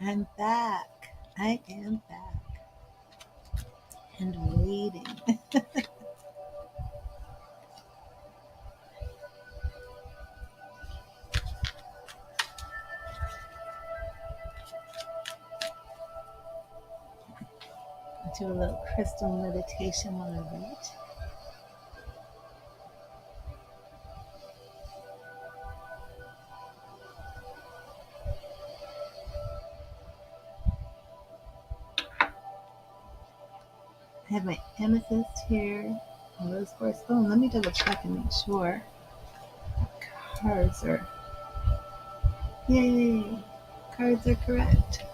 I'm back. I am back and waiting. Do a little crystal meditation while I wait. I have my amethyst here, a rose quartz. Oh, let me double check and make sure. Cards are, yay! Cards are correct.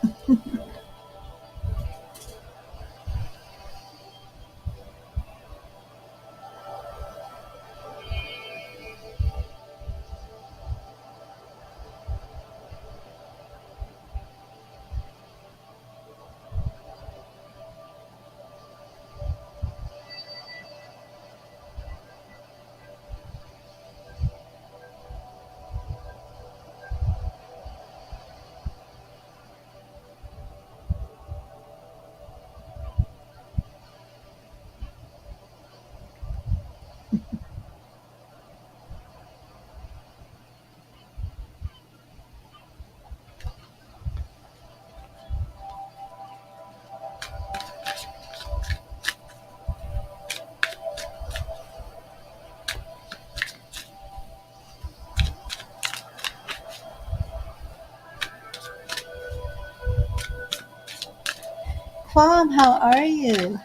Quam, how are you?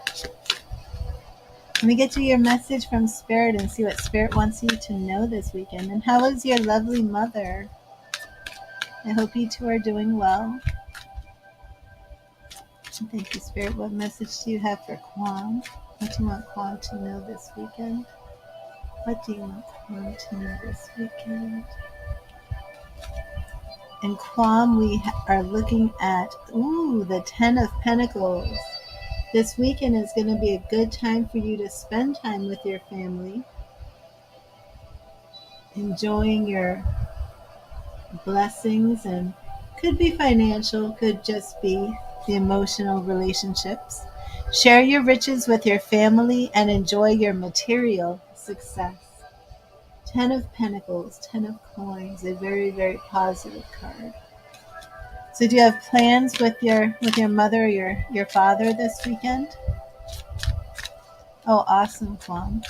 Let me get you your message from Spirit and see what Spirit wants you to know this weekend. And how is your lovely mother? I hope you two are doing well. Thank you, Spirit. What message do you have for Quam? What do you want Quam to know this weekend? What do you want Quam to know this weekend? In Quam, we are looking at, the Ten of Pentacles. This weekend is going to be a good time for you to spend time with your family, enjoying your blessings, and could be financial, could just be the emotional relationships. Share your riches with your family and enjoy your material success. Ten of Pentacles, Ten of Coins, a very, very positive card. So do you have plans with your mother or your father this weekend? Oh, awesome, Plum.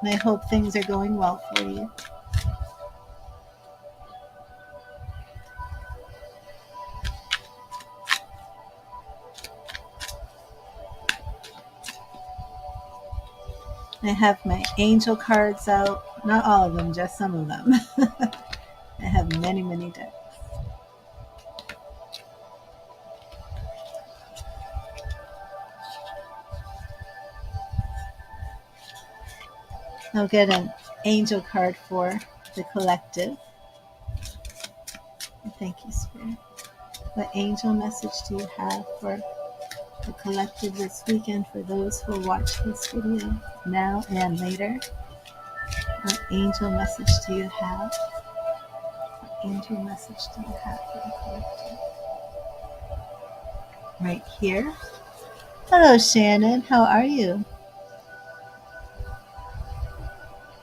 And I hope things are going well for you. I have my angel cards out. Not all of them, just some of them. I have many, many decks. I'll get an angel card for the collective. Thank you, Spirit. What angel message do you have for the collective this weekend for those who will watch this video now and later? What angel message do you have? What angel message do you have for the collective? Right here. Hello, Shannon. How are you?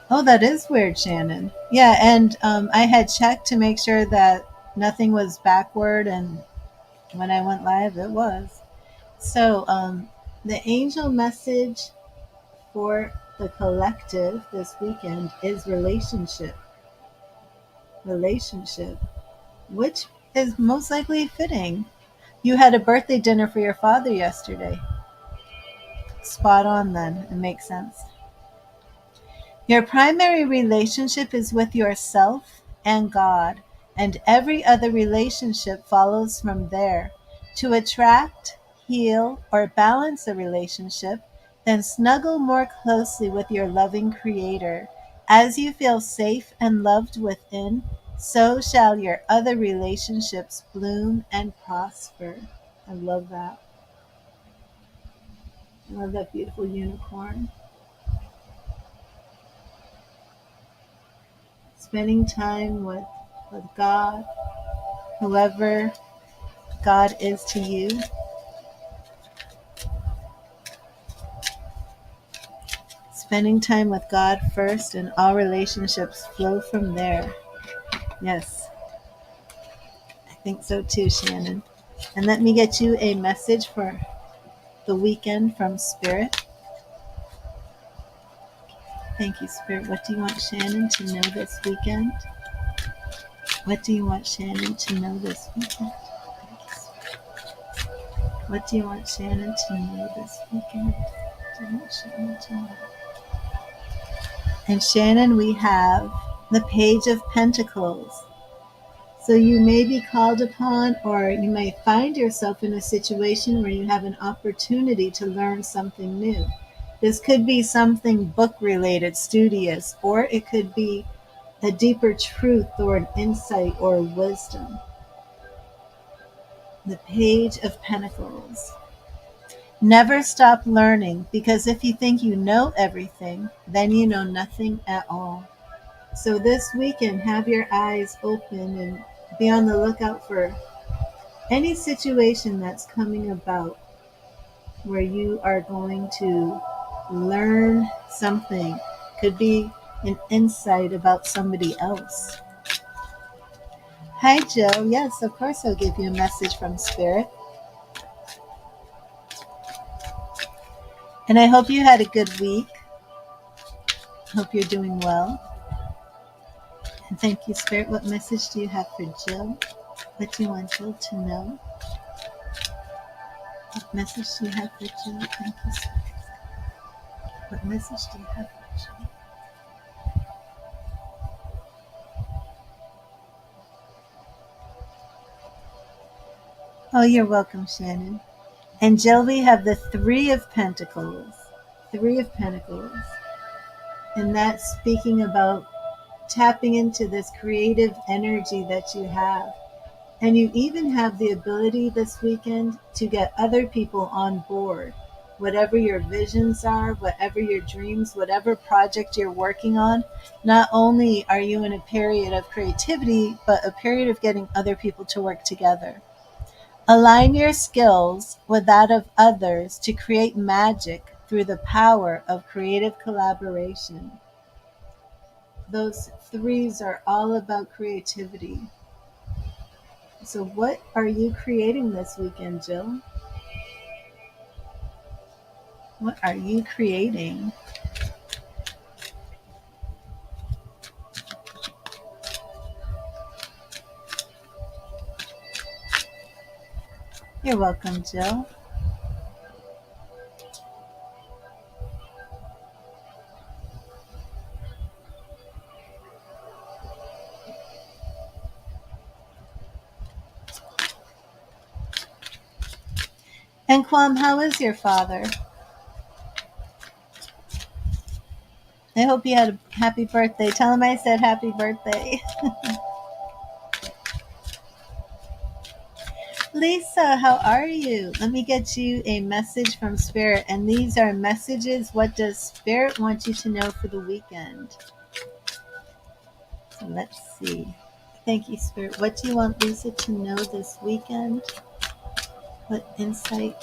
Oh, that is weird, Shannon. Yeah, and I had checked to make sure that nothing was backward, and when I went live, it was. So, the angel message for the collective this weekend is relationship. Relationship, which is most likely fitting. You had a birthday dinner for your father yesterday. Spot on then. It makes sense. Your primary relationship is with yourself and God, and every other relationship follows from there. To attract, heal, or balance a relationship, then snuggle more closely with your loving Creator. As you feel safe and loved within, so shall your other relationships bloom and prosper. I love that. I love that beautiful unicorn. Spending time with with God, whoever God is to you. Spending time with God first, and all relationships flow from there. Yes, I think so too, Shannon. And let me get you a message for the weekend from Spirit. Thank you, Spirit. What do you want Shannon to know this weekend? What do you want Shannon to know this weekend? What do you want Shannon to know this weekend? What do you want Shannon to know? And Shannon, we have the Page of Pentacles. So you may be called upon, or you may find yourself in a situation where you have an opportunity to learn something new. This could be something book related, studious, or it could be a deeper truth or an insight or wisdom. The Page of Pentacles. Never stop learning, because if you think you know everything, then you know nothing at all. So this weekend, have your eyes open and be on the lookout for any situation that's coming about where you are going to learn something. Could be an insight about somebody else. Hi, Jill. Yes, of course I'll give you a message from Spirit. And I hope you had a good week. Hope you're doing well. And thank you, Spirit. What message do you have for Jill? What do you want Jill to know? What message do you have for Jill? Thank you, Spirit. What message do you have for Jill? Oh, you're welcome, Shannon. And Jill, we have the Three of Pentacles. Three of Pentacles. And that's speaking about tapping into this creative energy that you have. And you even have the ability this weekend to get other people on board. Whatever your visions are, whatever your dreams, whatever project you're working on, not only are you in a period of creativity, but a period of getting other people to work together. Align your skills with that of others to create magic through the power of creative collaboration. Those threes are all about creativity. So what are you creating this weekend, Jill? What are you creating? You're welcome, Jill. And Kwam, how is your father? I hope you had a happy birthday. Tell him I said happy birthday. Lisa, how are you? Let me get you a message from Spirit. And these are messages. What does Spirit want you to know for the weekend? So let's see. Thank you, Spirit. What do you want Lisa to know this weekend? What insight,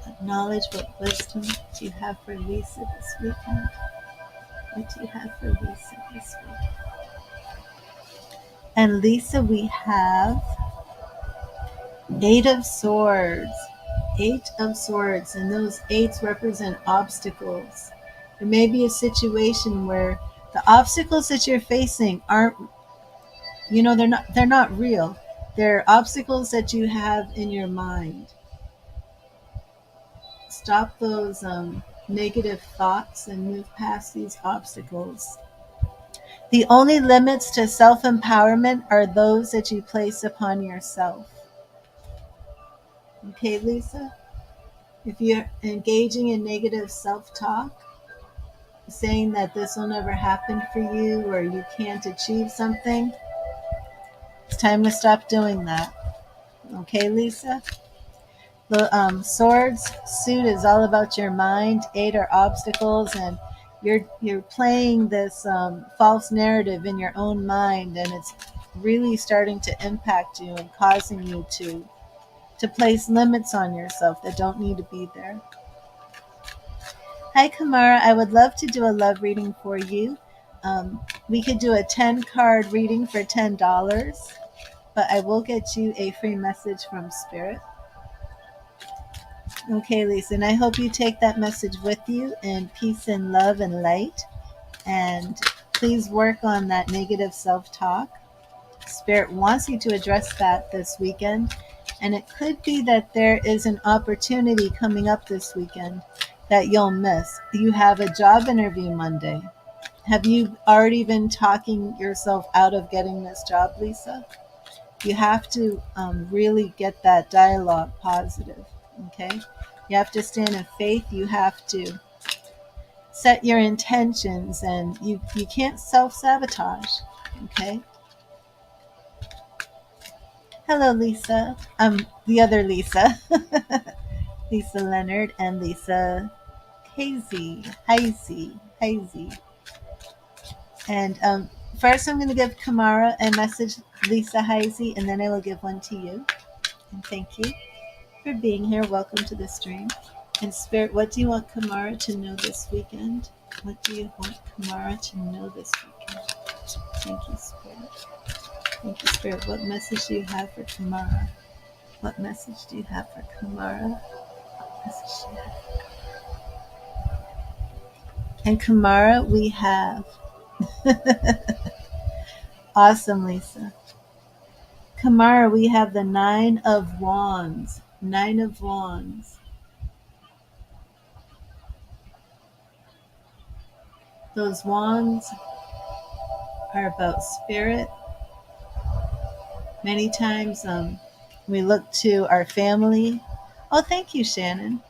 what knowledge, what wisdom do you have for Lisa this weekend? What do you have for Lisa this weekend? And Lisa, we have Eight of Swords. Eight of Swords. And those eights represent obstacles. There may be a situation where the obstacles that you're facing aren't, they're not real. They're obstacles that you have in your mind. Stop those negative thoughts and move past these obstacles. The only limits to self-empowerment are those that you place upon yourself. Okay, Lisa? If you're engaging in negative self-talk, saying that this will never happen for you or you can't achieve something, it's time to stop doing that. Okay, Lisa? The swords suit is all about your mind. Eight are obstacles, and you're playing this false narrative in your own mind, and it's really starting to impact you and causing you to place limits on yourself that don't need to be there. Hi, Kamara. I would love to do a love reading for you. We could do a 10-card reading for $10, but I will get you a free message from Spirit. Okay, Lisa, and I hope you take that message with you in peace and love and light. And please work on that negative self-talk. Spirit wants you to address that this weekend. And it could be that there is an opportunity coming up this weekend that you'll miss. You have a job interview Monday. Have you already been talking yourself out of getting this job, Lisa? You have to really get that dialogue positive, okay? You have to stand in faith. You have to set your intentions, and you can't self-sabotage, okay? Hello, Lisa. The other Lisa. Lisa Leonard and Lisa Hazy. And first I'm going to give Kamara a message, Lisa Hazy, and then I will give one to you. And thank you for being here. Welcome to the stream. And Spirit, what do you want Kamara to know this weekend? What do you want Kamara to know this weekend? Thank you, Spirit. Thank you, Spirit. What message do you have for Kamara? What message do you have for Kamara? What message do you have? And Kamara, we have. Awesome, Lisa. Kamara, we have the 9 of Wands. 9 of Wands. Those wands are about spirit. Many times we look to our family. Oh, thank you, Shannon.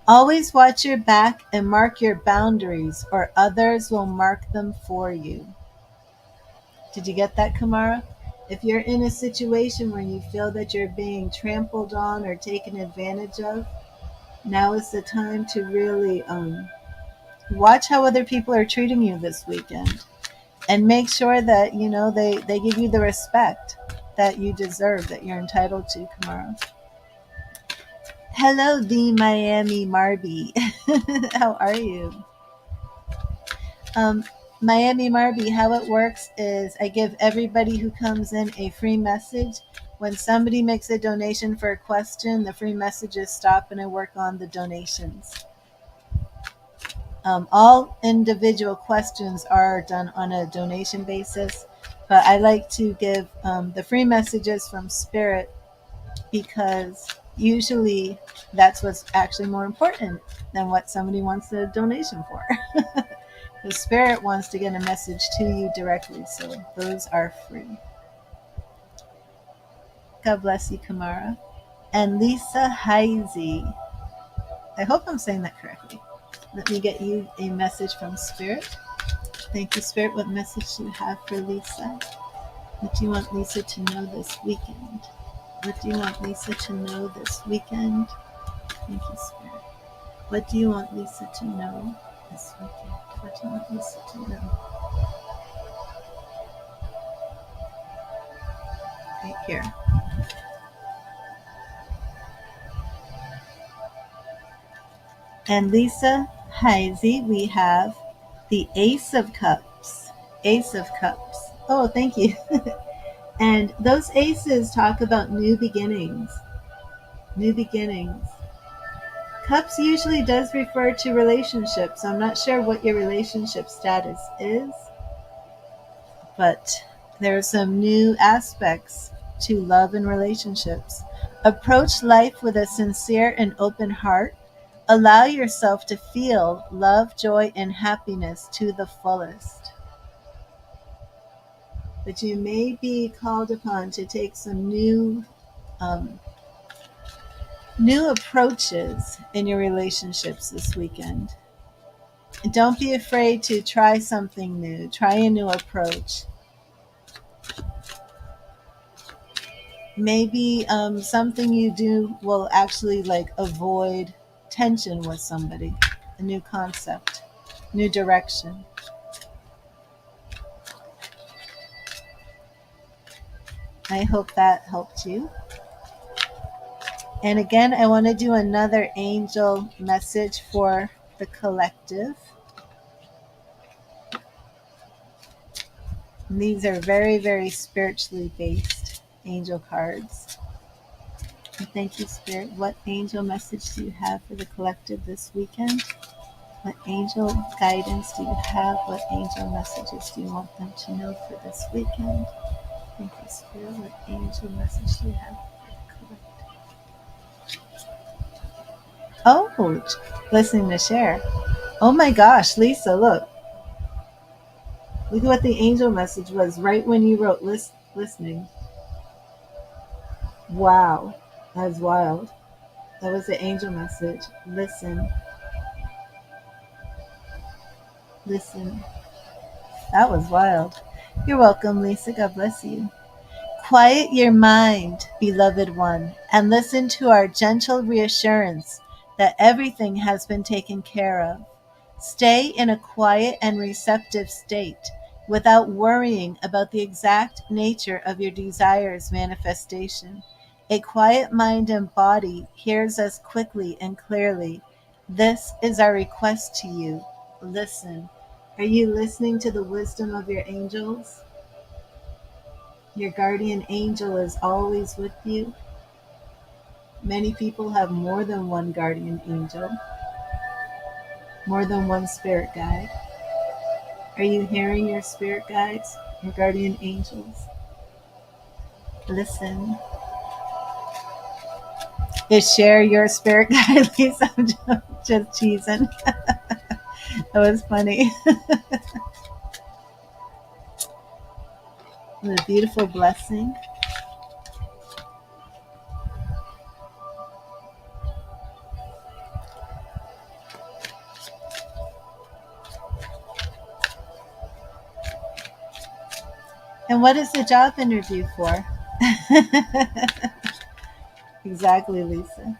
Always watch your back and mark your boundaries, or others will mark them for you. Did you get that, Kamara? If you're in a situation where you feel that you're being trampled on or taken advantage of, now is the time to really watch how other people are treating you this weekend. And make sure that, they give you the respect that you deserve, that you're entitled to, Kamara. Hello, the Miami Marby. How are you? Miami Marby, how it works is I give everybody who comes in a free message. When somebody makes a donation for a question, the free messages stop and I work on the donations. All individual questions are done on a donation basis, but I like to give the free messages from Spirit because usually that's what's actually more important than what somebody wants a donation for. The Spirit wants to get a message to you directly, so those are free. God bless you, Kamara. And Lisa Hazy. I hope I'm saying that correctly. Let me get you a message from Spirit. Thank you, Spirit. What message do you have for Lisa? What do you want Lisa to know this weekend? What do you want Lisa to know this weekend? Thank you, Spirit. What do you want Lisa to know this weekend? What do you want Lisa to know? Right here. And Lisa Heisey, we have the Ace of Cups. Ace of Cups. Oh, thank you. And those aces talk about new beginnings. New beginnings. Cups usually does refer to relationships. I'm not sure what your relationship status is, but there are some new aspects to love and relationships. Approach life with a sincere and open heart. Allow yourself to feel love, joy, and happiness to the fullest. But you may be called upon to take some new approaches in your relationships this weekend. Don't be afraid to try something new. Try a new approach. Maybe something you do will actually avoid tension with somebody. A new concept, new direction. I hope that helped you. And again, I want to do another angel message for the collective. And these are very, very spiritually based angel cards. And thank you, Spirit. What angel message do you have for the collective this weekend? What angel guidance do you have? What angel messages do you want them to know for this weekend? Thank you, Spirit. What angel message do you have for the collective? Oh, listening to share. Oh my gosh, Lisa, look. Look at what the angel message was right when you wrote listening. Wow, that's wild. That was the angel message. Listen. Listen. That was wild. You're welcome, Lisa. God bless you. Quiet your mind, beloved one, and listen to our gentle reassurance that everything has been taken care of. Stay in a quiet and receptive state without worrying about the exact nature of your desire's manifestation. A quiet mind and body hears us quickly and clearly. This is our request to you. Listen. Are you listening to the wisdom of your angels? Your guardian angel is always with you. Many people have more than one guardian angel, more than one spirit guide. Are you hearing your spirit guides, your guardian angels? Listen. Is share your spirit guide, Lisa? I'm just teasing. That was funny. What a beautiful blessing. And what is the job interview for? Exactly, Lisa.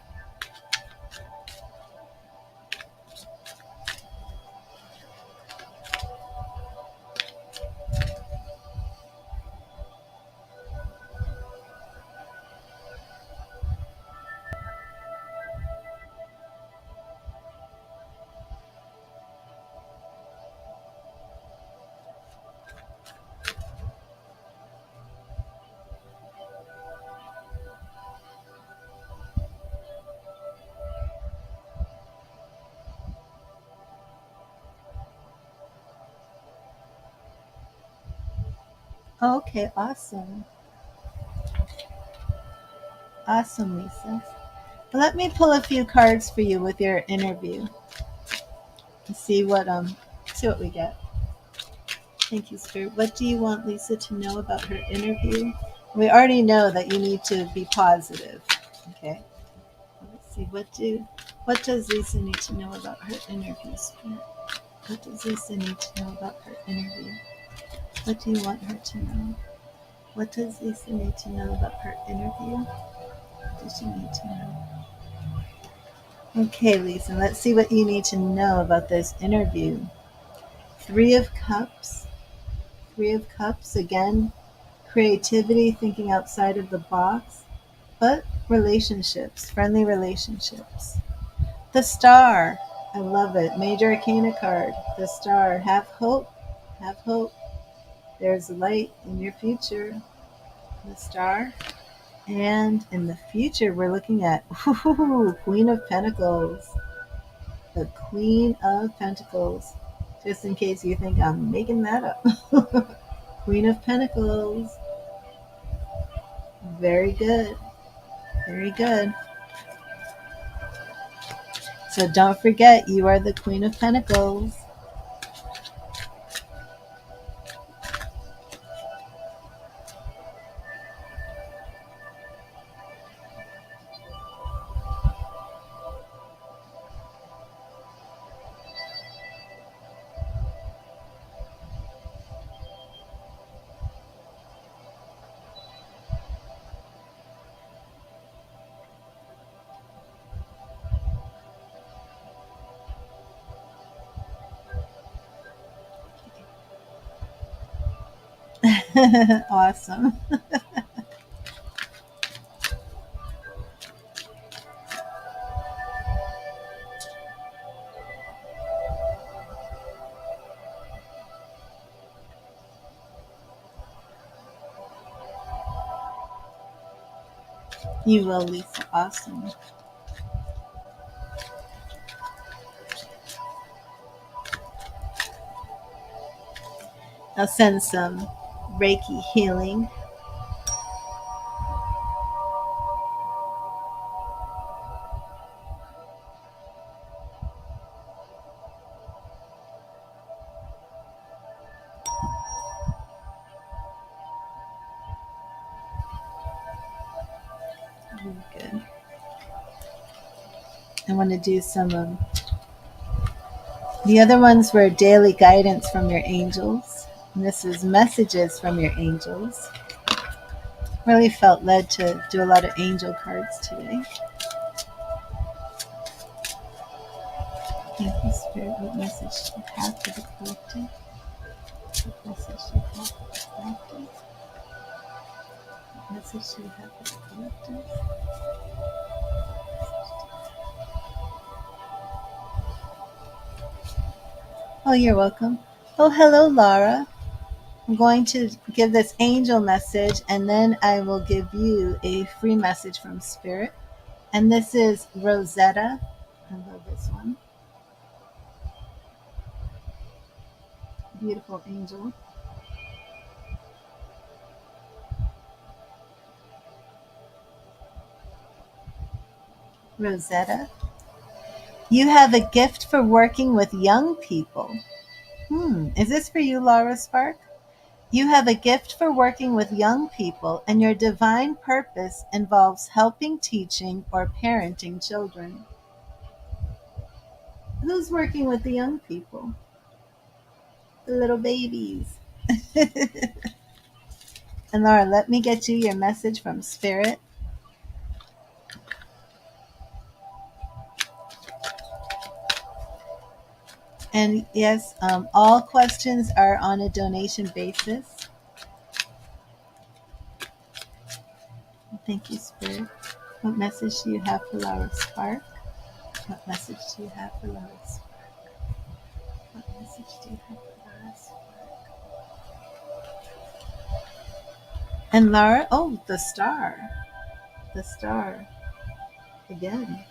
Okay, awesome. Awesome, Lisa. Let me pull a few cards for you with your interview and see what we get. Thank you, Spirit. What do you want Lisa to know about her interview? We already know that you need to be positive. Okay. Let's see. What does Lisa need to know about her interview, Spirit? What does Lisa need to know about her interview? What do you want her to know? What does Lisa need to know about her interview? What does she need to know? Okay, Lisa, let's see what you need to know about this interview. Three of Cups. Three of Cups, again, creativity, thinking outside of the box, but relationships, friendly relationships. The Star. I love it. Major Arcana card. The Star. Have hope. Have hope. There's light in your future. The Star. And in the future, we're looking at Queen of Pentacles. The Queen of Pentacles. Just in case you think I'm making that up. Queen of Pentacles. Very good. Very good. So don't forget, you are the Queen of Pentacles. Awesome. You will, Lisa. Awesome. I'll send some Reiki healing. Good. I want to do some of the other ones were daily guidance from your angels. And this is messages from your angels. Really felt led to do a lot of angel cards today. Thank you, Spirit. What message do you have for the collective? What message do you have for the collective? What message do you have for the collective? Oh, you're welcome. Oh, hello, Laura. I'm going to give this angel message and then I will give you a free message from Spirit. And this is Rosetta. I love this one. Beautiful angel. Rosetta. You have a gift for working with young people. Is this for you, Laura Spark? You have a gift for working with young people, and your divine purpose involves helping, teaching, or parenting children. Who's working with the young people? The little babies. And Laura, let me get you your message from Spirit. And yes, all questions are on a donation basis. Thank you, Spirit. What message do you have for Laura Spark? What message do you have for Laura Spark? What message do you have for Laura Spark? And Laura, oh, the star. The star. Again.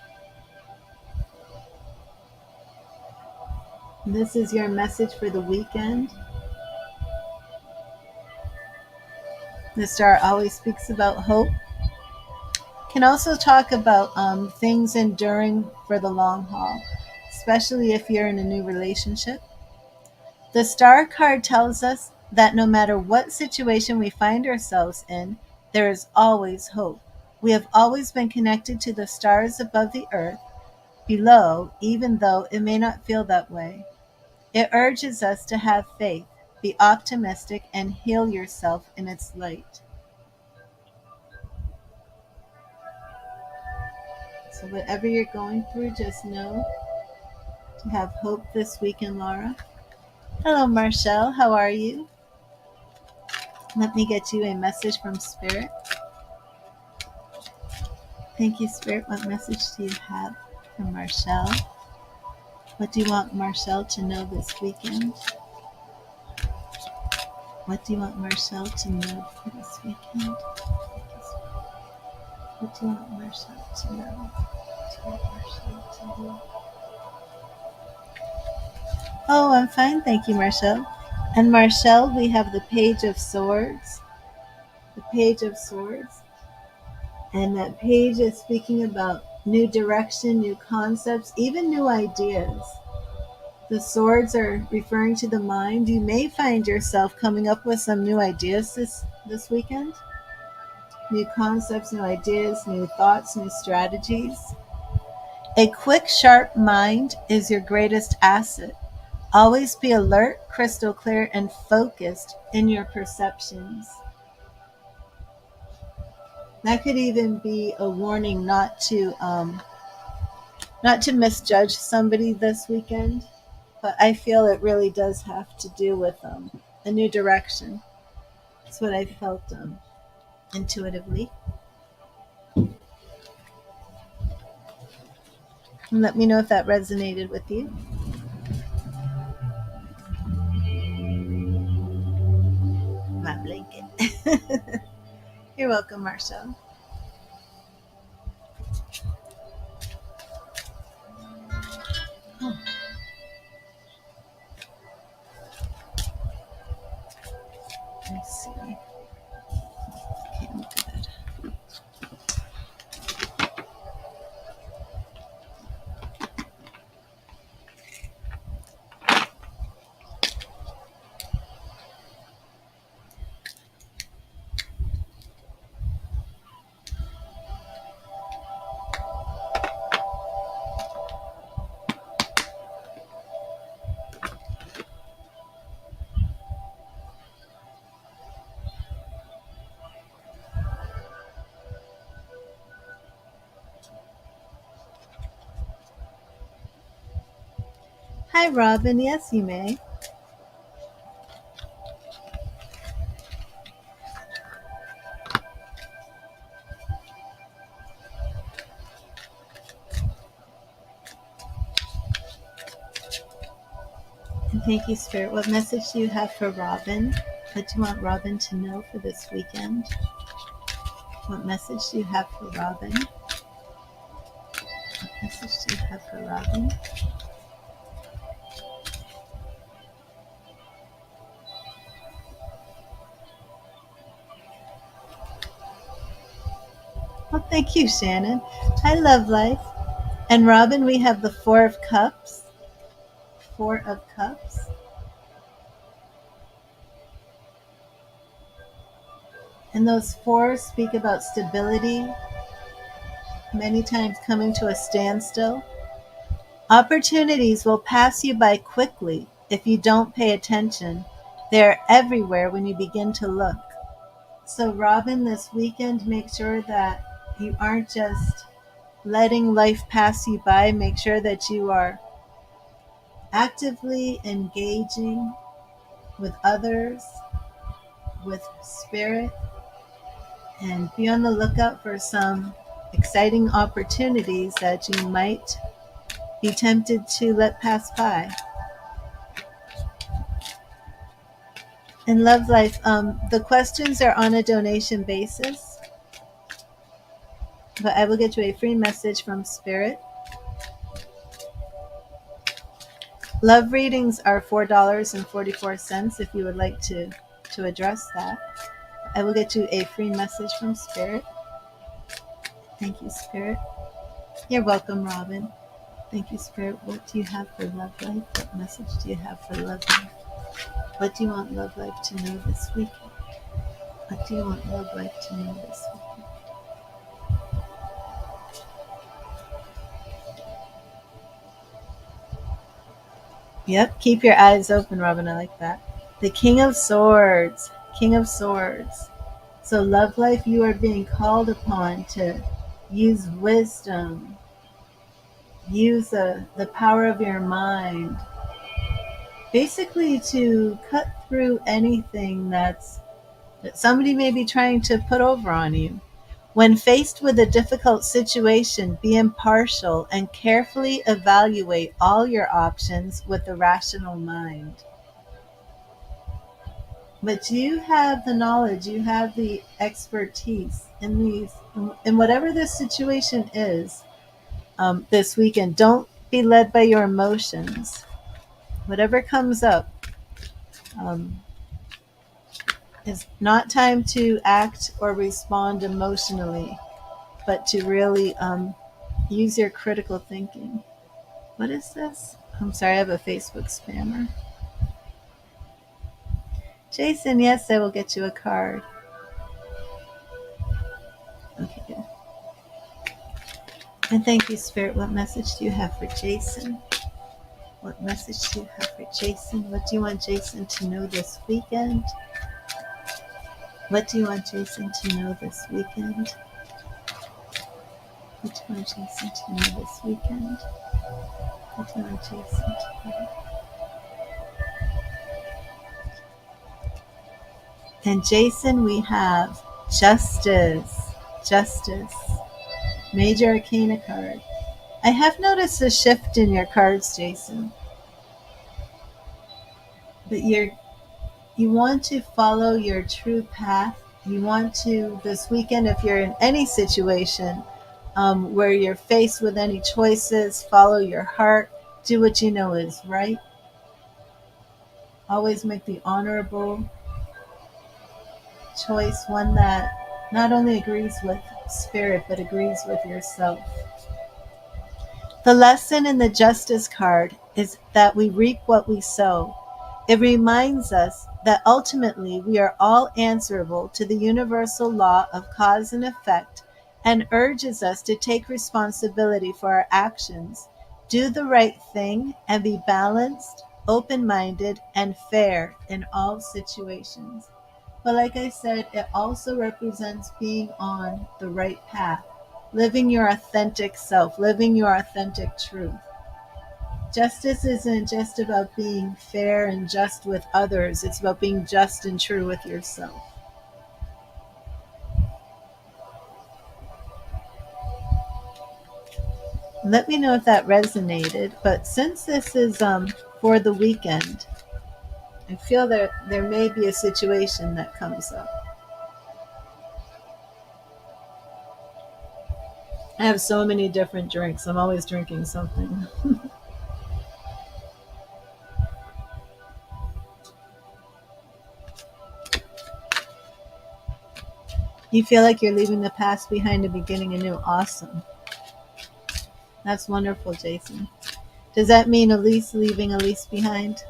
This is your message for the weekend. The star always speaks about hope. Can also talk about things enduring for the long haul, especially if you're in a new relationship. The star card tells us that no matter what situation we find ourselves in, there is always hope. We have always been connected to the stars above the earth, below, even though it may not feel that way. It urges us to have faith, be optimistic, and heal yourself in its light. So, whatever you're going through, just know to have hope this weekend, Laura. Hello, Marshall. How are you? Let me get you a message from Spirit. Thank you, Spirit. What message do you have for Marshall? What do you want Marshall to know this weekend? What do you want Marshall to know for this weekend? What do you want Marshall to know? What do you want Marshall to know? Oh, I'm fine, thank you, Marshall. And Marshall, we have the Page of Swords. The Page of Swords. And that page is speaking about new direction, new concepts, even new ideas. The swords are referring to the mind. You may find yourself coming up with some new ideas this weekend. New concepts, new ideas, new thoughts, new strategies. A quick, sharp mind is your greatest asset. Always be alert, crystal clear, and focused in your perceptions. That could even be a warning not to misjudge somebody this weekend, but I feel it really does have to do with a new direction. That's what I felt intuitively. And let me know if that resonated with you. My blanket. You're welcome, Marshall. Hi, Robin. Yes, you may. And thank you, Spirit. What message do you have for Robin? What do you want Robin to know for this weekend? What message do you have for Robin? What message do you have for Robin? Well, thank you, Shannon. I love life. And Robin, we have the Four of Cups. Four of Cups. And those fours speak about stability, many times coming to a standstill. Opportunities will pass you by quickly if you don't pay attention. They're everywhere when you begin to look. So, Robin, this weekend, make sure that you aren't just letting life pass you by. Make sure that you are actively engaging with others, with spirit, and be on the lookout for some exciting opportunities that you might be tempted to let pass by. In Love Life, the questions are on a donation basis, but I will get you a free message from Spirit. Love readings are $4.44 if you would like to address that. I will get you a free message from Spirit. Thank you, Spirit. You're welcome, Robin. Thank you, Spirit. What do you have for Love Life? What message do you have for Love Life? What do you want Love Life to know this weekend? What do you want Love Life to know this weekend? Yep, keep your eyes open, Robin. I like that. The King of Swords. King of Swords. So, Love Life, you are being called upon to use wisdom, use the power of your mind, basically to cut through anything that somebody may be trying to put over on you. When faced with a difficult situation, be impartial and carefully evaluate all your options with a rational mind. But you have the knowledge, you have the expertise in whatever this situation is this weekend. Don't be led by your emotions. Whatever comes up, it's not time to act or respond emotionally, but to really use your critical thinking. What is this? I'm sorry, I have a Facebook spammer. Jason, yes, I will get you a card. Okay, good. And thank you, Spirit. What message do you have for Jason? What message do you have for Jason? What do you want Jason to know this weekend? What do you want Jason to know this weekend? What do you want Jason to know this weekend? What do you want Jason to know? And Jason, we have Justice. Justice. Major Arcana card. I have noticed a shift in your cards, Jason. But you want to follow your true path. You want to, this weekend, if you're in any situation where you're faced with any choices, follow your heart. Do what you know is right. Always make the honorable choice, one that not only agrees with spirit, but agrees with yourself. The lesson in the Justice card is that we reap what we sow. It reminds us that ultimately we are all answerable to the universal law of cause and effect, and urges us to take responsibility for our actions, do the right thing, and be balanced, open-minded, and fair in all situations. But like I said, it also represents being on the right path, living your authentic self, living your authentic truth. Justice isn't just about being fair and just with others. It's about being just and true with yourself. Let me know if that resonated. But since this is for the weekend, I feel there may be a situation that comes up. I have so many different drinks. I'm always drinking something. You feel like you're leaving the past behind and beginning anew. Awesome. That's wonderful, Jason. Does that mean Elise leaving Elise behind?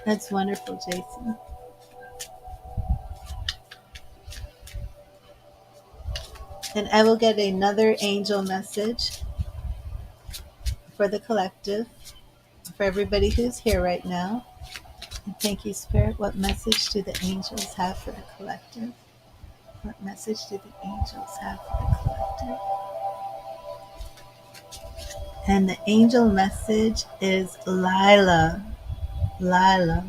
That's wonderful, Jason. And I will get another angel message for the collective, for everybody who's here right now. And thank you, Spirit. What message do the angels have for the collective? What message do the angels have for the collective? And the angel message is Lila. Lila.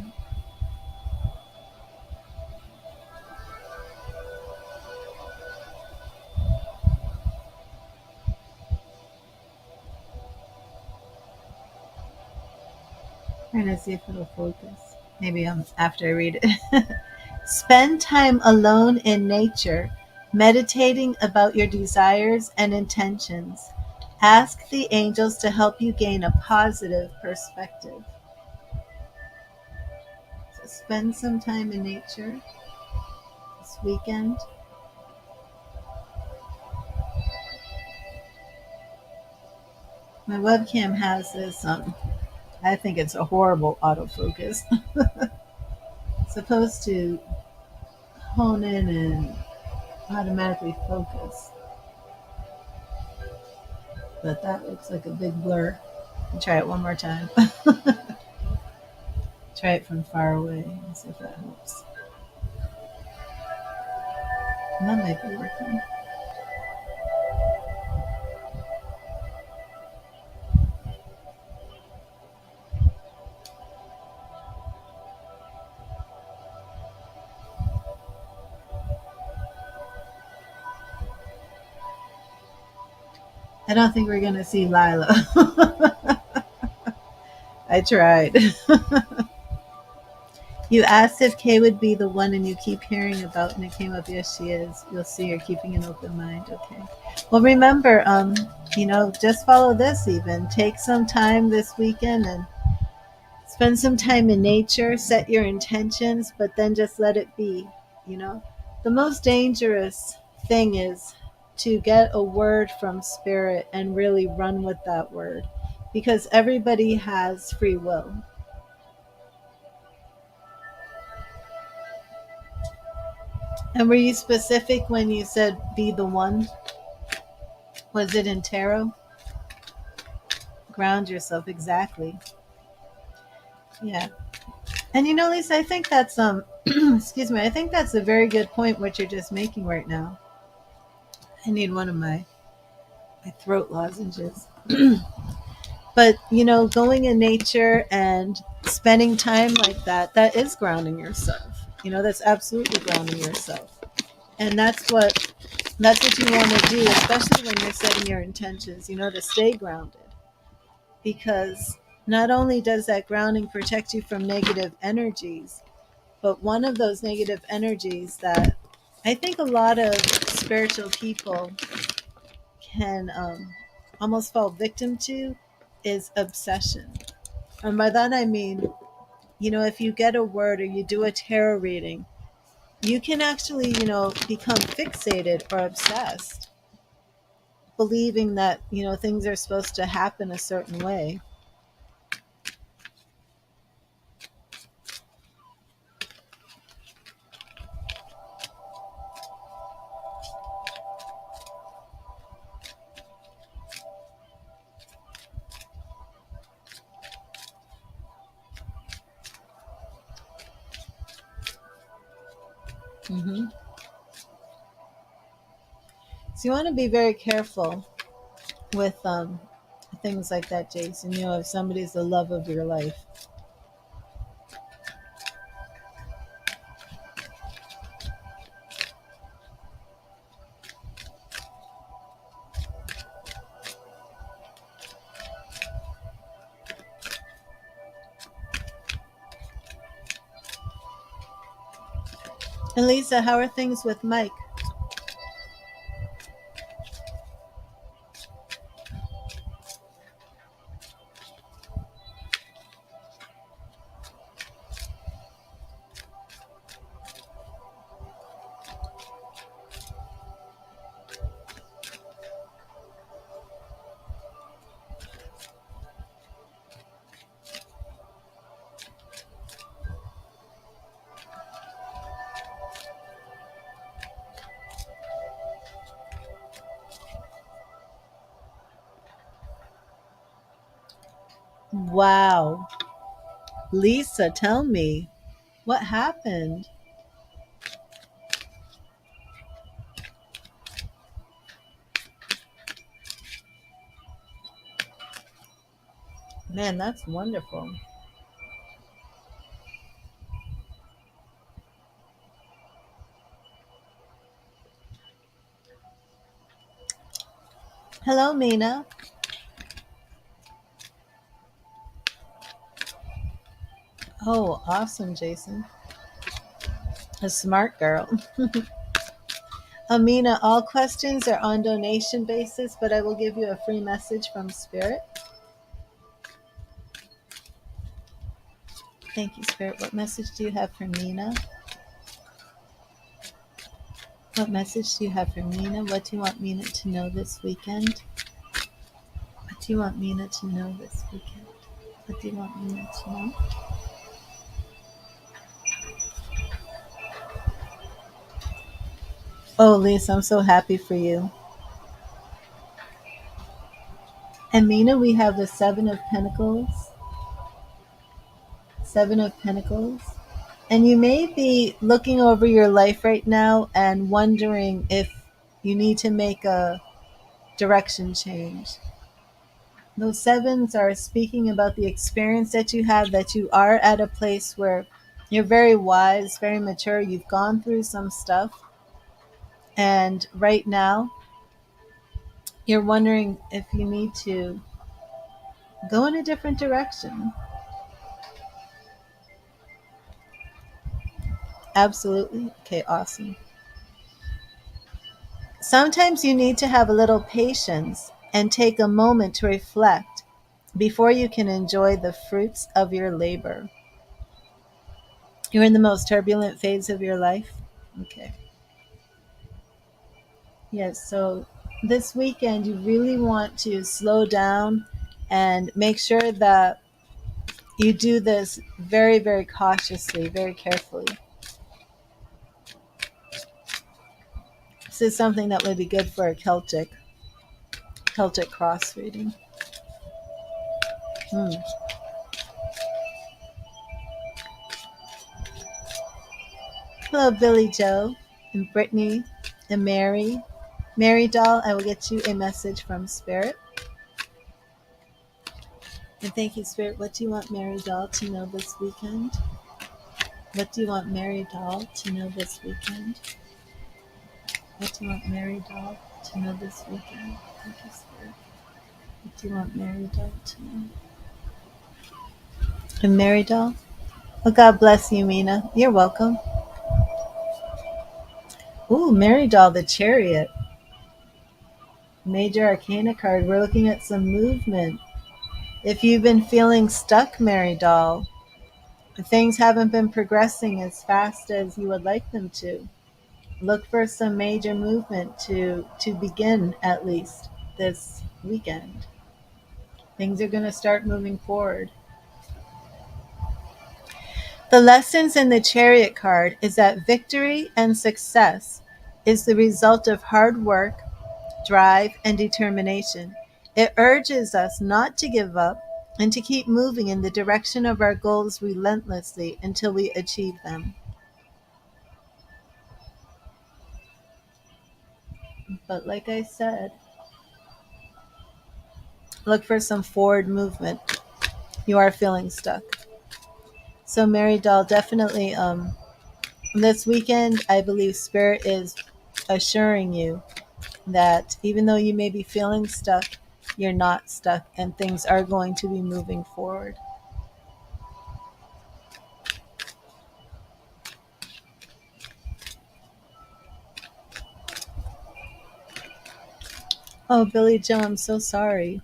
I'm trying to see if it'll focus. Maybe after I read it. Spend time alone in nature, meditating about your desires and intentions. Ask the angels to help you gain a positive perspective. So spend some time in nature this weekend. My webcam has this, I think it's a horrible autofocus. It's supposed to hone in and automatically focus. But that looks like a big blur. I'll try it one more time. Try it from far away and see if that helps. And that might be working. I don't think we're going to see Lila. I tried. You asked if Kay would be the one and you keep hearing about and it came up, yes, she is. You'll see her keeping an open mind. Okay. Well, remember, just follow this even. Take some time this weekend and spend some time in nature, set your intentions, but then just let it be. You know, the most dangerous thing is to get a word from spirit and really run with that word because everybody has free will. And were you specific when you said be the one? Was it in tarot? Ground yourself, exactly. Yeah. And Lisa, I think that's excuse me, I think that's a very good point what you're just making right now. I need one of my throat lozenges. But going in nature and spending time like that is grounding yourself. That's absolutely grounding yourself. And that's what you want to do, especially when you're setting your intentions, to stay grounded. Because not only does that grounding protect you from negative energies, but one of those negative energies that I think a lot of spiritual people can almost fall victim to is obsession. And by that I mean, if you get a word or you do a tarot reading, you can actually, become fixated or obsessed, believing that, things are supposed to happen a certain way. Mm-hmm. So you want to be very careful with things like that, Jason. You know, if somebody's the love of your life. And Lisa, how are things with Mike? Wow. Lisa, tell me, what happened? Man, that's wonderful. Hello, Mina. Oh, awesome, Jason. A smart girl. Amina, all questions are on donation basis, but I will give you a free message from Spirit. Thank you, Spirit. What message do you have for Mina? What message do you have for Mina? What do you want Mina to know this weekend? What do you want Mina to know this weekend? What do you want Mina to know? Oh, Lisa, I'm so happy for you. And Mina, we have the Seven of Pentacles. Seven of Pentacles. And you may be looking over your life right now and wondering if you need to make a direction change. Those sevens are speaking about the experience that you have, that you are at a place where you're very wise, very mature. You've gone through some stuff. And right now, you're wondering if you need to go in a different direction. Absolutely. Okay, awesome. Sometimes you need to have a little patience and take a moment to reflect before you can enjoy the fruits of your labor. You're in the most turbulent phase of your life. Okay. Yes, so this weekend you really want to slow down and make sure that you do this very, very cautiously, very carefully. This is something that would be good for a Celtic cross reading. Hmm. Hello, Billy Joe and Brittany and Mary. Mary Doll, I will get you a message from Spirit. And thank you, Spirit. What do you want Mary Doll to know this weekend? What do you want Mary Doll to know this weekend? What do you want Mary Doll to know this weekend? Thank you, Spirit. What do you want Mary Doll to know? And Mary Doll? Oh, God bless you, Mina. You're welcome. Ooh, Mary Doll, the Chariot. Major Arcana card. We're looking at some movement. If you've been feeling stuck, Mary Doll, things haven't been progressing as fast as you would like them to, look for some major movement to begin, at least this weekend. Things are going to start moving forward. The lessons in the Chariot card is that victory and success is the result of hard work, drive, and determination. It urges us not to give up and to keep moving in the direction of our goals relentlessly until we achieve them. But like I said, look for some forward movement. You are feeling stuck. So Mary Doll, definitely this weekend, I believe Spirit is assuring you that even though you may be feeling stuck, you're not stuck and things are going to be moving forward. Oh, Billy Joe, I'm so sorry.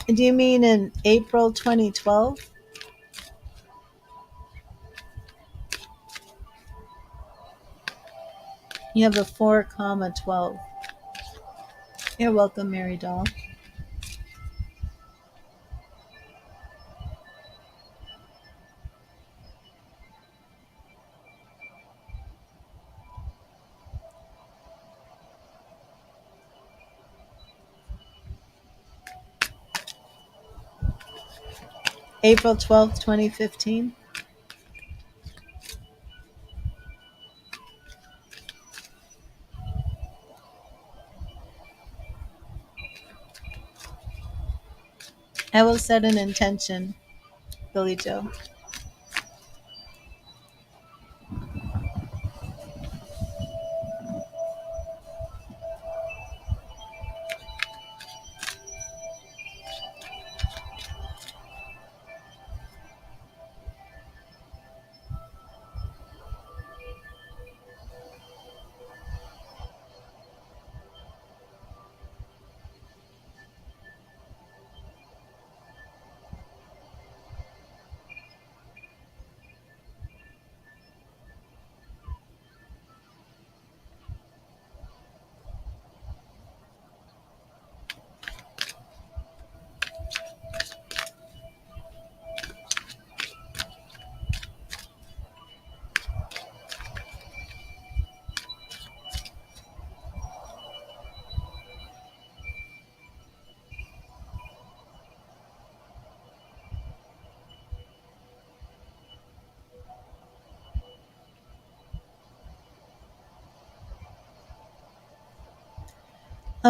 Do you mean in April 2012? You have a 4, comma 12. You're welcome, Mary Doll. April 12th, 2015. I will set an intention, Billy Joe.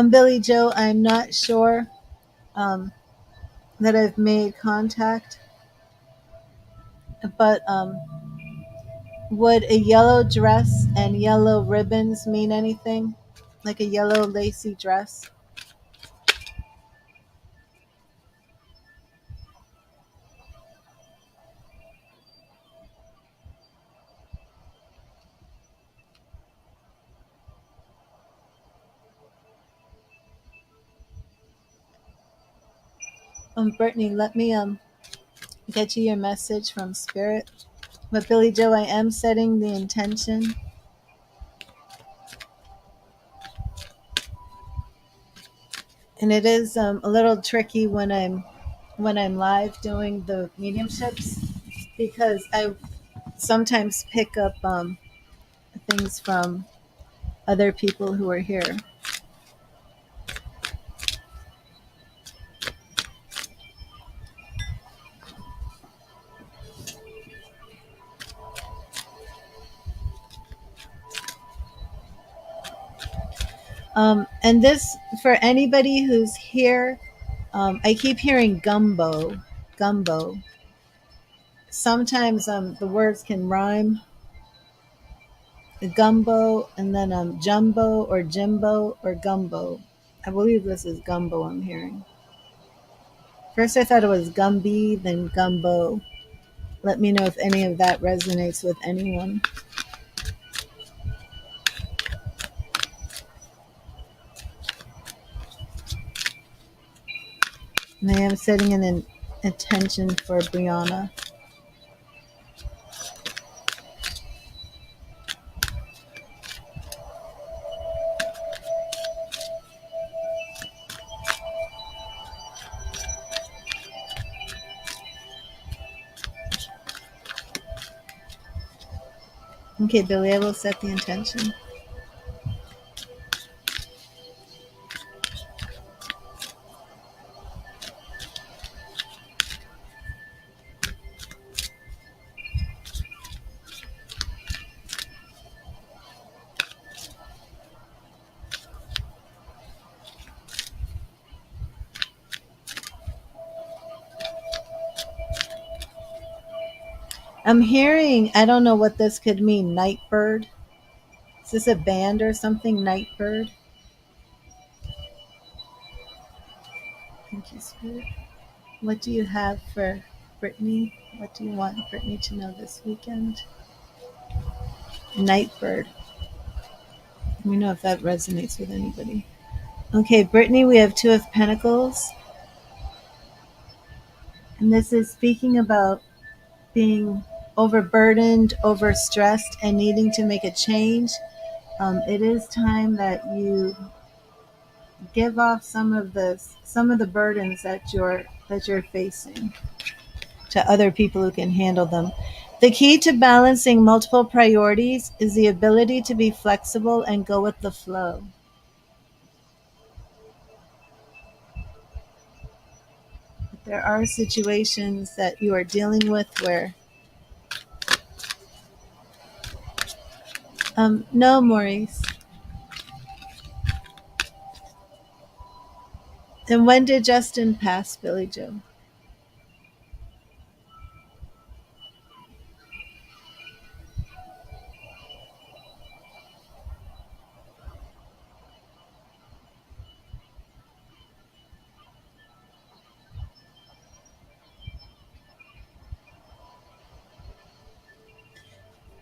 Billy Joe, I'm not sure um, that I've made contact, but would a yellow dress and yellow ribbons mean anything? Like a yellow lacy dress? Brittany, let me get you your message from Spirit. But Billy Joe, I am setting the intention. And it is a little tricky when I'm live doing the mediumships because I sometimes pick up things from other people who are here. And this, for anybody who's here, I keep hearing gumbo, gumbo. Sometimes the words can rhyme, gumbo, and then jumbo or jimbo or gumbo. I believe this is gumbo I'm hearing. First I thought it was Gumby, then Gumbo. Let me know if any of that resonates with anyone. And I am setting an intention for Brianna. Okay, Billy, I will set the intention. I'm hearing, I don't know what this could mean, Nightbird. Is this a band or something, Nightbird? Thank you, Spirit. What do you have for Brittany? What do you want Brittany to know this weekend? Nightbird. Let me know if that resonates with anybody. Okay, Brittany, we have Two of Pentacles. And this is speaking about being overburdened, overstressed, and needing to make a change. It is time that you give off some of the burdens that you're facing to other people who can handle them. The key to balancing multiple priorities is the ability to be flexible and go with the flow. But there are situations that you are dealing with where no, Maurice. And when did Justin pass, Billy Joe?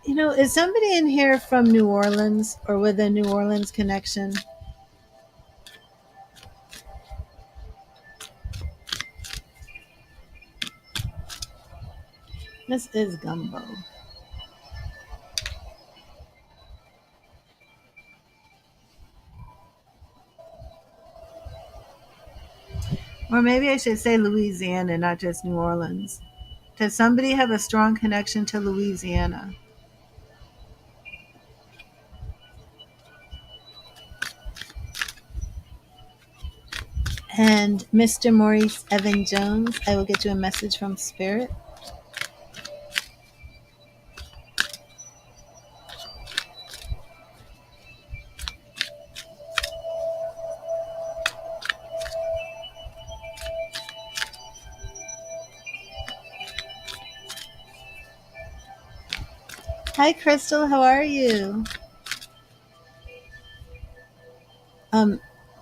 You know, is somebody in here from New Orleans or with a New Orleans connection? This is gumbo. Or maybe I should say Louisiana, not just New Orleans. Does somebody have a strong connection to Louisiana? And Mr. Maurice Evan Jones, I will get you a message from Spirit. Hi, Crystal. How are you?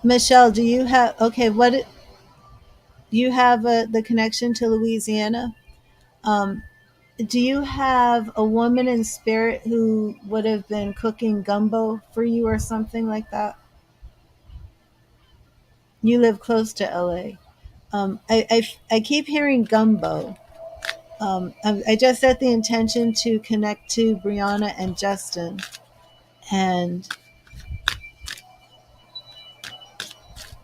Michelle, do you have what you have the connection to Louisiana? Um, do you have a woman in spirit who would have been cooking gumbo for you or something like that? You live close to LA. I keep hearing gumbo. I just set the intention to connect to Brianna and Justin. And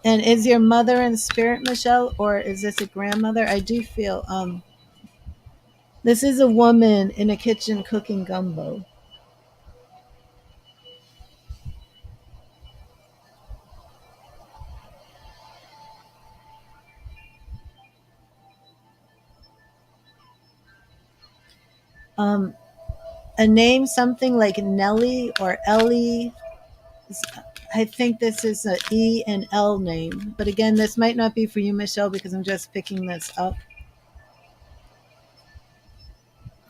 is your mother in spirit, Michelle, or is this a grandmother? I do feel this is a woman in a kitchen cooking gumbo. Um, a name something like Nellie or Ellie. I think this is a E and L name. But again, this might not be for you, Michelle, because I'm just picking this up.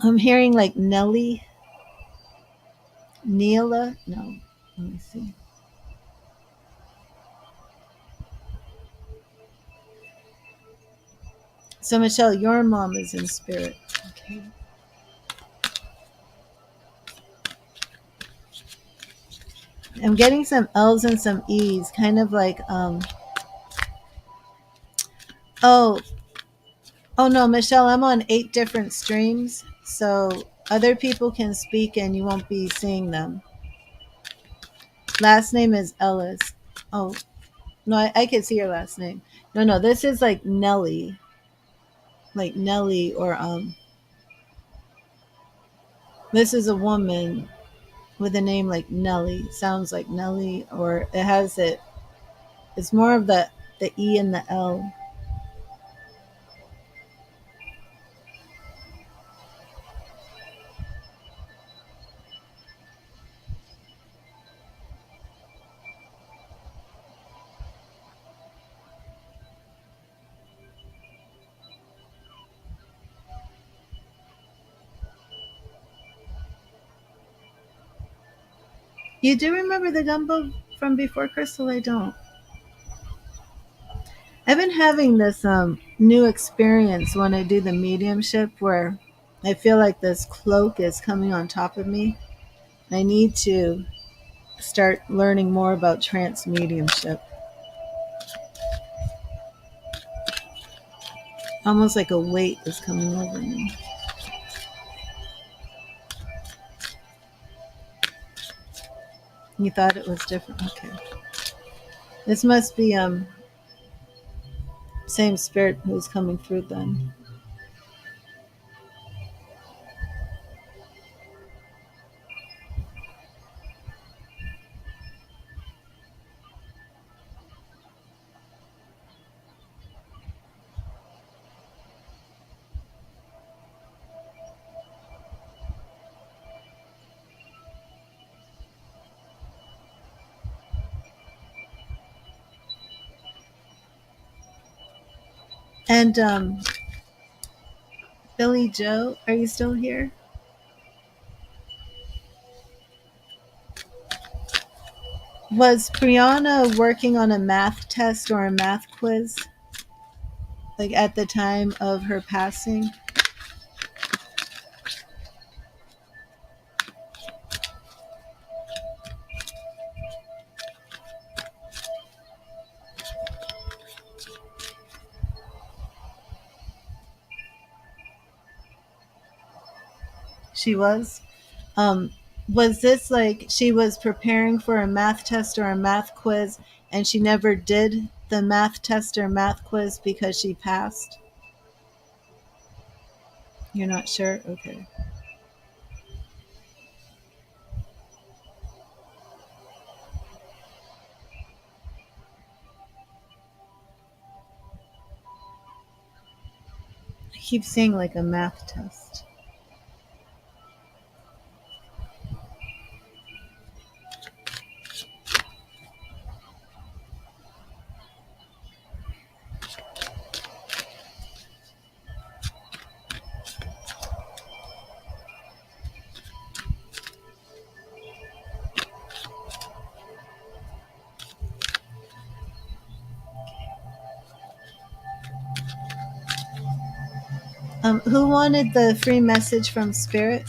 I'm hearing like Nellie, Neela. No, let me see. So, Michelle, your mom is in spirit. Okay. I'm getting some L's and some E's, kind of like, oh, oh no, Michelle, I'm on 8 different streams. So other people can speak and you won't be seeing them. Last name is Ellis. Oh, no, I can see your last name. No, this is like Nellie. Like Nellie, or this is a woman with a name like Nellie. Sounds like Nellie, or it has it. It's more of the E and the L. You do remember the gumbo from before, Crystal? I don't. I've been having this new experience when I do the mediumship where I feel like this cloak is coming on top of me. I need to start learning more about trance mediumship. Almost like a weight is coming over me. You thought it was different? Okay. This must be same spirit who's coming through then. And Billy Joe, are you still here? Was Brianna working on a math test or a math quiz? Like at the time of her passing? She was? Um, was this like she was preparing for a math test or a math quiz and she never did the math test or math quiz because she passed? You're not sure? Okay. I keep saying like a math test. Who wanted the free message from Spirit?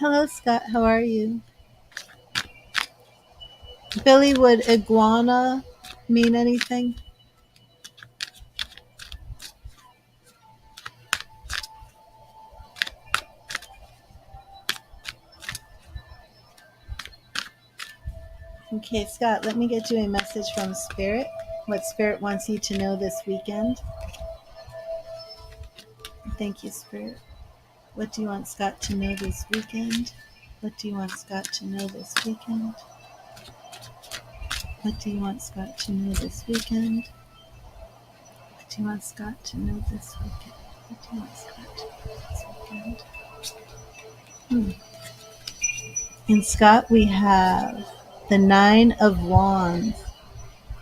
Hello, Scott. How are you? Billy, would iguana mean anything? Okay, Scott, let me get you a message from Spirit. What Spirit wants you to know this weekend. Thank you, Spirit. What do you want Scott to know this weekend? What do you want Scott to know this weekend? What do you want Scott to know this weekend? What do you want Scott to know this weekend? What do you want Scott to know this weekend? In Scott, we have The Nine of Wands.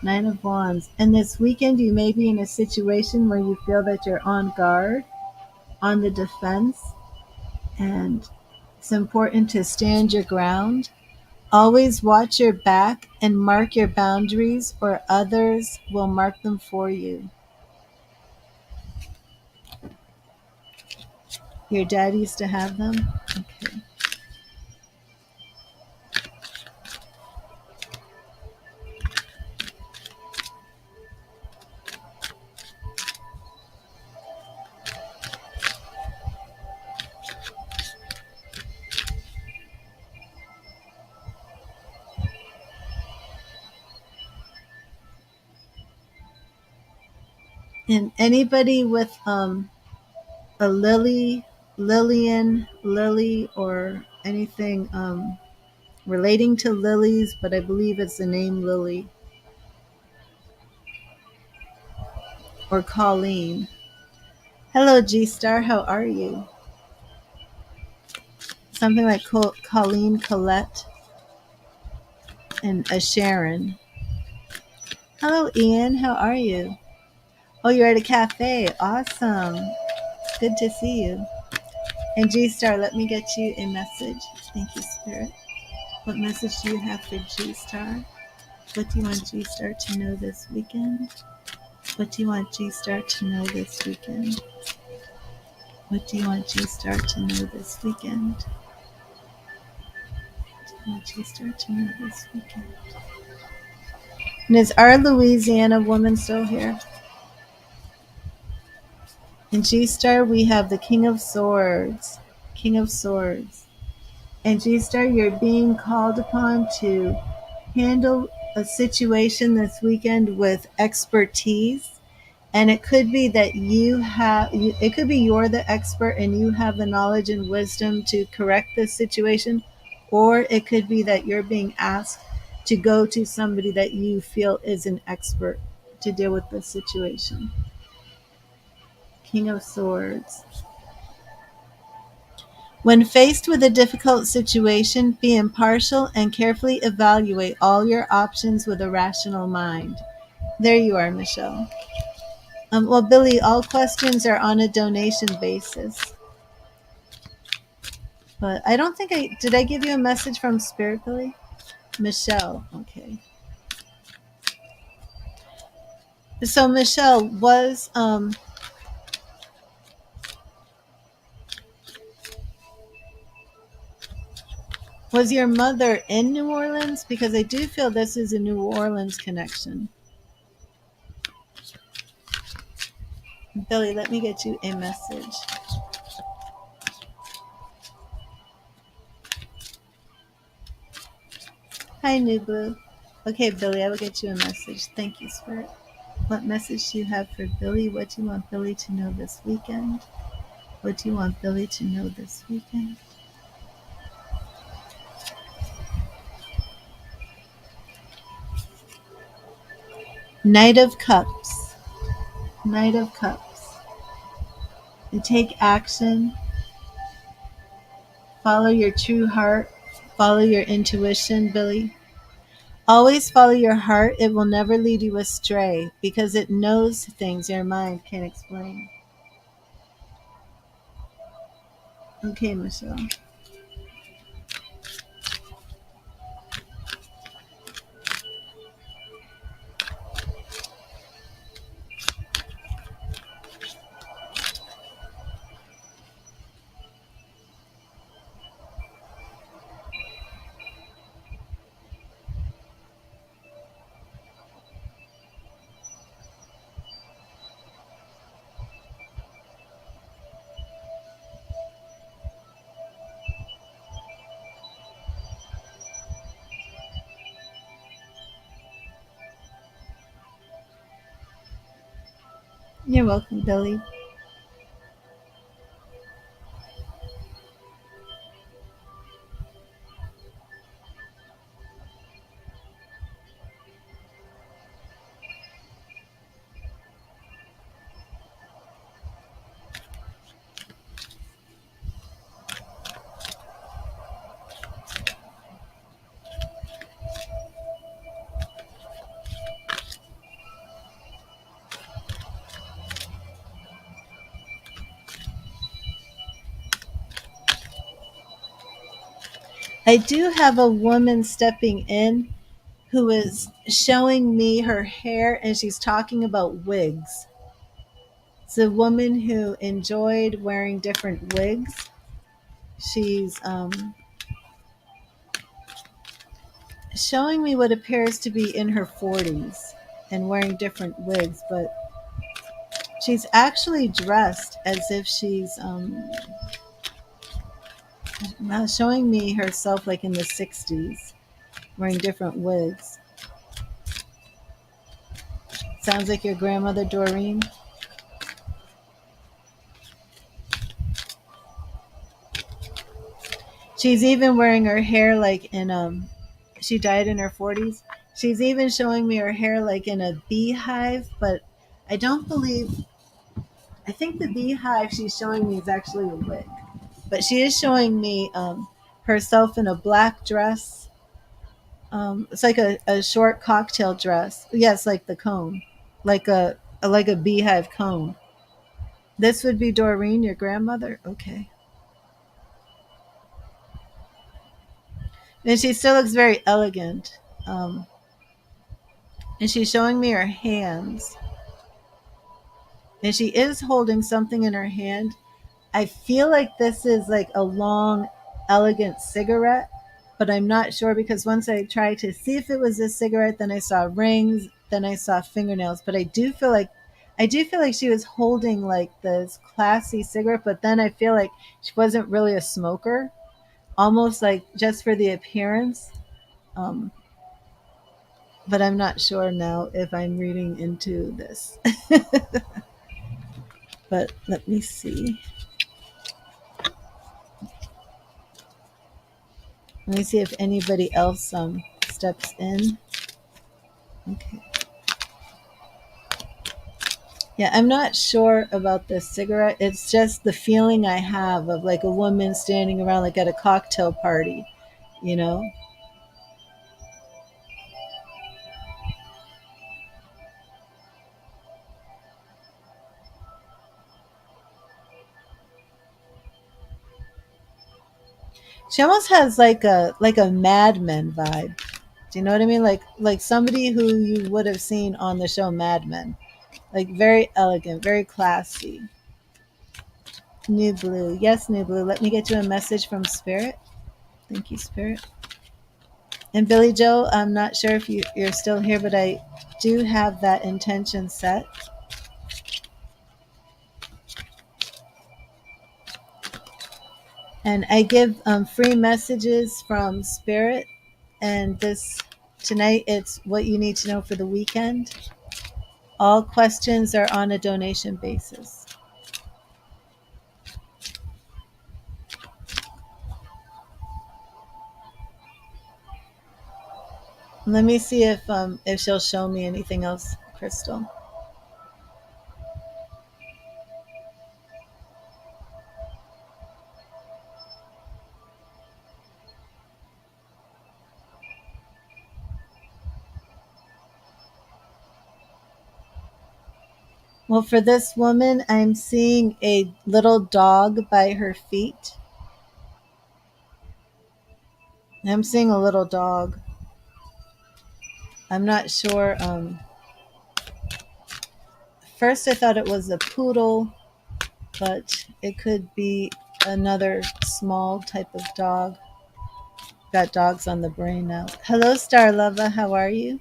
Nine of Wands. And this weekend, you may be in a situation where you feel that you're on guard, on the defense, and it's important to stand your ground. Always watch your back and mark your boundaries, or others will mark them for you. Your dad used to have them? Okay. And anybody with a Lillian, Lily, or anything relating to lilies, but I believe it's the name Lily, or Colleen. Hello, G Star. How are you? Something like Colleen, Colette, and a Sharon. Hello, Ian. How are you? Oh, you're at a cafe. Awesome. It's good to see you. And G Star, let me get you a message. Thank you, Spirit. What message do you have for G Star? What do you want G Star to know this weekend? What do you want G Star to know this weekend? What do you want G Star to know this weekend? What do you want G Star to know this weekend? And is our Louisiana woman still here? In G Star, we have the King of Swords. King of Swords. And G Star, you're being called upon to handle a situation this weekend with expertise. And it could be that it could be you're the expert and you have the knowledge and wisdom to correct this situation. Or it could be that you're being asked to go to somebody that you feel is an expert to deal with this situation. King of Swords. When faced with a difficult situation, be impartial and carefully evaluate all your options with a rational mind. There you are, Michelle. Well, Billy, all questions are on a donation basis. But I don't think did I give you a message from Spirit, Billy? Michelle, okay. So Michelle, was your mother in New Orleans? Because I do feel this is a New Orleans connection. Billy, let me get you a message. Hi, New Blue. Okay, Billy, I will get you a message. Thank you, Spirit. What message do you have for Billy? What do you want Billy to know this weekend? What do you want Billy to know this weekend? Knight of Cups. Knight of Cups. And take action. Follow your true heart. Follow your intuition, Billy. Always follow your heart. It will never lead you astray because it knows things your mind can't explain. Okay, Michelle. You're welcome, Billy. I do have a woman stepping in who is showing me her hair, and she's talking about wigs. It's a woman who enjoyed wearing different wigs. She's showing me what appears to be in her 40s and wearing different wigs, but she's actually dressed as if she's showing me herself like in the 60s wearing different wigs. Sounds like your grandmother, Doreen. She's even wearing her hair like in she died in her 40s. She's even showing me her hair like in a beehive, but I don't believe I think the beehive she's showing me is actually a wig. But she is showing me herself in a black dress. It's like a short cocktail dress. Yes, like the cone. Like a beehive cone. This would be Doreen, your grandmother? Okay. And she still looks very elegant. And she's showing me her hands. And she is holding something in her hand. I feel like this is like a long, elegant cigarette, but I'm not sure because once I tried to see if it was a cigarette, then I saw rings, then I saw fingernails. But I do feel like she was holding like this classy cigarette, but then I feel like she wasn't really a smoker, almost like just for the appearance. Um, but I'm not sure now if I'm reading into this. But let me see. Let me see if anybody else steps in. Okay. Yeah, I'm not sure about this cigarette. It's just the feeling I have of like a woman standing around like at a cocktail party, you know? She almost has like a Mad Men vibe. Do you know what I mean? Like somebody who you would have seen on the show Mad Men. Like very elegant, very classy. New Blue. Yes, New Blue. Let me get you a message from Spirit. Thank you, Spirit. And Billy Joe, I'm not sure if you're still here, but I do have that intention set. And I give free messages from Spirit. And this tonight, it's what you need to know for the weekend. All questions are on a donation basis. Let me see if she'll show me anything else, Crystal. Well, for this woman, I'm seeing a little dog by her feet. I'm seeing a little dog. I'm not sure. First, I thought it was a poodle, but it could be another small type of dog. Got dogs on the brain now. Hello, Star Lova. How are you?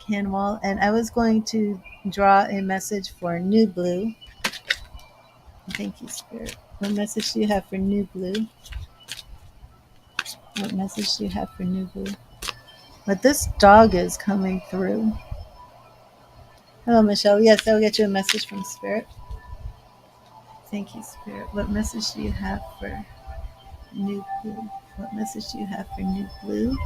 Canwall. And I was going to draw a message for New Blue. Thank you, Spirit. What message do you have for New Blue? What message do you have for New Blue? But this dog is coming through. Hello, Michelle. Yes, I'll get you a message from Spirit. Thank you, Spirit. What message do you have for New Blue? What message do you have for New Blue?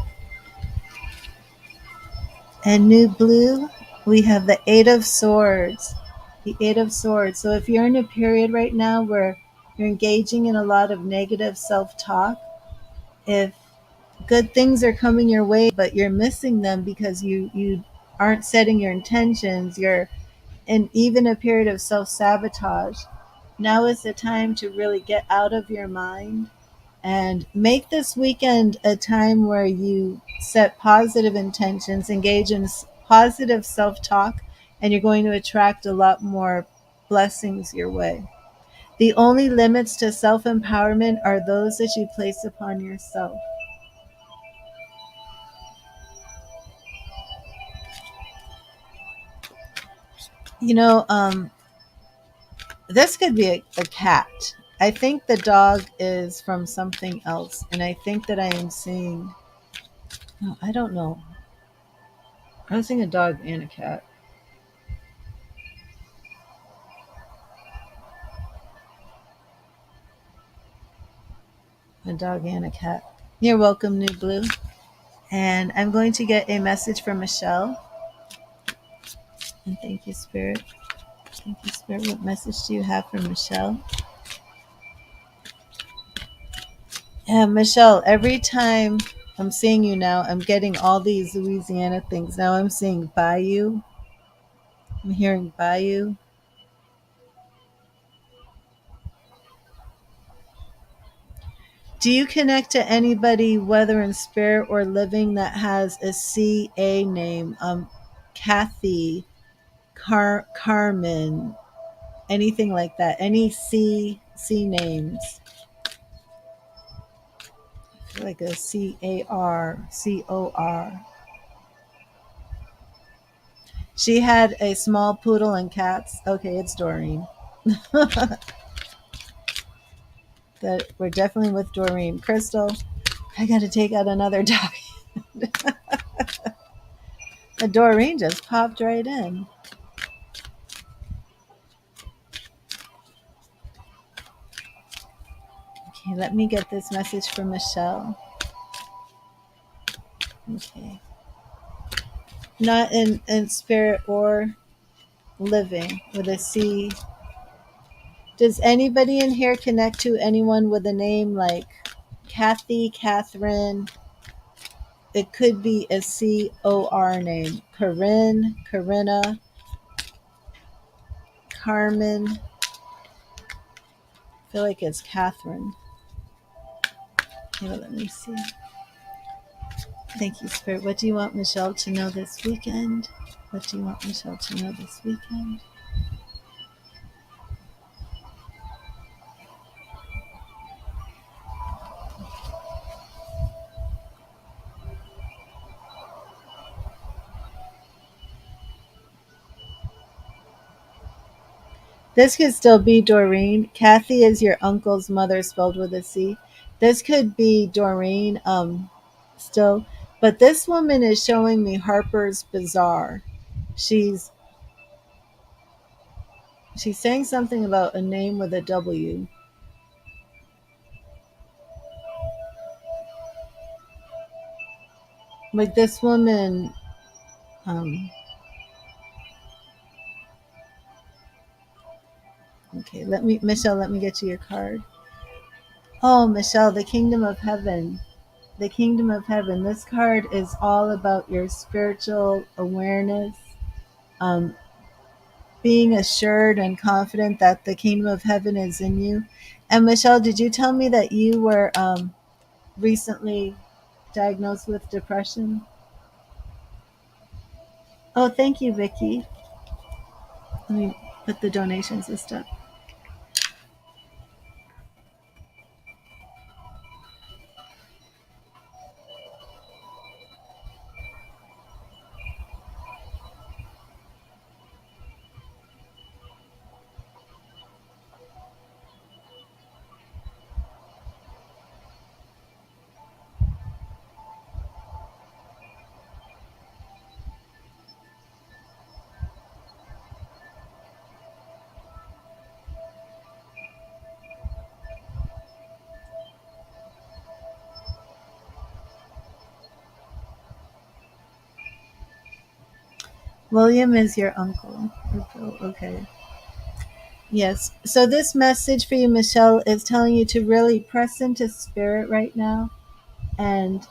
And New Blue, we have the Eight of Swords. The Eight of Swords. So if you're in a period right now where you're engaging in a lot of negative self-talk, if good things are coming your way, but you're missing them because you aren't setting your intentions, you're in even a period of self-sabotage, now is the time to really get out of your mind And make this weekend a time where you set positive intentions, engage in positive self talk, and you're going to attract a lot more blessings your way. The only limits to self empowerment are those that you place upon yourself. You know, this could be a cat. I think the dog is from something else, and I think that I am seeing. No, I don't know. I was seeing a dog and a cat. A dog and a cat. You're welcome, New Blue. And I'm going to get a message from Michelle. And thank you, Spirit. Thank you, Spirit. What message do you have for Michelle? Yeah, Michelle, every time I'm seeing you now, I'm getting all these Louisiana things. Now I'm seeing Bayou. I'm hearing Bayou. Do you connect to anybody, whether in spirit or living, that has a CA name? Kathy, Carmen, anything like that? Any C names? I feel like a CARCOR. She had a small poodle and cats. Okay, it's Doreen. That we're definitely with Doreen. Crystal, I got to take out another dog. Doreen just popped right in. Okay, let me get this message from Michelle. Okay. Not in spirit or living with a C. Does anybody in here connect to anyone with a name like Kathy, Catherine? It could be a COR name. Corinne, Corinna, Carmen. I feel like it's Catherine. Okay, let me see. Thank you, Spirit. What do you want Michelle to know this weekend? What do you want Michelle to know this weekend? This could still be Doreen. Kathy is your uncle's mother, spelled with a C. This could be Doreen still. But this woman is showing me Harper's Bazaar. She's saying something about a name with a W. Like this woman, okay, Michelle, let me get you your card. Oh, Michelle, the Kingdom of Heaven. The Kingdom of Heaven. This card is all about your spiritual awareness, um, being assured and confident that the Kingdom of Heaven is in you. And Michelle, did you tell me that you were recently diagnosed with depression? Oh, thank you, Vicky. Let me put the donations list up. William is your uncle. Okay. Yes. So this message for you, Michelle, is telling you to really press into spirit right now. And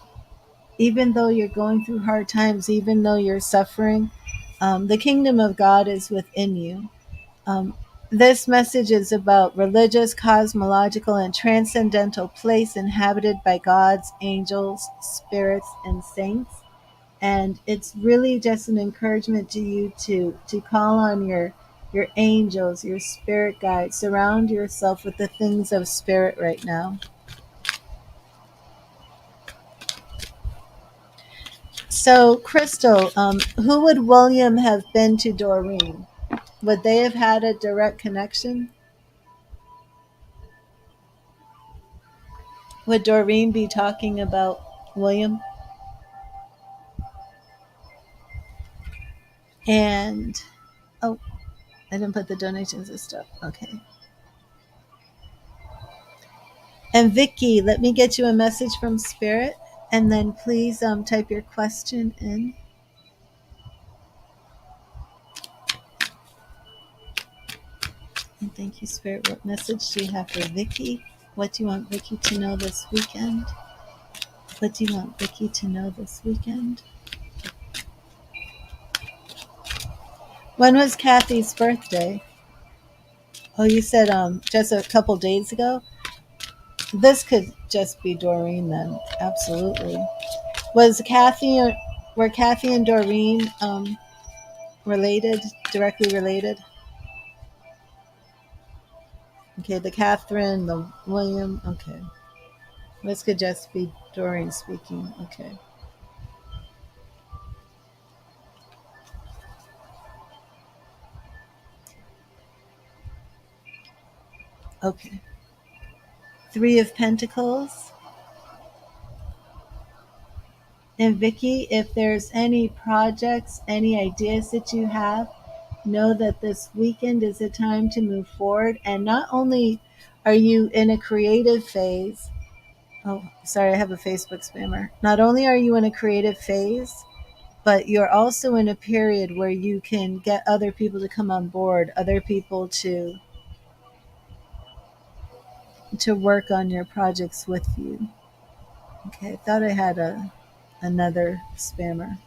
even though you're going through hard times, even though you're suffering, the kingdom of God is within you. Um, This message is about religious, cosmological, and transcendental place inhabited by gods, angels, spirits, and saints. And it's really just an encouragement to you to call on your angels, your spirit guides. Surround yourself with the things of spirit right now. So, Crystal, who would William have been to Doreen? Would they have had a direct connection? Would Doreen be talking about William? And oh, I didn't put the donations and stuff. Okay. And Vicky, let me get you a message from Spirit, and then please type your question in. And thank you, Spirit. What message do you have for Vicky? What do you want Vicky to know this weekend? What do you want Vicky to know this weekend? When was Kathy's birthday? Oh, you said just a couple days ago? This could just be Doreen then. Absolutely. Was Kathy were Kathy and Doreen related, directly related? Okay, the Catherine, the William. Okay. This could just be Doreen speaking. Okay. Okay. Three of Pentacles. And Vicky, if there's any projects, any ideas that you have, know that this weekend is a time to move forward. And not only are you in a creative phase, oh, sorry, I have a Facebook spammer. Not only are you in a creative phase, but you're also in a period where you can get other people to come on board, other people to work on your projects with you. Okay, I thought I had another spammer.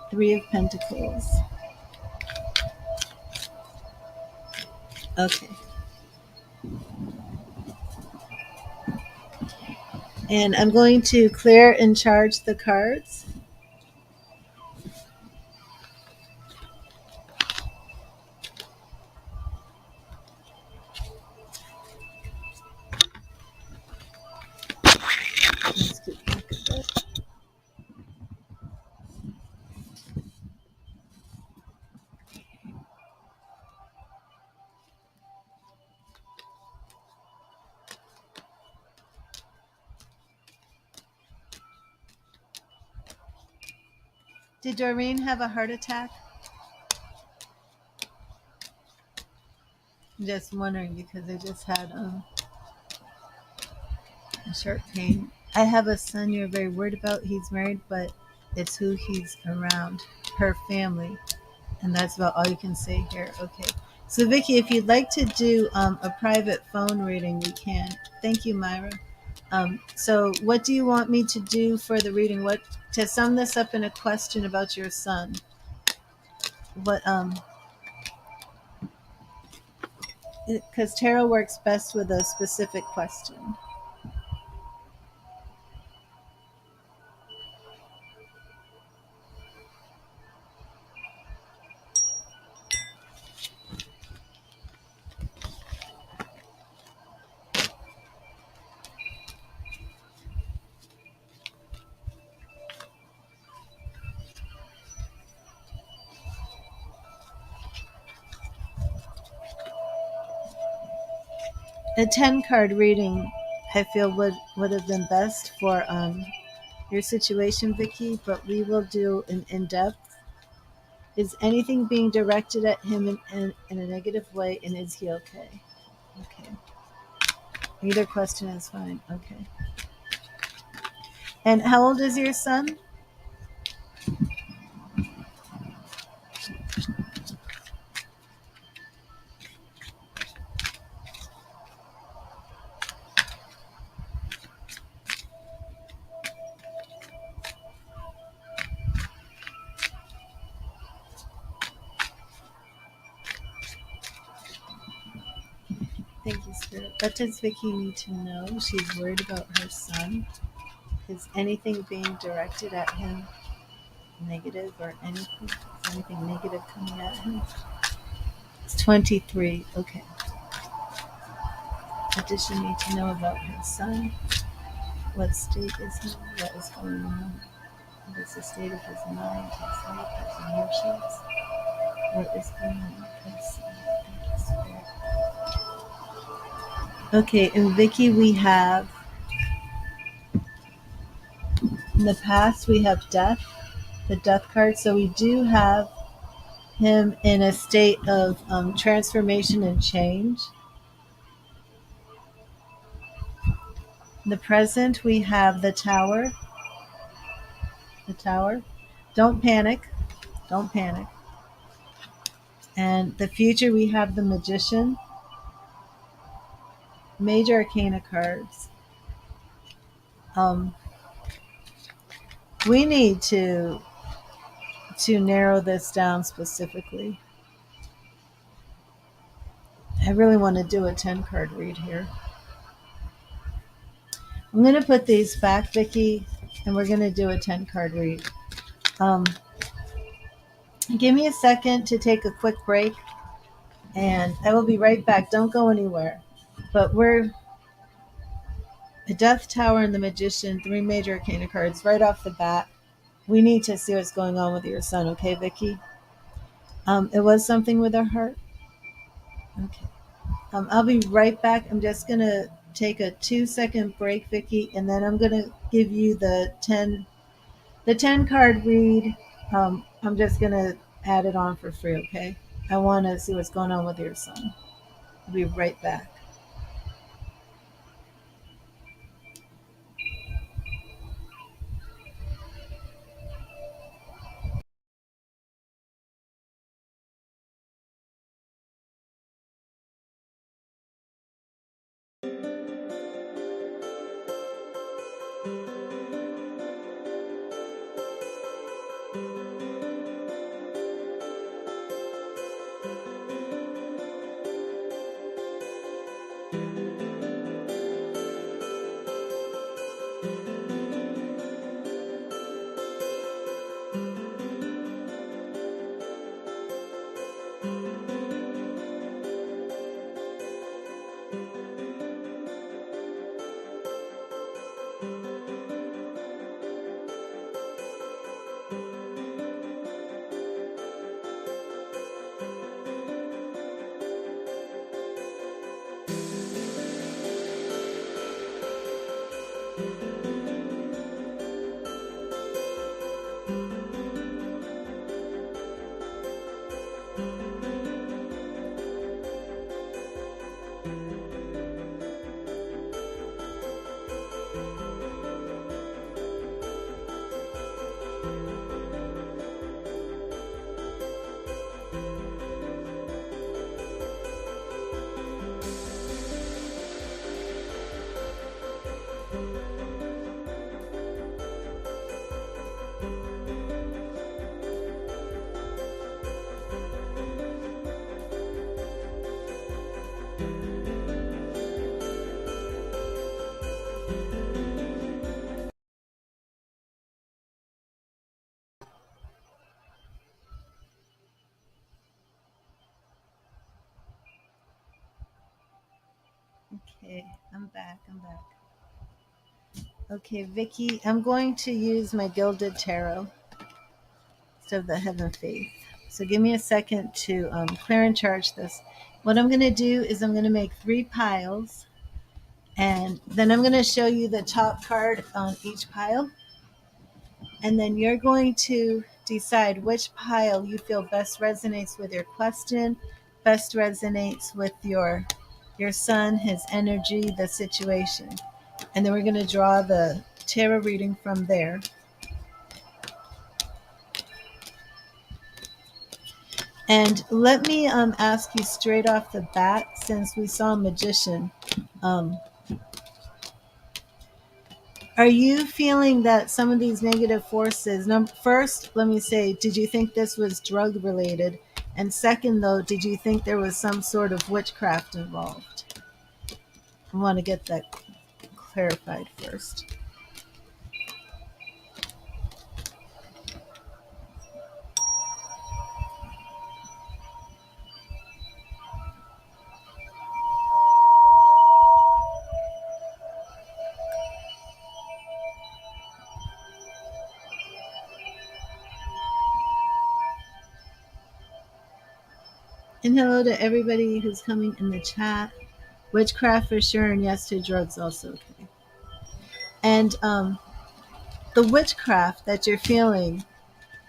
Three of Pentacles. Okay. And I'm going to clear and charge the cards. Let's get back a bit. Did Doreen have a heart attack? I'm just wondering because I just had a sharp pain. I have a son you're very worried about. He's married, but it's who he's around, her family. And that's about all you can say here. Okay. So, Vicky, if you'd like to do a private phone reading, we can. Thank you, Myra. So, what do you want me to do for the reading? What to sum this up in a question about your son? What because tarot works best with a specific question. A 10 card reading, I feel would have been best for your situation, Vicky. But we will do an in depth. Is anything being directed at him in a negative way, and is he okay? Okay. Either question is fine. Okay. And how old is your son? Thank you, Spirit. What does Vicky need to know? She's worried about her son. Is anything being directed at him negative or anything? Is anything negative coming at him? It's 23. Okay. What does she need to know about her son? What state is he? What is going on? What is the state of his mind, his heart, his emotions? What is going on with his son? Thank you, Spirit. Okay, in Vicky, we have, in the past, we have death, the death card. So we do have him in a state of transformation and change. In the present, we have the tower. The tower. Don't panic. Don't panic. And the future, we have the magician. Major arcana cards. We need to narrow this down specifically. I really want to do a 10 card read here. I'm going to put these back, Vicky, and we're going to do a 10 card read. Give me a second to take a quick break, and I will be right back. Don't go anywhere. But we're the Death Tower and the Magician, 3 major arcana cards right off the bat. We need to see what's going on with your son, okay, Vicky? It was something with our heart. Okay. I'll be right back. I'm just going to take a 2-second break, Vicky, and then I'm going to give you the 10 card read. I'm just going to add it on for free, okay? I want to see what's going on with your son. I'll be right back. Okay, I'm back. Okay, Vicky, I'm going to use my Gilded Tarot instead of the Heaven Faith. So give me a second to clear and charge this. What I'm going to do is I'm going to make 3 piles, and then I'm going to show you the top card on each pile. And then you're going to decide which pile you feel best resonates with your question, best resonates with your son, his energy, the situation. And then we're going to draw the tarot reading from there. And let me ask you straight off the bat, since we saw Magician, are you feeling that some of these negative forces, first, let me say, did you think this was drug related? And second, though, did you think there was some sort of witchcraft involved? I want to get that clarified first. And hello to everybody who's coming in the chat. Witchcraft for sure, and yes to drugs also. Okay. And the witchcraft that you're feeling,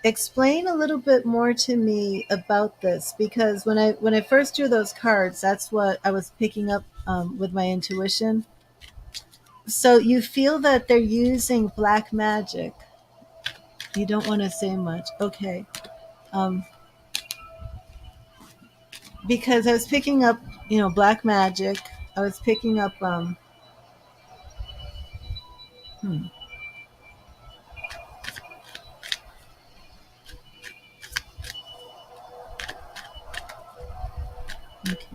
explain a little bit more to me about this, because when I first drew those cards, that's what I was picking up with my intuition. So you feel that they're using black magic. You don't want to say much, okay? Because I was picking up, black magic. I was picking up. Hmm, okay.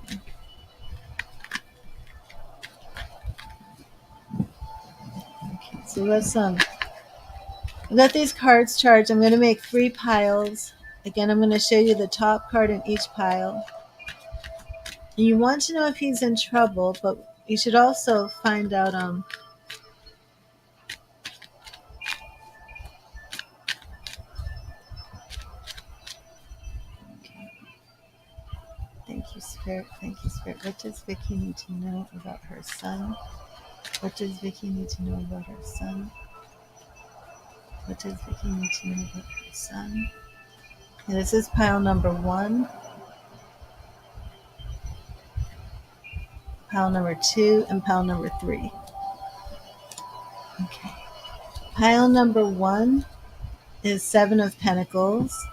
So let's I've got these cards charged. I'm going to make 3 piles. Again, I'm going to show you the top card in each pile. And you want to know if he's in trouble, but you should also find out. Okay. Thank you, Spirit. Thank you, Spirit. What does Vicky need to know about her son? What does Vicky need to know about her son? What does Vicky need to know about her son? And this is pile number 1, pile number 2, and pile number 3. Okay. Pile number 1 is 7 of Pentacles.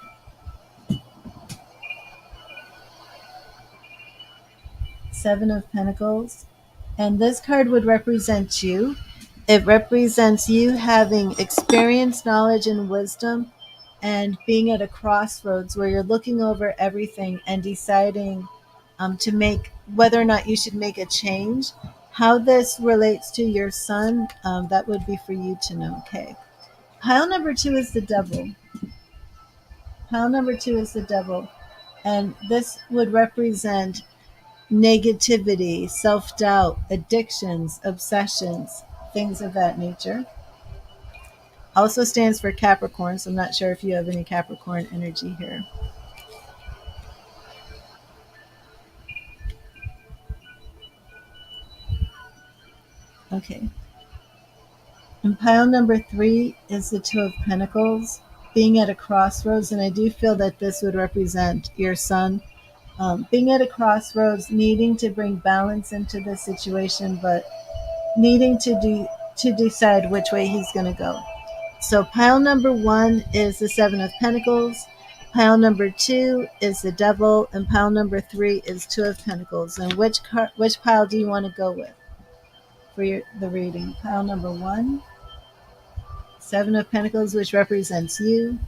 7 of Pentacles. And this card would represent you. It represents you having experience, knowledge, and wisdom, and being at a crossroads where you're looking over everything and deciding to make whether or not you should make a change. How this relates to your son, that would be for you to know. Okay. Pile number 2 is the devil. Pile number 2 is the devil. And this would represent negativity, self-doubt, addictions, obsessions, things of that nature. Also stands for Capricorn, so I'm not sure if you have any Capricorn energy here. Okay. And pile number 3 is the 2 of Pentacles, being at a crossroads, and I do feel that this would represent your son. Being at a crossroads, needing to bring balance into the situation, but needing to decide which way he's going to go. So pile number 1 is the 7 of Pentacles. Pile number 2 is the devil, and pile number 3 is 2 of Pentacles. And which pile do you want to go with for the reading? Pile number 1, 7 of Pentacles, which represents you.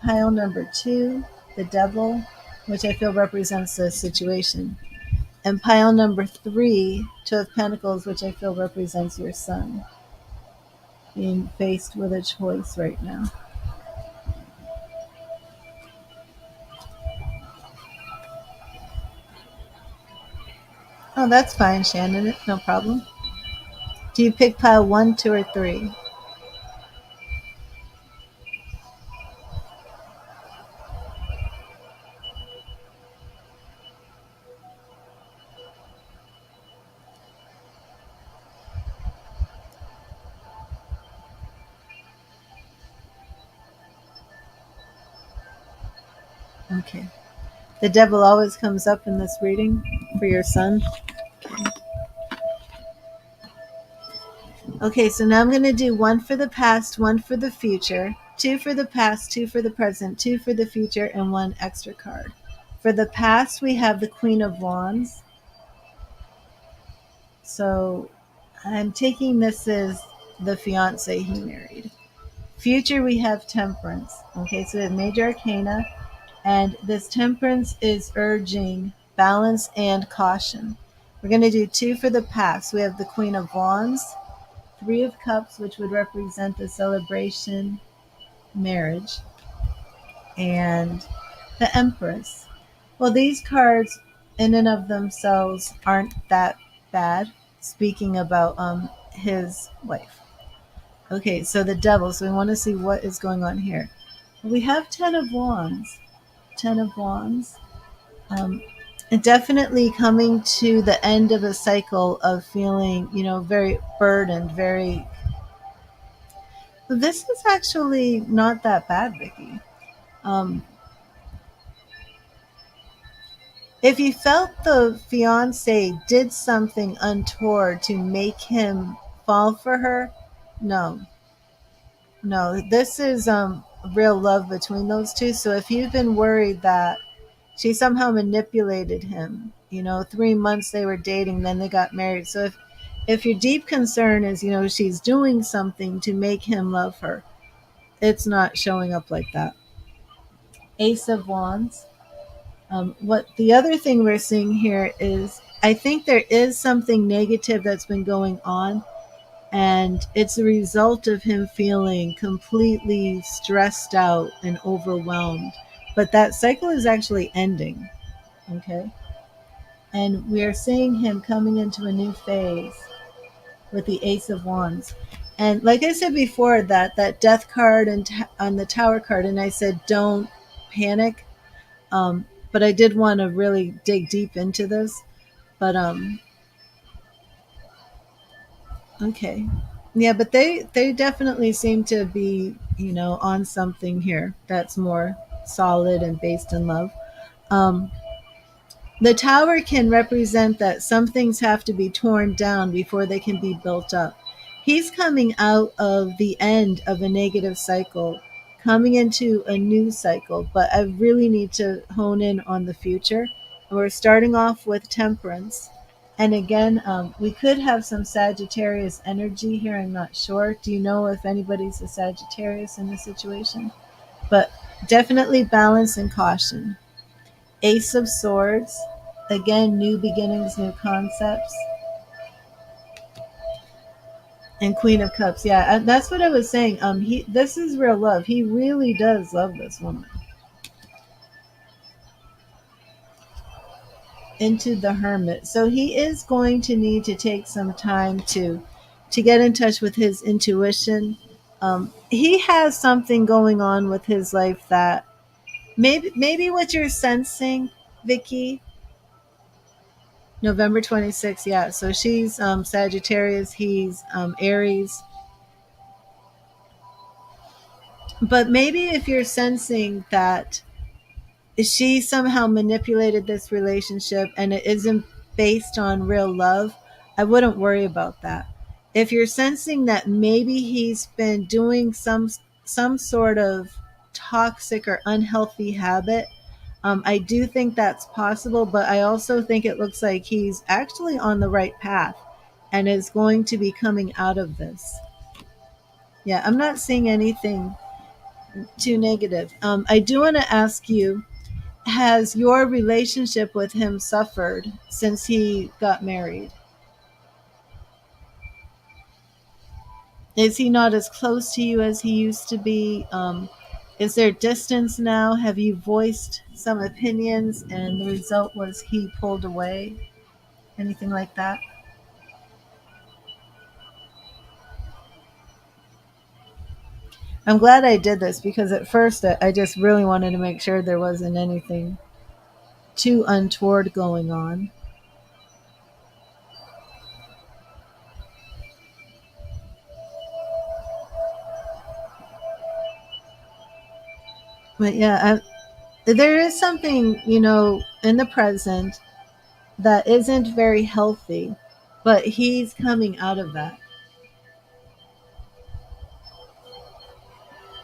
Pile number 2, the devil, which I feel represents the situation. And pile number 3, 2 of Pentacles, which I feel represents your son being faced with a choice right now. Oh, that's fine, Shannon. No problem. Do you pick pile 1, 2, or 3? Okay. The devil always comes up in this reading for your son. Okay, so now I'm going to do 1 for the past, 1 for the future, 2 for the past, 2 for the present, 2 for the future, and 1 extra card. For the past, we have the Queen of Wands. So I'm taking this as the fiance he married. Future, we have Temperance. Okay, so we have Major Arcana, and this Temperance is urging balance and caution. We're going to do 2 for the past. We have the Queen of Wands, 3 of Cups, which would represent the celebration, marriage, and the Empress. Well, these cards in and of themselves aren't that bad, speaking about his wife. Okay, so the Devil. So we want to see what is going on here. We have 10 of Wands. 10 of Wands. Um, and definitely coming to the end of a cycle of feeling, very burdened, very. This is actually not that bad, Vicky. Um, if you felt the fiance did something untoward to make him fall for her, no, no, this is real love between those two. So if you've been worried that she somehow manipulated him, 3 months they were dating, then they got married. So if your deep concern is, she's doing something to make him love her, it's not showing up like that. Ace of Wands. What the other thing we're seeing here is, I think there is something negative that's been going on, and it's a result of him feeling completely stressed out and overwhelmed. But that cycle is actually ending. Okay. And we are seeing him coming into a new phase with the Ace of Wands. And like I said before, that Death card and on the Tower card, and I said don't panic. But I did want to really dig deep into this. But okay, yeah. But they definitely seem to be, on something here that's more solid and based in love. Um, The tower can represent that some things have to be torn down before they can be built up. He's coming out of the end of a negative cycle, coming into a new cycle, but I really need to hone in on the future. We're starting off with Temperance. And again, we could have some Sagittarius energy here. I'm not sure. Do you know if anybody's a Sagittarius in this situation? But definitely balance and caution. Ace of Swords. Again, new beginnings, new concepts. And Queen of Cups. Yeah, that's what I was saying. This is real love. He really does love this woman. Into the Hermit. So he is going to need to take some time to get in touch with his intuition. He has something going on with his life that maybe what you're sensing, Vicky. November 26th, yeah. So she's Sagittarius, he's Aries. But maybe if you're sensing that she somehow manipulated this relationship and it isn't based on real love, I wouldn't worry about that. If you're sensing that maybe he's been doing some sort of toxic or unhealthy habit, I do think that's possible, but I also think it looks like he's actually on the right path and is going to be coming out of this. Yeah, I'm not seeing anything too negative. I do want to ask you, has your relationship with him suffered since he got married? Is he not as close to you as he used to be? Is there distance now? Have you voiced some opinions and the result was he pulled away? Anything like that? I'm glad I did this because at first I just really wanted to make sure there wasn't anything too untoward going on. But yeah, there is something, in the present that isn't very healthy, but he's coming out of that.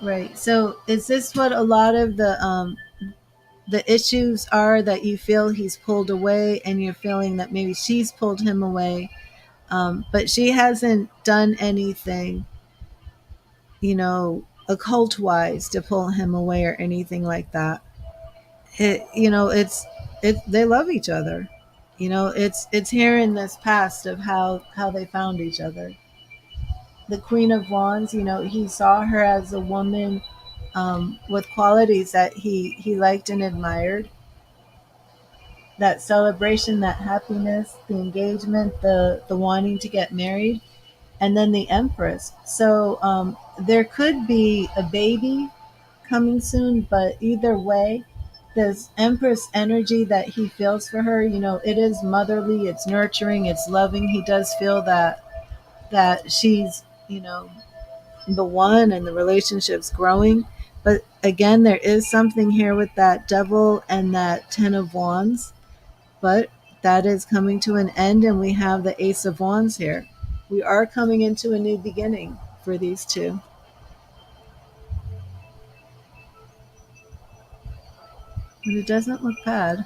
Right. So is this what a lot of the issues are, that you feel he's pulled away and you're feeling that maybe she's pulled him away, but she hasn't done anything, occult wise to pull him away or anything like that. It's they love each other. It's here in this past of how they found each other. The Queen of Wands, he saw her as a woman with qualities that he liked and admired. That celebration, that happiness, the engagement, the wanting to get married, and then the Empress. So there could be a baby coming soon, but either way, this Empress energy that he feels for her, it is motherly, it's nurturing, it's loving. He does feel that she's, the one, and the relationship's growing. But again, there is something here with that Devil and that Ten of Wands, but that is coming to an end, and we have the Ace of Wands here. We are coming into a new beginning for these two. But it doesn't look bad.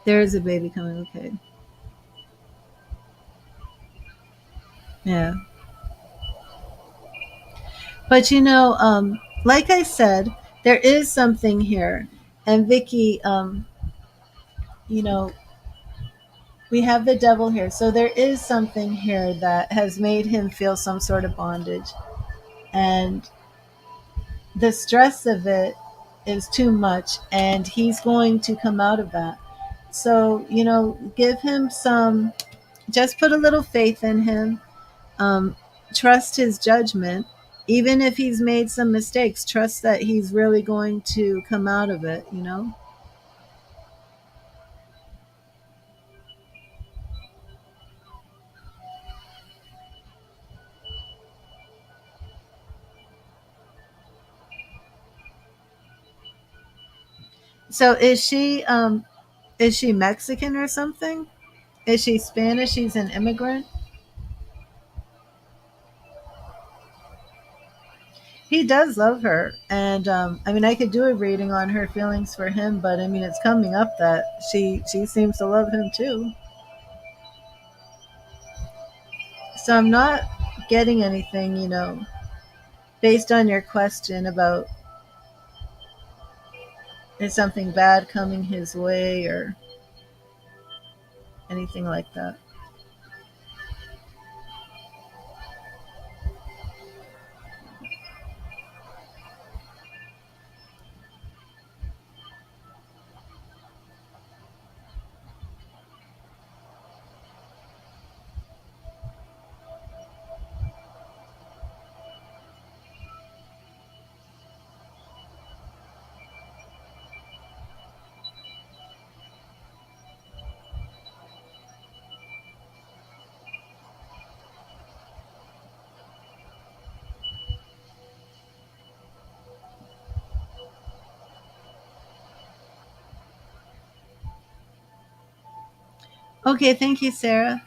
There is a baby coming, okay. Yeah. But like I said, there is something here. And Vicky, you know, we have the devil here. So there is something here that has made him feel some sort of bondage. And the stress of it is too much. And he's going to come out of that. So, give him some, just put a little faith in him. Um, Trust his judgment. Even if he's made some mistakes, trust that he's really going to come out of it. So is she Mexican or something? Is she Spanish? She's an immigrant. He does love her, and I mean, I could do a reading on her feelings for him, but I mean, it's coming up that she seems to love him too. So I'm not getting anything, based on your question about is something bad coming his way or anything like that. Okay, thank you, Sarah.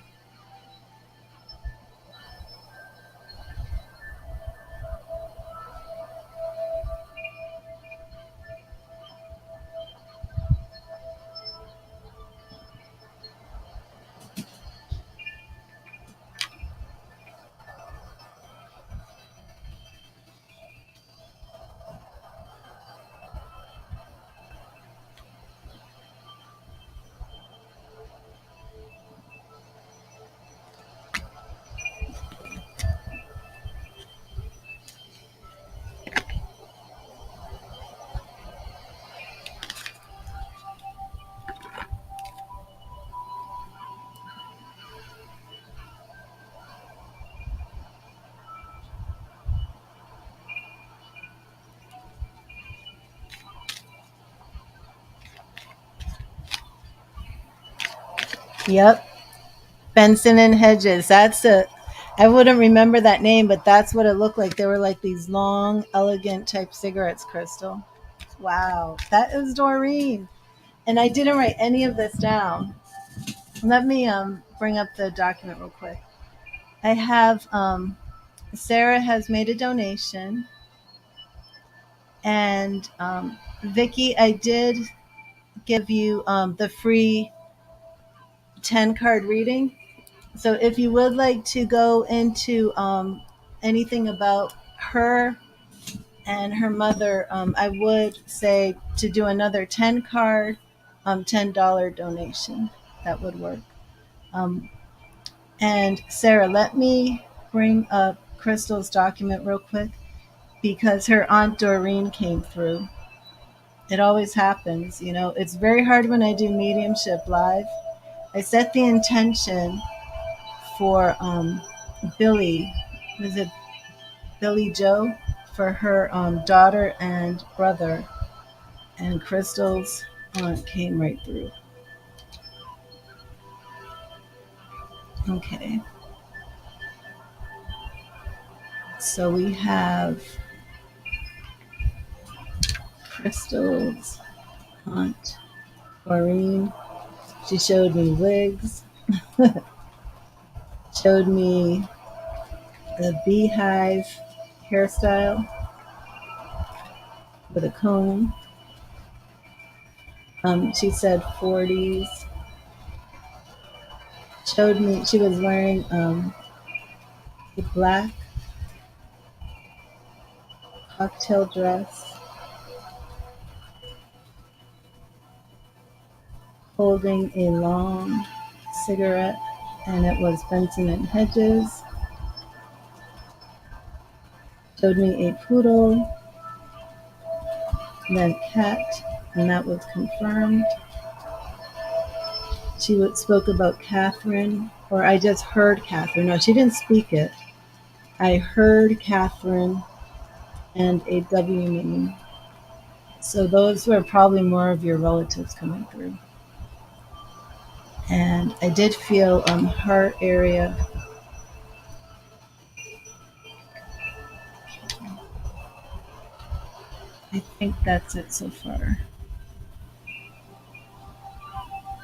Yep, Benson and Hedges. I wouldn't remember that name, but that's what it looked like. They were like these long, elegant type cigarettes, Crystal. Wow, that is Doreen. And I didn't write any of this down. Let me bring up the document real quick. I have Sarah has made a donation, and Vicky, I did give you the free 10 card reading. So if you would like to go into anything about her and her mother, I would say to do another 10 card, $10 donation. That would work. And Sarah, let me bring up Crystal's document real quick because her Aunt Doreen came through. It always happens, you know. It's very hard when I do mediumship live. I set the intention for Billy. Was it Billy Joe? For her daughter and brother. And Crystal's aunt came right through. Okay. So we have Crystal's aunt, Maureen. She showed me wigs, showed me the beehive hairstyle with a comb. She said 40s. Showed me she was wearing the black cocktail dress, holding a long cigarette, and it was Benson and Hedges. Showed me a poodle, and then cat, and that was confirmed. She spoke about Catherine, or I just heard Catherine. No, she didn't speak it. I heard Catherine and a W name. So those were probably more of your relatives coming through. And I did feel her area. I think that's it so far.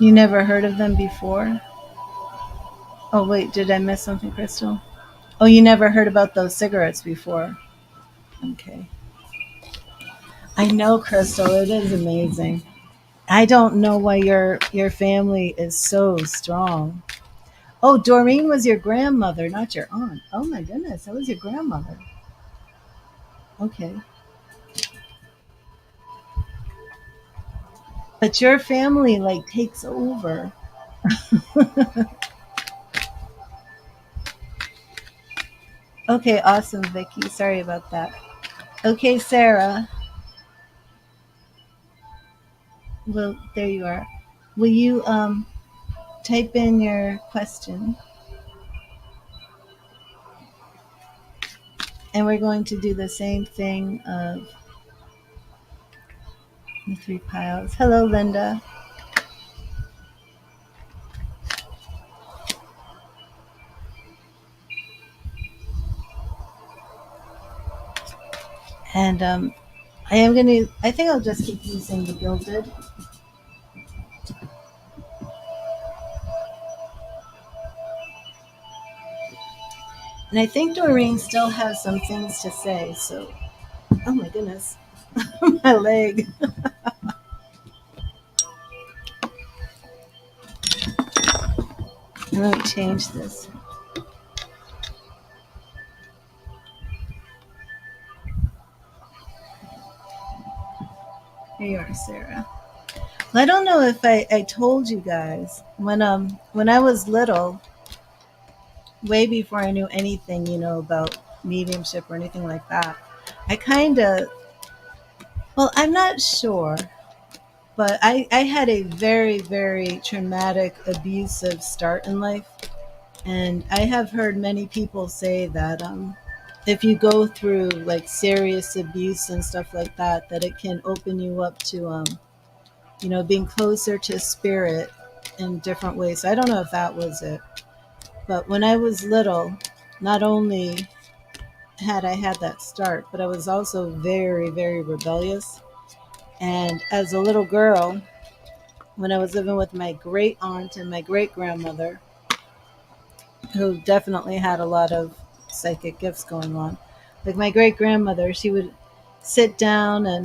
You never heard of them before? Oh, wait, did I miss something, Crystal? Oh, you never heard about those cigarettes before? Okay. I know, Crystal, it is amazing. I don't know why your family is so strong. Oh, Doreen was your grandmother, not your aunt. Oh my goodness, that was your grandmother. Okay. But your family like takes over. Okay, awesome, Vicky. Sorry about that. Okay, Sarah. Well, there you are. Will you type in your question? And we're going to do the same thing of the 3 piles. Hello, Linda. And I think I'll just keep using the gilded. And I think Doreen still has some things to say. So, oh my goodness, my leg. Let me change this. Here you are, Sarah. Well, I don't know if I told you guys when I was little, way before I knew anything, you know, about mediumship or anything like that. I kind of, well, I'm not sure, but I had a very, very traumatic, abusive start in life. And I have heard many people say that if you go through like serious abuse and stuff like that, that it can open you up to, you know, being closer to spirit in different ways. So I don't know if that was it. But when I was little, not only had I had that start, but I was also very, very rebellious. And as a little girl, when I was living with my great aunt and my great grandmother, who definitely had a lot of psychic gifts going on, like my great grandmother, she would sit down and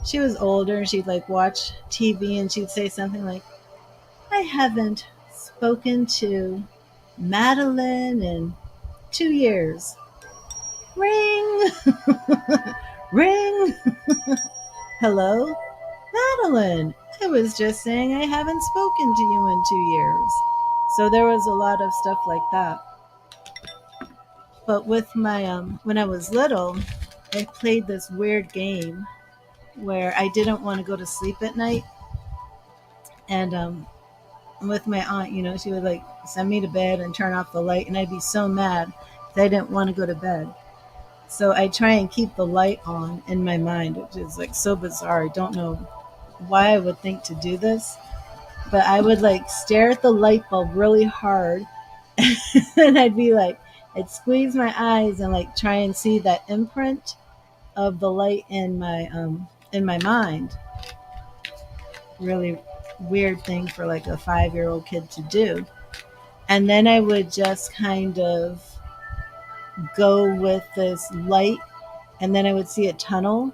she was older and she'd like watch TV and she'd say something like, I haven't spoken to Madeline in 2 years. Ring! Ring! Hello? Madeline! I was just saying I haven't spoken to you in 2 years. So there was a lot of stuff like that. But with my, when I was little, I played this weird game where I didn't want to go to sleep at night. And with my aunt, she would like send me to bed and turn off the light, and I'd be so mad that I didn't want to go to bed. So I try and keep the light on in my mind, which is like so bizarre. I don't know why I would think to do this, but I would like stare at the light bulb really hard, and I'd squeeze my eyes and like try and see that imprint of the light in my mind. Really weird thing for like a 5-year-old kid to do. And then I would just kind of go with this light, and then I would see a tunnel,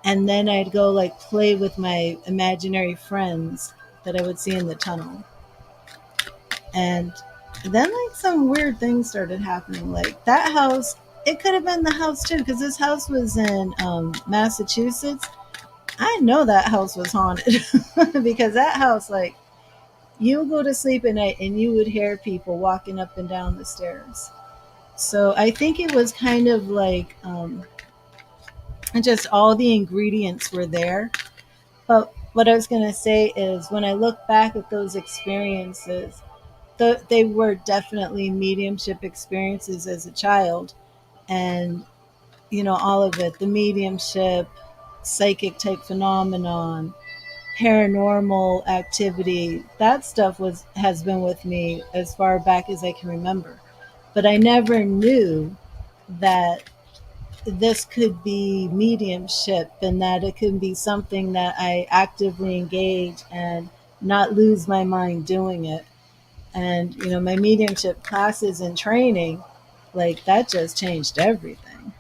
and then I'd go like play with my imaginary friends that I would see in the tunnel. And then like some weird things started happening. Like that house, it could have been the house too, because this house was in Massachusetts. I know that house was haunted because that house, like, you go to sleep at night and you would hear people walking up and down the stairs. So I think it was kind of like just all the ingredients were there. But what I was going to say is when I look back at those experiences, they were definitely mediumship experiences as a child. And, all of it, the mediumship, psychic type phenomenon, paranormal activity, that stuff has been with me as far back as I can remember. But I never knew that this could be mediumship and that it could be something that I actively engage and not lose my mind doing it. And, my mediumship classes and training, like that just changed everything.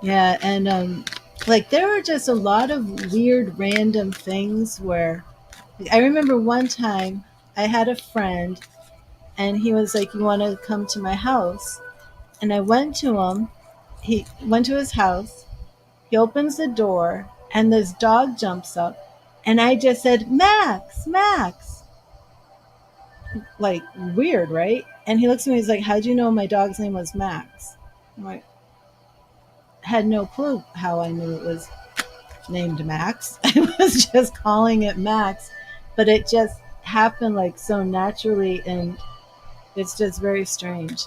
Yeah. And, like there were just a lot of weird random things where I remember one time I had a friend and he was like, "You want to come to my house?" And I went to him. He went to his house. He opens the door and this dog jumps up. And I just said, "Max, Max." Like, weird, right? And he looks at me, he's like, "How'd you know my dog's name was Max?" I'm like, had no clue how I knew it was named Max. I was just calling it Max. But it just happened like so naturally, and it's just very strange.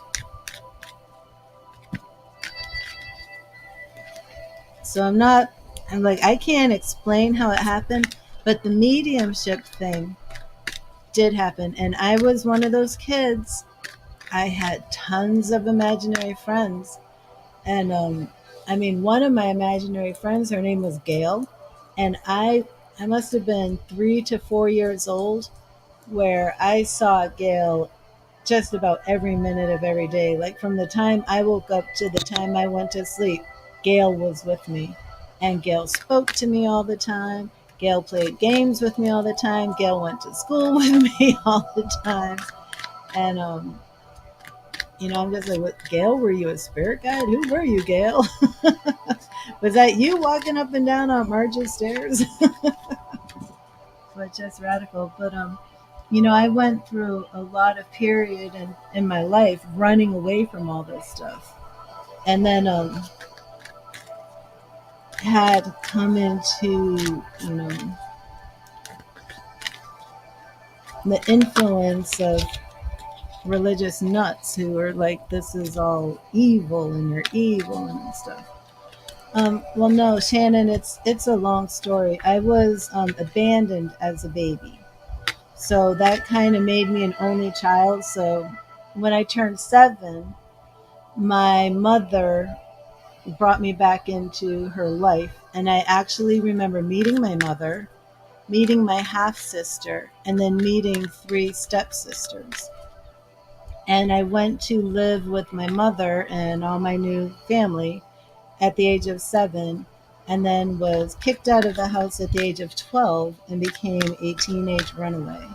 So I'm like, I can't explain how it happened, but the mediumship thing did happen. And I was one of those kids. I had tons of imaginary friends. And I mean, one of my imaginary friends, her name was Gail. And I must have been 3 to 4 years old where I saw Gail just about every minute of every day. Like from the time I woke up to the time I went to sleep, Gail was with me. And Gail spoke to me all the time. Gail played games with me all the time. Gail went to school with me all the time. And, I'm just like, what, Gail, were you a spirit guide? Who were you, Gail? Was that you walking up and down Aunt Marge's stairs? But just radical. But, I went through a lot of period in my life running away from all this stuff. And then had come into, the influence of religious nuts who are like, this is all evil and you're evil and stuff. Well, no, Shannon, it's a long story. I was abandoned as a baby. So that kind of made me an only child. So when I turned 7, my mother brought me back into her life. And I actually remember meeting my mother, meeting my half sister, and then meeting 3 stepsisters. And I went to live with my mother and all my new family at the age of 7, and then was kicked out of the house at the age of 12 and became a teenage runaway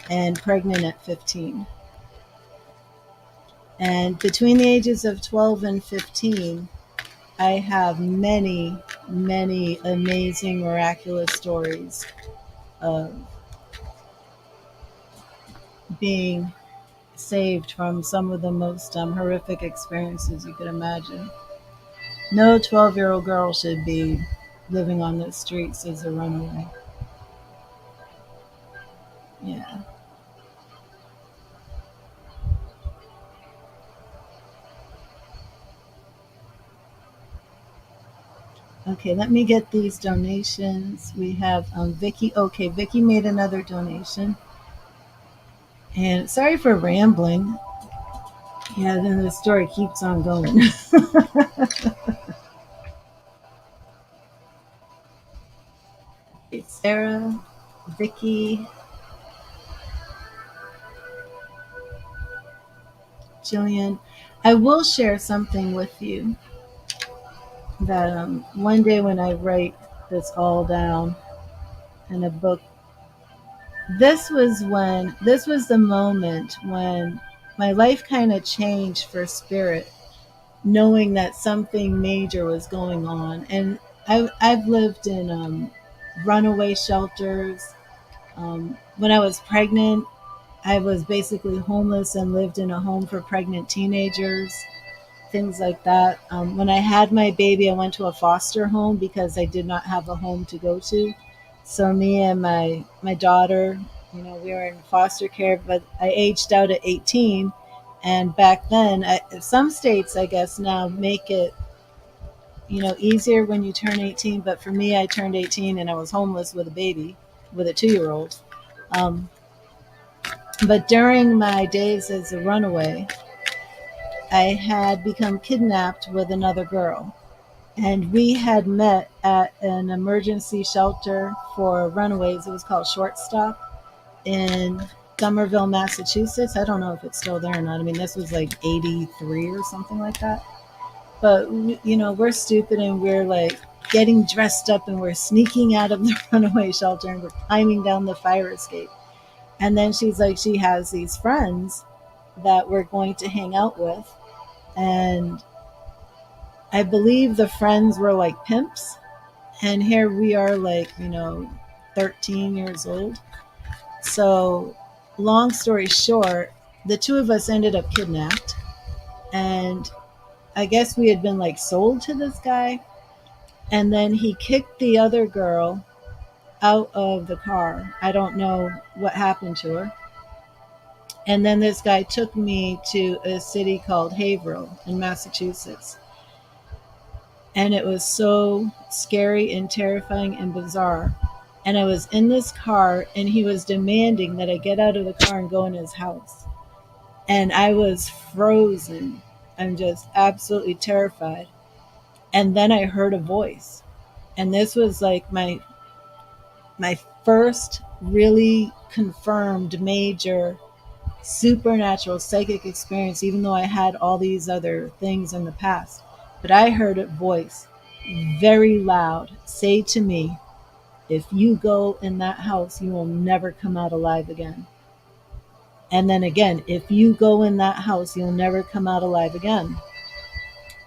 and pregnant at 15. And between the ages of 12 and 15, I have many, many amazing, miraculous stories of being saved from some of the most horrific experiences you could imagine. No 12-year-old girl should be living on the streets as a runaway. Yeah. Okay, let me get these donations. We have Vicky. Okay, Vicky made another donation. And sorry for rambling. Yeah, then the story keeps on going. It's Sarah, Vicky, Jillian. I will share something with you that one day when I write this all down in a book, this was the moment when my life kind of changed for spirit, knowing that something major was going on. And I've lived in runaway shelters. When I was pregnant, I was basically homeless and lived in a home for pregnant teenagers, things like that. When I had my baby, I went to a foster home because I did not have a home to go to. So me and my daughter, we were in foster care, but I aged out at 18. And back then, some states, I guess now make it, easier when you turn 18. But for me, I turned 18 and I was homeless with a baby, with a 2-year-old. Um, but during my days as a runaway, I had become kidnapped with another girl. And we had met at an emergency shelter for runaways. It was called Shortstop in Somerville, Massachusetts. I don't know if it's still there or not. I mean, this was like 83 or something like that. But, we're stupid and we're like getting dressed up and we're sneaking out of the runaway shelter and we're climbing down the fire escape. And then she's like, she has these friends that we're going to hang out with. And I believe the friends were like pimps. And here we are, like, 13 years old. So, long story short, the two of us ended up kidnapped. And I guess we had been like sold to this guy. And then he kicked the other girl out of the car. I don't know what happened to her. And then this guy took me to a city called Haverhill in Massachusetts. And it was so scary and terrifying and bizarre. And I was in this car and he was demanding that I get out of the car and go in his house. And I was frozen. I'm just absolutely terrified. And then I heard a voice. And this was like my first really confirmed major supernatural psychic experience, even though I had all these other things in the past. But I heard a voice very loud say to me, if you go in that house, you will never come out alive again. And then again, if you go in that house, you'll never come out alive again.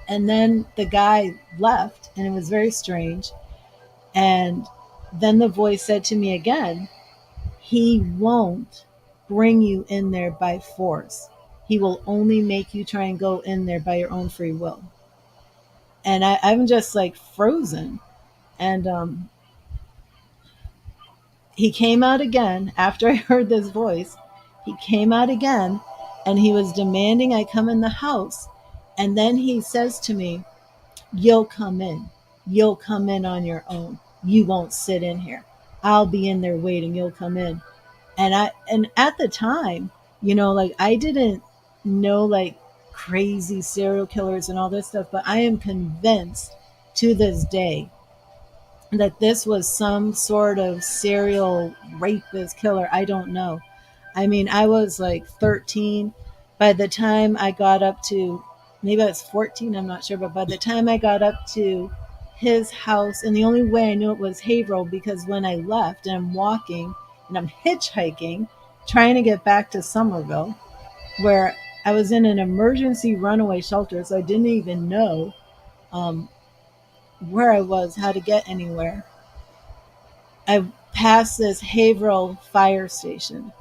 And then the guy left, and it was very strange. And then the voice said to me again, he won't bring you in there by force. He will only make you try and go in there by your own free will. And I'm just like frozen. And he came out again after I heard this voice. He came out again and he was demanding I come in the house. And then he says to me, you'll come in. You'll come in on your own. You won't sit in here. I'll be in there waiting. You'll come in. And at the time, like I didn't know like crazy serial killers and all this stuff, but I am convinced to this day that this was some sort of serial rapist killer. I don't know. I mean, I was like 13. By the time I got up to, maybe I was 14, I'm not sure, but by the time I got up to his house, and the only way I knew it was Haverhill because when I left and I'm walking and I'm hitchhiking, trying to get back to Somerville, where I was in an emergency runaway shelter, so I didn't even know um, where I was, how to get anywhere. I passed this Haverhill fire station,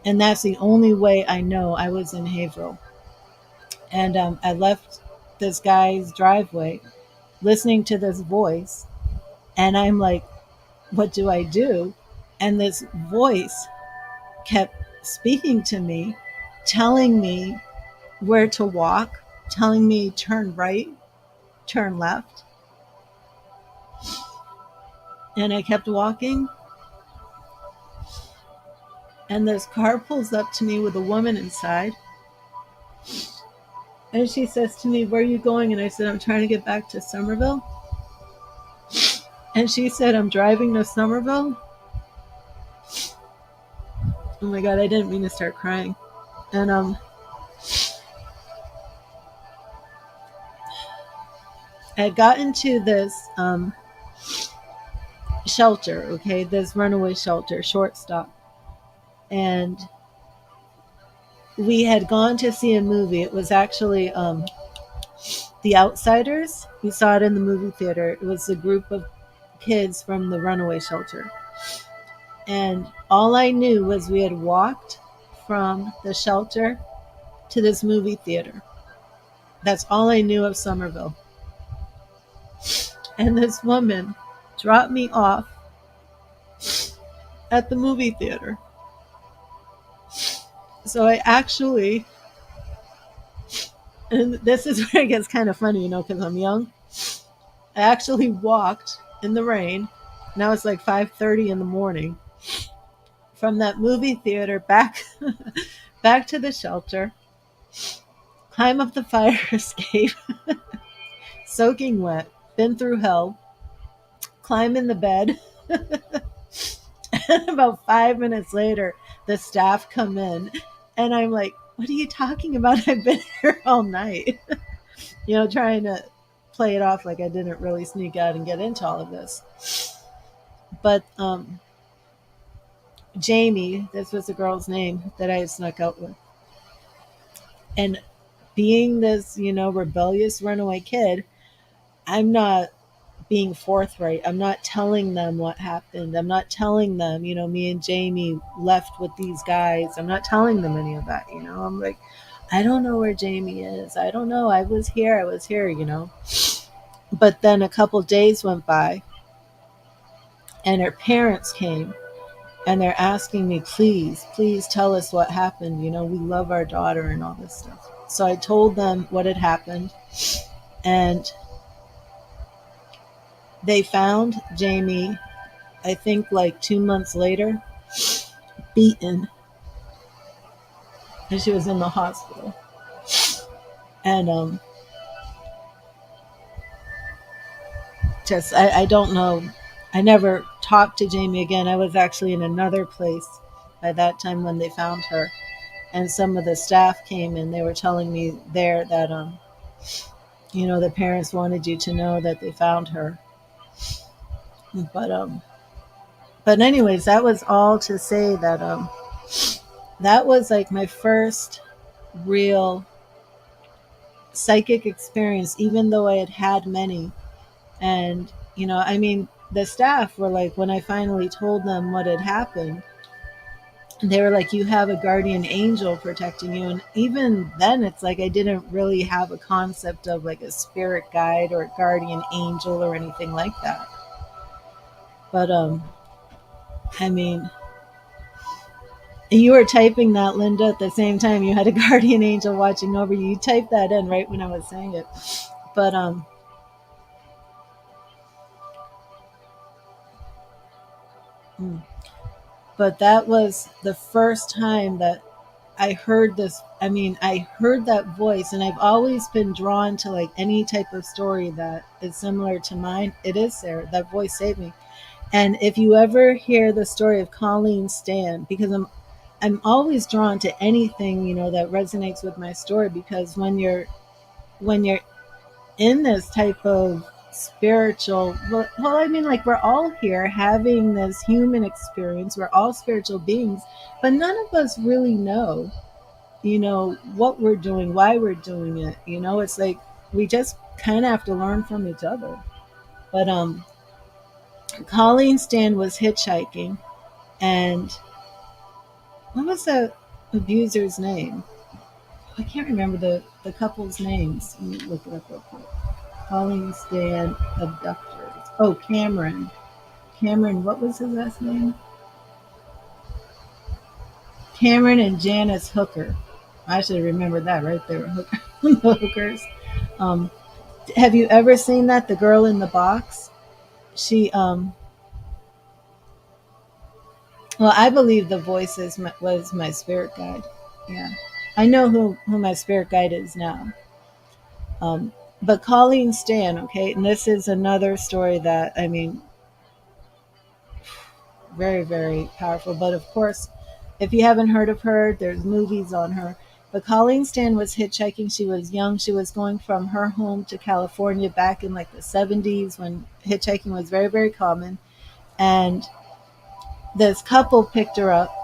and that's the only way I know I was in Haverhill. And I left this guy's driveway listening to this voice, and I'm like, what do I do? And this voice kept speaking to me, telling me where to walk, telling me turn right, turn left. And I kept walking, and this car pulls up to me with a woman inside. And she says to me, where are you going? And I said, I'm trying to get back to Somerville. And she said, I'm driving to Somerville. Oh my God, I didn't mean to start crying. And I got into this shelter, okay, this runaway shelter, short stop. And we had gone to see a movie. It was actually The Outsiders. We saw it in the movie theater. It was a group of kids from the runaway shelter. And all I knew was we had walked from the shelter to this movie theater. That's all I knew of Somerville. And this woman dropped me off at the movie theater. So I actually, and this is where it gets kind of funny, because I'm young. I actually walked in the rain. Now it's like 5:30 in the morning. From that movie theater back back to the shelter, climb up the fire escape, soaking wet, been through hell, climb in the bed. And about 5 minutes later, the staff come in, and I'm like, what are you talking about? I've been here all night. Trying to play it off like I didn't really sneak out and get into all of this. But Jamie, this was the girl's name that I had snuck out with. And being this, rebellious runaway kid, I'm not being forthright. I'm not telling them what happened. I'm not telling them, me and Jamie left with these guys. I'm not telling them any of that, I'm like, I don't know where Jamie is. I don't know. I was here. But then a couple days went by, and her parents came, and they're asking me, please tell us what happened. We love our daughter and all this stuff. So I told them what had happened, and they found Jamie, I think like 2 months later, beaten. And she was in the hospital. And I don't know. I never talked to Jamie again. I was actually in another place by that time when they found her. And some of the staff came and they were telling me there that, the parents wanted you to know that they found her. But anyways, that was all to say that, that was like my first real psychic experience, even though I had had many. And, the staff were like, when I finally told them what had happened, they were like, you have a guardian angel protecting you. And even then, it's like I didn't really have a concept of like a spirit guide or a guardian angel or anything like that. But, you were typing that, Linda, at the same time you had a guardian angel watching over you. You typed that in right when I was saying it. But, but that was the first time that I heard this. I heard that voice, and I've always been drawn to like any type of story that is similar to mine. It is there. That voice saved me. And if you ever hear the story of Colleen Stan, because I'm always drawn to anything, that resonates with my story, because when you're in this type of spiritual, like we're all here having this human experience. We're all spiritual beings, but none of us really know what we're doing, why we're doing it. It's like we just kind of have to learn from each other. But Colleen Stan was hitchhiking, and what was the abuser's name? I can't remember the couple's names. Let me look it up real quick. Colleen Stan abductors. Oh, Cameron. Cameron, what was his last name? Cameron and Janice Hooker. I should remember that right there. The hookers. Um, have you ever seen that? The girl in the box. She Well, I believe the voice was my spirit guide. Yeah, I know who my spirit guide is now. Um, but Colleen Stan, okay, and this is another story that, I mean, very, very powerful. But of course, if you haven't heard of her, there's movies on her. But Colleen Stan was hitchhiking. She was young. She was going from her home to California back in like the 70s when hitchhiking was very, very common. And this couple picked her up.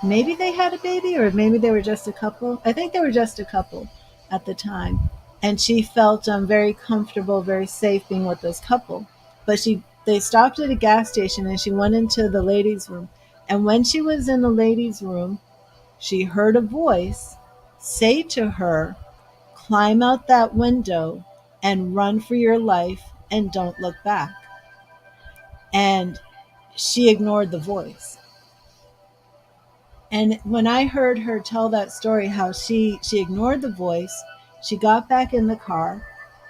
Maybe they had a baby, or maybe they were just a couple. I think they were just a couple at the time. And she felt very comfortable, very safe being with this couple. But they stopped at a gas station, and she went into the ladies' room. And when she was in the ladies' room, she heard a voice say to her, "Climb out that window and run for your life and don't look back." And she ignored the voice. And when I heard her tell that story, how she ignored the voice, she got back in the car,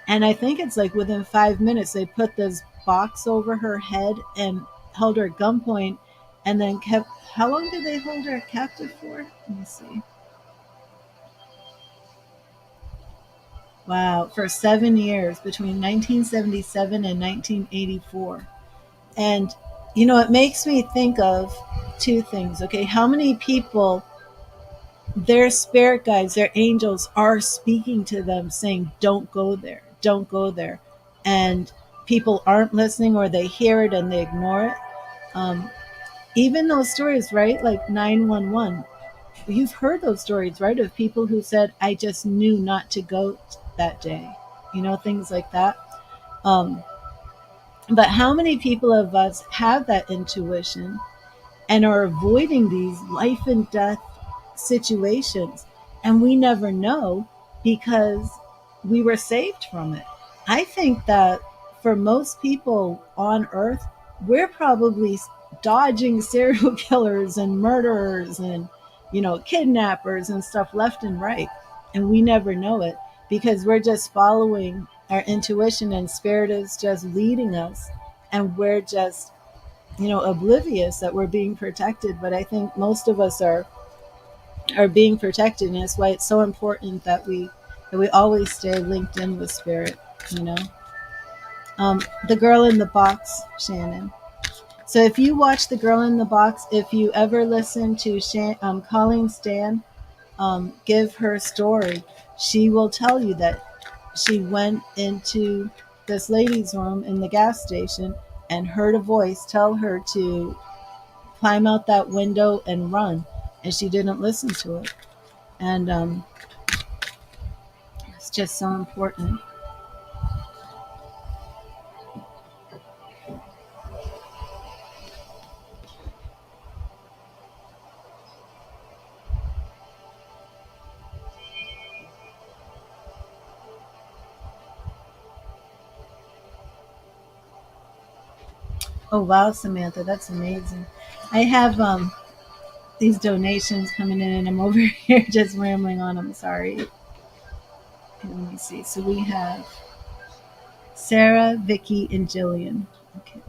and I think it's like within 5 minutes they put this box over her head and held her at gunpoint, and then kept. How long did they hold her captive for? Let me see. Wow, for 7 years, between 1977 and 1984. And it makes me think of two things. Okay, how many people, their spirit guides, their angels, are speaking to them saying, "Don't go there, don't go there," and people aren't listening, or they hear it and they ignore it. um, Even those stories, right, like 911, you've heard those stories, right, of people who said, "I just knew not to go that day," things like that. um, but how many people of us have that intuition and are avoiding these life and death situations, and we never know because we were saved from it? I think that for most people on earth, we're probably dodging serial killers and murderers and kidnappers and stuff left and right, and we never know it because we're just following our intuition, and spirit is just leading us, and we're just oblivious that we're being protected. But I think most of us are being protected, and that's why it's so important that we always stay linked in with spirit. you know the girl in the box, Shannon. So if you watch The Girl in the Box, if you ever listen to Colleen Stan give her story, she will tell you that she went into this lady's room in the gas station and heard a voice tell her to climb out that window and run, and she didn't listen to it. And it's just so important. Oh wow, Samantha, that's amazing. I have these donations coming in, and I'm over here just rambling on. I'm sorry. Let me see. So we have Sarah, Vicky, and Jillian. Okay.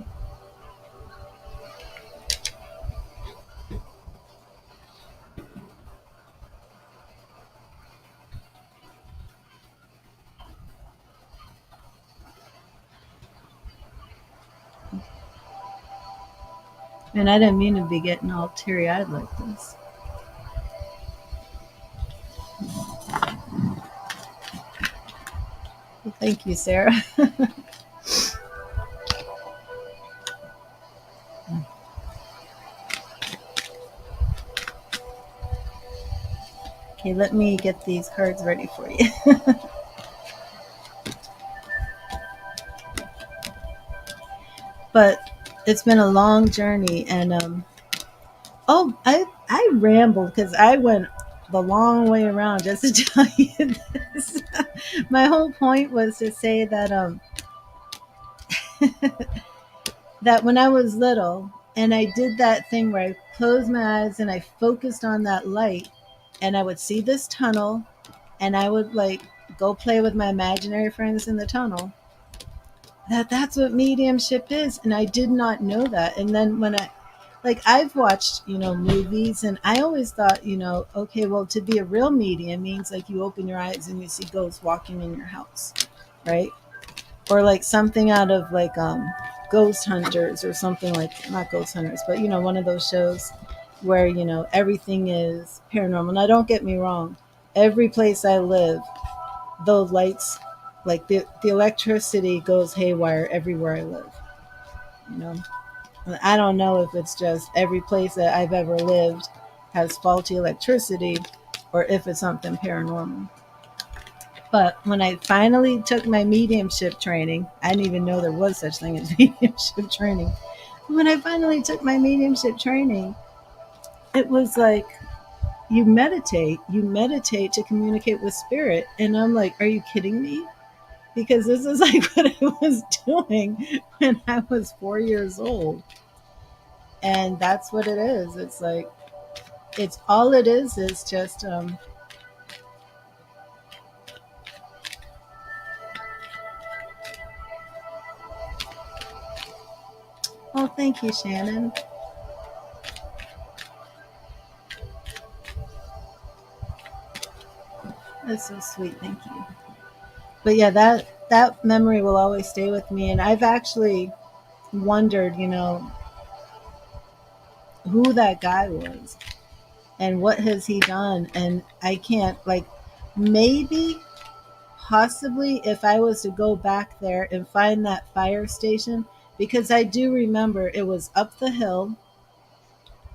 And I didn't mean to be getting all teary eyed like this. Well, thank you, Sarah. Okay, let me get these cards ready for you. But it's been a long journey, and I rambled because I went the long way around just to tell you this. My whole point was to say that that when I was little and I did that thing where I closed my eyes and I focused on that light, and I would see this tunnel, and I would like go play with my imaginary friends in the tunnel. That's what mediumship is, and I did not know that. And then when I like I've watched, movies, and I always thought, okay, well, to be a real medium means like you open your eyes and you see ghosts walking in your house, right? Or like something out of like Ghost Hunters or something, like not Ghost Hunters, but one of those shows where everything is paranormal. Now don't get me wrong, every place I live, those lights, like the electricity goes haywire everywhere I live. You know, I don't know if it's just every place that I've ever lived has faulty electricity or if it's something paranormal. But when I finally took my mediumship training, I didn't even know there was such thing as mediumship training. When I finally took my mediumship training, it was like you meditate to communicate with spirit. And I'm like, are you kidding me? Because this is like what I was doing when I was 4 years old. And that's what it is. It's like, it's all it is just, oh, thank you, Shannon. That's so sweet. Thank you. But yeah, that memory will always stay with me. And I've actually wondered, who that guy was and what has he done. And I can't, like, maybe possibly if I was to go back there and find that fire station, because I do remember it was up the hill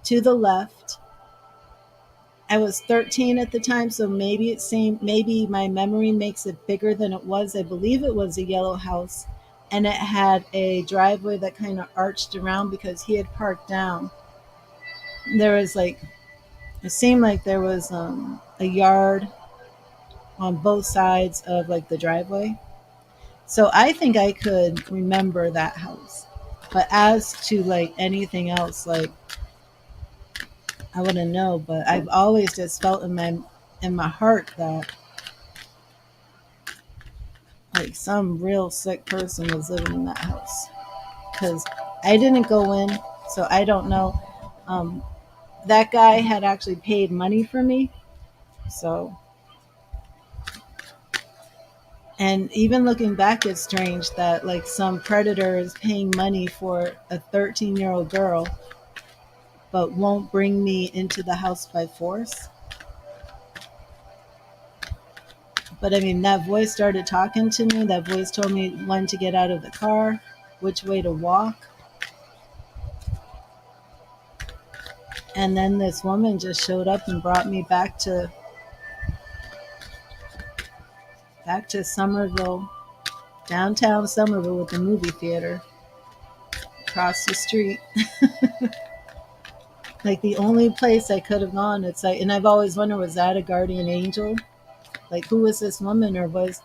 to the left. I was 13 at the time, so maybe my memory makes it bigger than it was. I believe it was a yellow house, and it had a driveway that kind of arched around because he had parked down. There was like, it seemed like there was a yard on both sides of like the driveway. So I think I could remember that house. But as to like anything else, like I wouldn't know. But I've always just felt in my heart that like some real sick person was living in that house. Because I didn't go in, so I don't know. Um, that guy had actually paid money for me, so. And even looking back, it's strange that like some predator is paying money for a 13-year-old girl, but won't bring me into the house by force. But I mean, that voice started talking to me. That voice told me when to get out of the car, which way to walk. And then this woman just showed up and brought me back to Somerville, downtown Somerville, with the movie theater across the street. Like the only place I could have gone, it's like, and I've always wondered, was that a guardian angel? Like, who was this woman, or was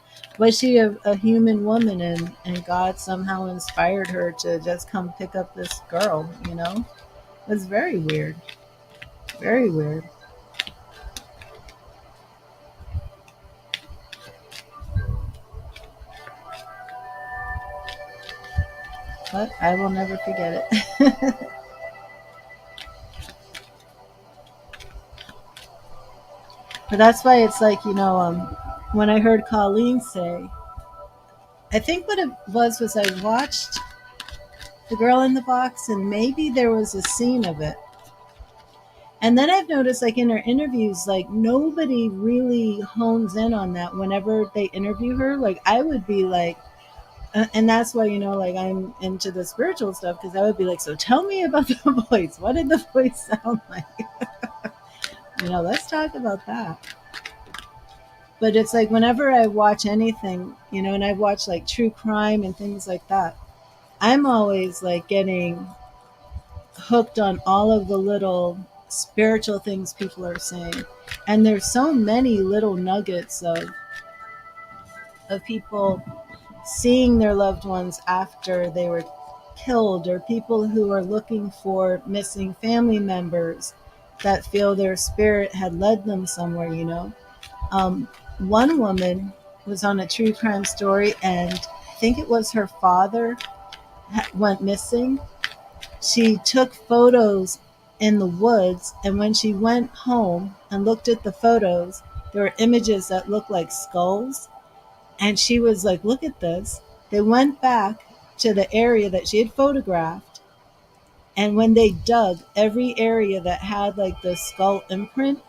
she a human woman, and God somehow inspired her to just come pick up this girl? It was very weird, very weird. But I will never forget it. But that's why it's like, when I heard Colleen say, I think what it was I watched The Girl in the Box, and maybe there was a scene of it. And then I've noticed, like, in her interviews, like, nobody really hones in on that whenever they interview her. Like, I would be like, and that's why, like, I'm into the spiritual stuff, because I would be like, so tell me about the voice. What did the voice sound like? Let's talk about that. But it's like whenever I watch anything, and I watch like true crime and things like that, I'm always like getting hooked on all of the little spiritual things people are saying. And there's so many little nuggets of people seeing their loved ones after they were killed, or people who are looking for missing family members that feel their spirit had led them somewhere. One woman was on a true crime story, and I think it was her father went missing. She took photos in the woods, and when she went home and looked at the photos, there were images that looked like skulls. And she was like, look at this. They went back to the area that she had photographed. And when they dug every area that had like the skull imprint,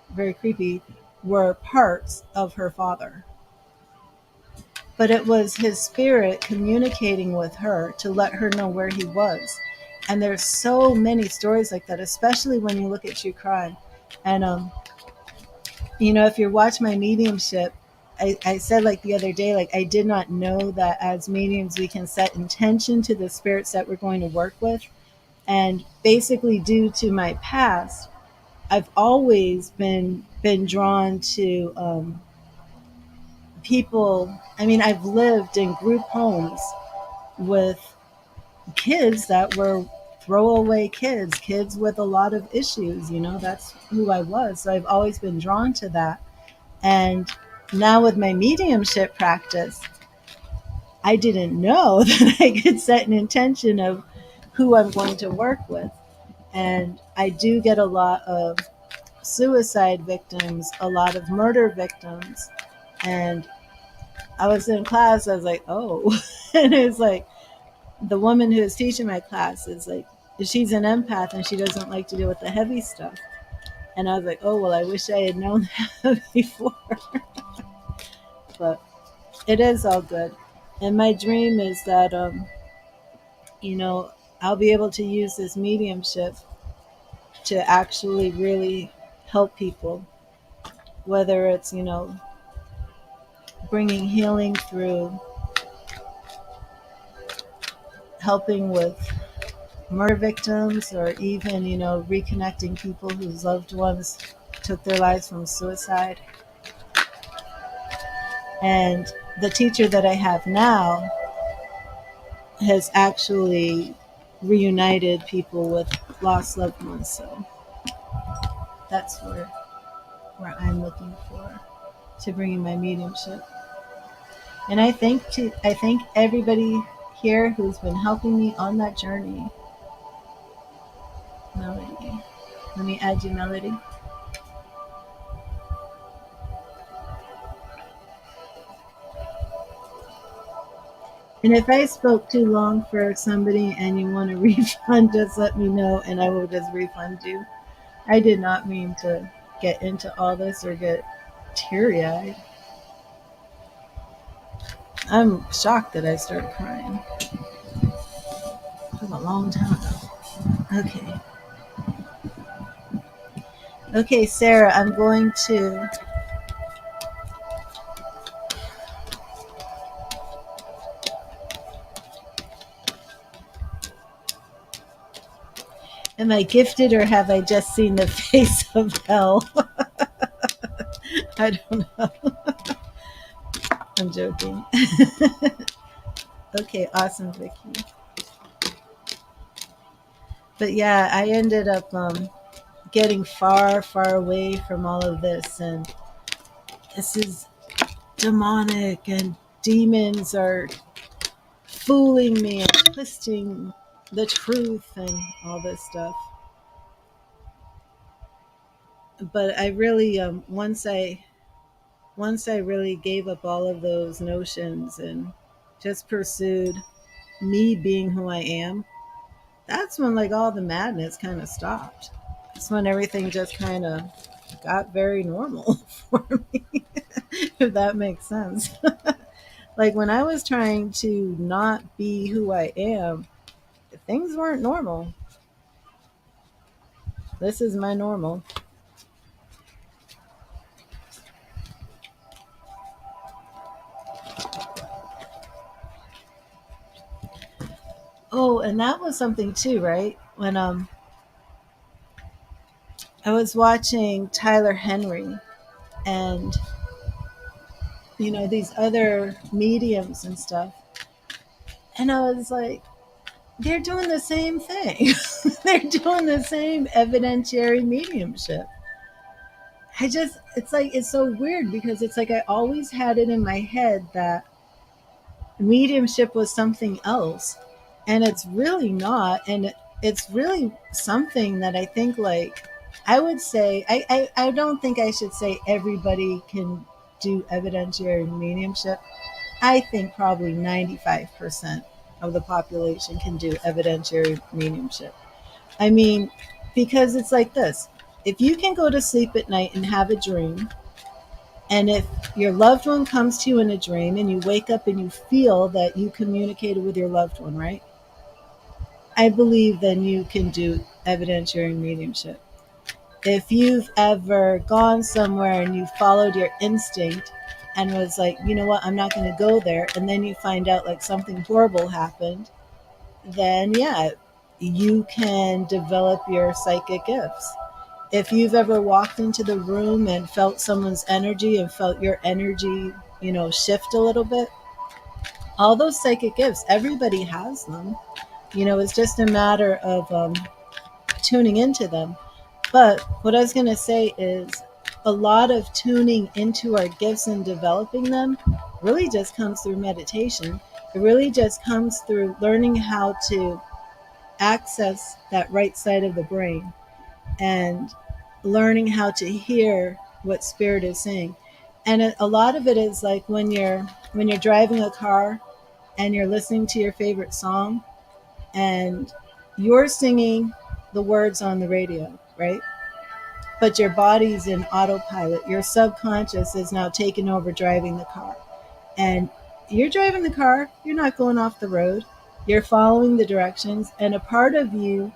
very creepy, were parts of her father. But it was his spirit communicating with her to let her know where he was. And there's so many stories like that, especially when you look at true crime. And if you watch my mediumship, I said like the other day, like I did not know that as mediums we can set intention to the spirits that we're going to work with. And basically, due to my past, I've always been drawn to people. I mean, I've lived in group homes with kids that were throwaway kids with a lot of issues. That's who I was. So I've always been drawn to that. And now with my mediumship practice, I didn't know that I could set an intention of who I'm going to work with. And I do get a lot of suicide victims, a lot of murder victims. And I was in class, I was like, oh. And it was like, the woman who is teaching my class is like, she's an empath and she doesn't like to deal with the heavy stuff. And I was like, oh, well, I wish I had known that before. But it is all good. And my dream is that, you know, I'll be able to use this mediumship to actually really help people, whether it's, bringing healing through helping with murder victims, or even, reconnecting people whose loved ones took their lives from suicide. And the teacher that I have now has actually reunited people with lost loved ones. So that's where I'm looking for to bring in my mediumship. And I thank everybody here who's been helping me on that journey. Melody. Let me add you, Melody. And if I spoke too long for somebody and you want a refund, just let me know and I will just refund you. I did not mean to get into all this or get teary eyed. I'm shocked that I started crying. It was a long time ago. Okay. Okay, Sarah, I'm going to. Am I gifted or have I just seen the face of hell? I don't know. I'm joking. Okay, awesome, Vicky. But yeah, I ended up getting far, far away from all of this, and this is demonic, and demons are fooling me and twisting the truth and all this stuff. But I really, once I really gave up all of those notions and just pursued me being who I am, that's when like all the madness kind of stopped. That's when everything just kind of got very normal for me, if that makes sense. Like when I was trying to not be who I am, things weren't normal. This is my normal. Oh, and that was something too, right? When I was watching Tyler Henry and these other mediums and stuff, and I was like, they're doing the same thing. They're doing the same evidentiary mediumship. It's like, it's so weird because it's like I always had it in my head that mediumship was something else, and it's really not. And it's really something that I think, like, I would say, I don't think I should say everybody can do evidentiary mediumship. I think probably 95% of the population can do evidentiary mediumship. I mean, because it's like this: if you can go to sleep at night and have a dream, and if your loved one comes to you in a dream and you wake up and you feel that you communicated with your loved one, right? I believe then you can do evidentiary mediumship. If you've ever gone somewhere and you followed your instinct and was like, you know what, I'm not going to go there, and then you find out like something horrible happened, then yeah, you can develop your psychic gifts. If you've ever walked into the room and felt someone's energy and felt your energy, shift a little bit, all those psychic gifts, everybody has them. It's just a matter of tuning into them. But what I was going to say is a lot of tuning into our gifts and developing them really just comes through meditation. It really just comes through learning how to access that right side of the brain and learning how to hear what spirit is saying. And a lot of it is like when you're driving a car and you're listening to your favorite song and you're singing the words on the radio, right? But your body's in autopilot. Your subconscious is now taking over driving the car. And you're driving the car, you're not going off the road. You're following the directions, and a part of you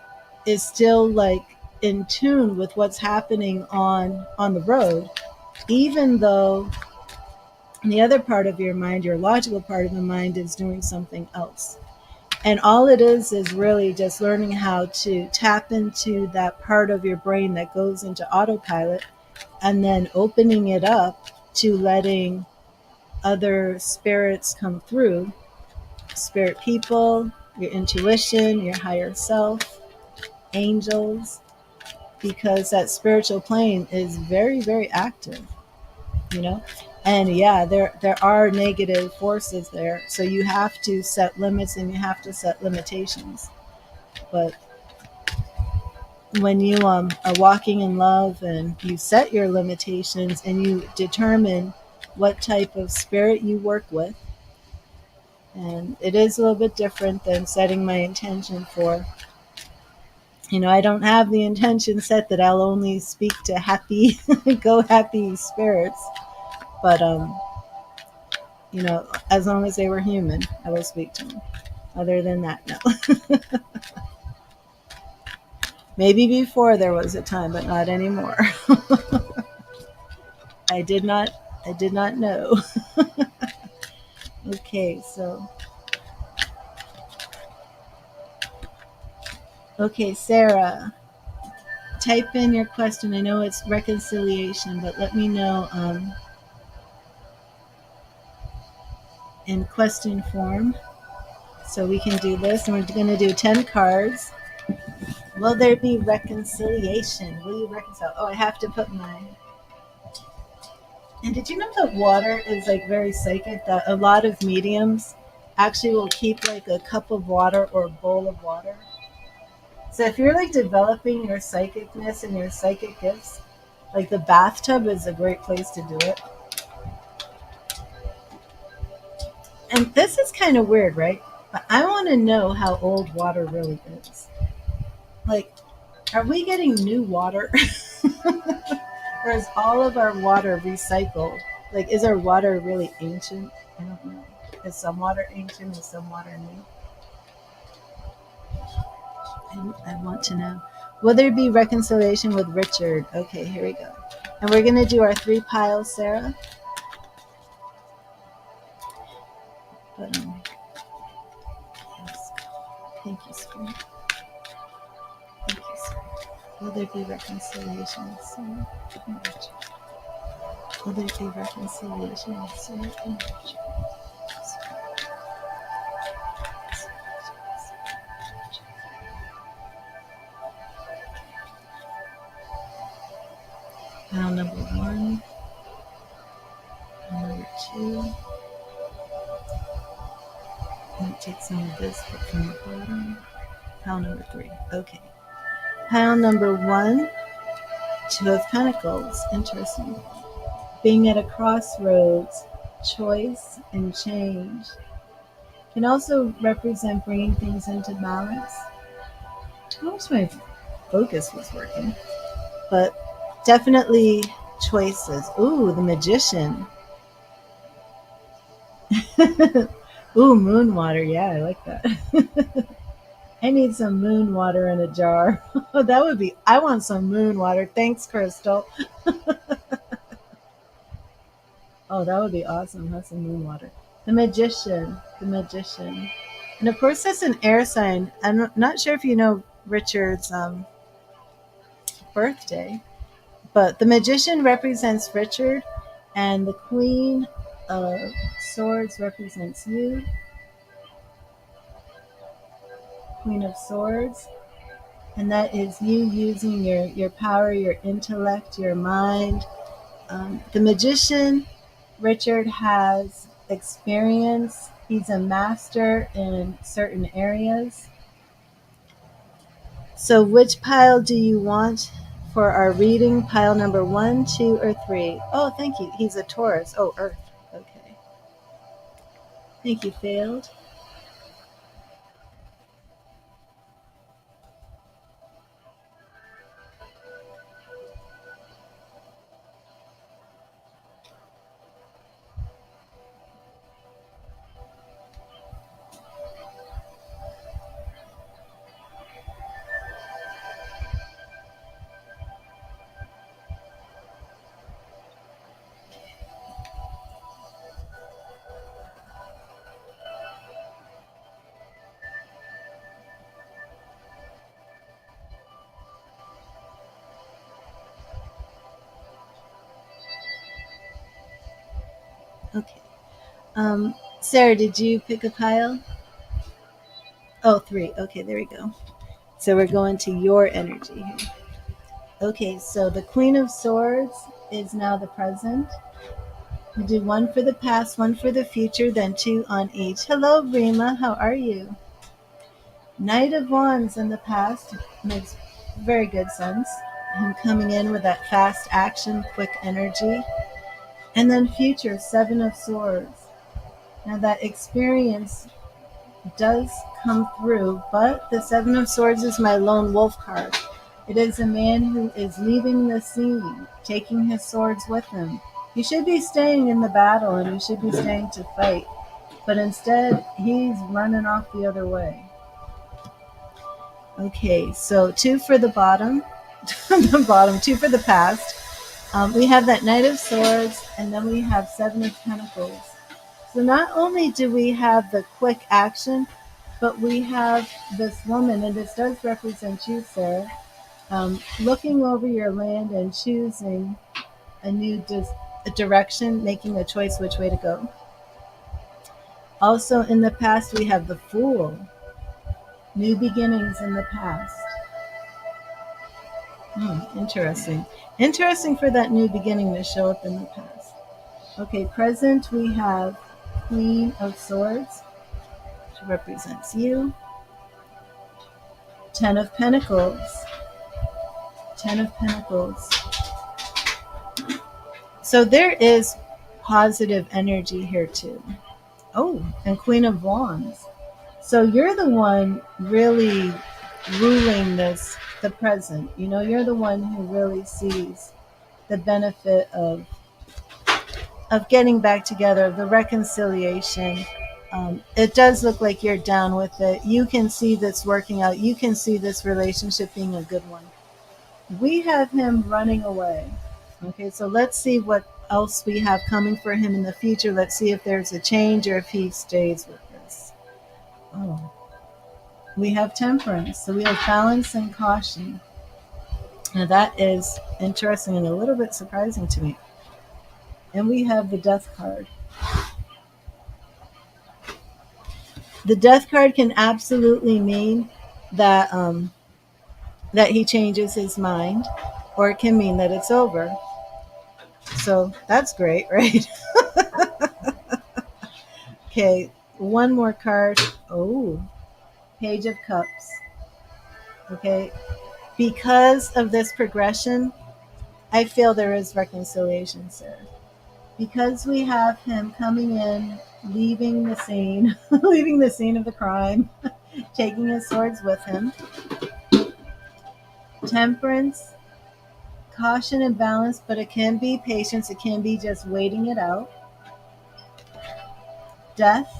is still like in tune with what's happening on the road, even though the other part of your mind, your logical part of the mind, is doing something else. And all it is really just learning how to tap into that part of your brain that goes into autopilot, and then opening it up to letting other spirits come through, spirit people, your intuition, your higher self, angels, because that spiritual plane is very, very active, you know? And yeah, there are negative forces there. So you have to set limits and you have to set limitations. But when you are walking in love and you set your limitations and you determine what type of spirit you work with, and it is a little bit different than setting my intention for, I don't have the intention set that I'll only speak to happy, go happy spirits. But, as long as they were human, I will speak to them. Other than that, no. Maybe before there was a time, but not anymore. I did not know. Okay, Sarah, type in your question. I know it's reconciliation, but let me know in question form so we can do this. And we're going to do 10 cards. Will there be reconciliation? Will you reconcile? Oh, I have to put my... And did you know that water is like very psychic? That a lot of mediums actually will keep like a cup of water or a bowl of water. So if you're like developing your psychicness and your psychic gifts, like the bathtub is a great place to do it. And this is kind of weird, right? But I want to know how old water really is. Like, are we getting new water? Or is all of our water recycled? Like, is our water really ancient? I don't know. Is some water ancient? Is some water new? I want to know. Will there be reconciliation with Richard? Okay, here we go. And we're going to do our 3 piles, Sarah. But, yes. Thank you, Spirit. Thank you, Spirit. Will there be reconciliation with Spirit and Richard? Will there be reconciliation with Spirit and Richard? Pile number 1, pile number 2. I'm going to take some of this from the bottom. Pile number 3. Okay. Pile number 1, 2 of Pentacles. Interesting. Being at a crossroads, choice and change. Can also represent bringing things into balance. I wish my focus was working. But definitely choices. Ooh, the Magician. Ooh, moon water. Yeah, I like that. I need some moon water in a jar. That would be, I want some moon water. Thanks, Crystal. Oh, that would be awesome. Have some moon water. The Magician. The Magician. And of course, that's an air sign. I'm not sure if you know Richard's birthday, but the Magician represents Richard, and the Queen of Swords represents you. Queen of Swords. And that is you using your power, your intellect, your mind. The Magician, Richard has experience. He's a master in certain areas. So which pile do you want for our reading? Pile number 1, 2, or 3? Oh, thank you. He's a Taurus. Oh, Earth. Okay. Thank you, Failed. Okay. Sarah, did you pick a pile? Oh, 3. Okay, there we go. So we're going to your energy here. Okay, so the Queen of Swords is now the present. We do 1 for the past, 1 for the future, then 2 on each. Hello, Rima. How are you? Knight of Wands in the past makes very good sense. Him coming in with that fast action, quick energy. And then future, 7 of Swords. Now that experience does come through, but the 7 of Swords is my lone wolf card. It is a man who is leaving the scene, taking his swords with him. He should be staying in the battle and he should be staying to fight, but instead he's running off the other way. Okay, so 2 for the bottom, 2 for the past. We have that Knight of Swords, and then we have 7 of Pentacles. So not only do we have the quick action, but we have this woman, and this does represent you, Sarah, looking over your land and choosing a new direction, making a choice which way to go. Also in the past, we have the Fool, new beginnings in the past. Interesting. Interesting for that new beginning to show up in the past. Okay, present, we have Queen of Swords, which represents you. 10 of Pentacles. 10 of Pentacles. So there is positive energy here too. Oh, and Queen of Wands. So you're the one really ruling this, the present. You know, you're the one who really sees the benefit of getting back together, the reconciliation. It does look like you're down with it. You can see this working out. You can see this relationship being a good one. We have him running away. Okay, so let's see what else we have coming for him in the future. Let's see if there's a change or if he stays with this. Oh. We have Temperance. So we have balance and caution. Now that is interesting and a little bit surprising to me. And we have the Death card. The Death card can absolutely mean that that he changes his mind, or it can mean that it's over. So that's great, right? Okay, one more card. Oh, Page of Cups. Okay, because of this progression, I feel there is reconciliation, sir. Because we have him coming in, leaving the scene, leaving the scene of the crime, taking his swords with him. Temperance, caution and balance, but it can be patience. It can be just waiting it out. Death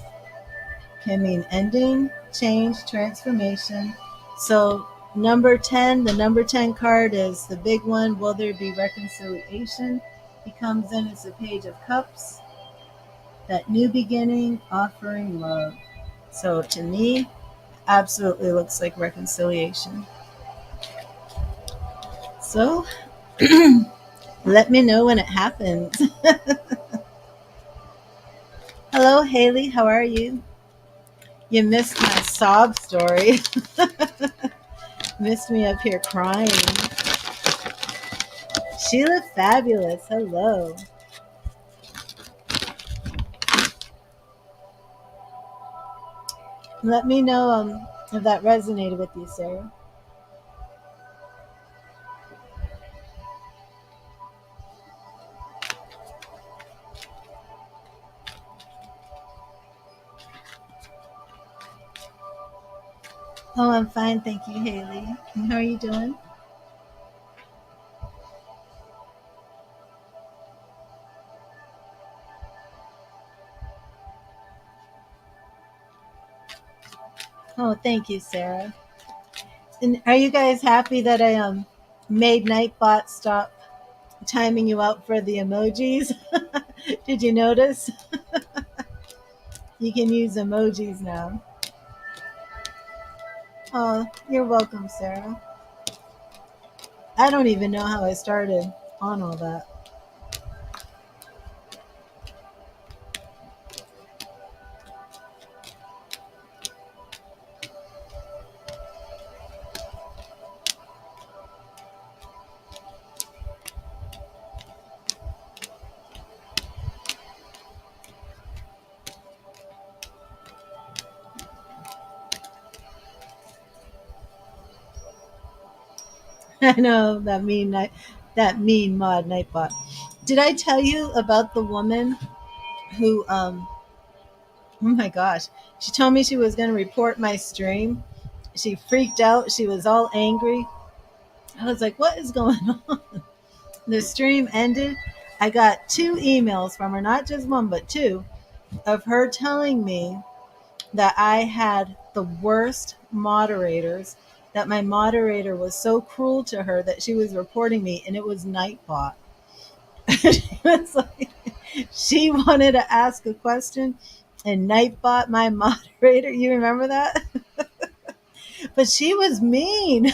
can mean ending, change, transformation. So number 10, the number 10 card is the big one. Will there be reconciliation? He comes in as the Page of Cups. That new beginning, offering love. So to me, absolutely looks like reconciliation. So let me know when it happens. Hello, Haley. How are you? You missed my sob story. Missed me up here crying. Sheila Fabulous. Hello. Let me know if that resonated with you, Sarah. Oh, I'm fine. Thank you, Haley. And how are you doing? Oh, thank you, Sarah. And are you guys happy that I made Nightbot stop timing you out for the emojis? Did you notice? You can use emojis now. Oh, you're welcome, Sarah. I don't even know how I started on all that. I know that mean mod Nightbot. Did I tell you about the woman who oh my gosh, she told me she was going to report my stream. She freaked out. She was all angry. I was like, what is going on? The stream ended. I got 2 emails from her, not just one, but 2, of her telling me that I had the worst moderators, that my moderator was so cruel to her that she was reporting me, and it was Nightbot. She was like, she wanted to ask a question, and Nightbot, my moderator, you remember that? But she was mean.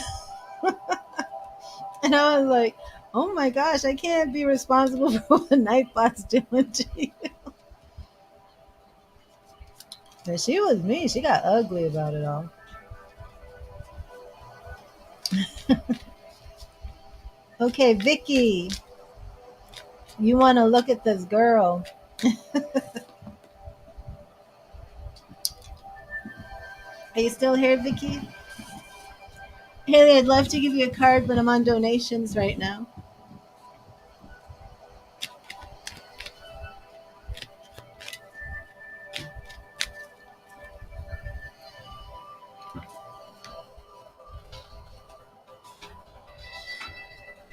And I was like, oh my gosh, I can't be responsible for what Nightbot's doing to you. But she was mean. She got ugly about it all. Okay, Vicky, you want to look at this girl. Are you still here, Vicky? Haley, I'd love to give you a card, but I'm on donations right now.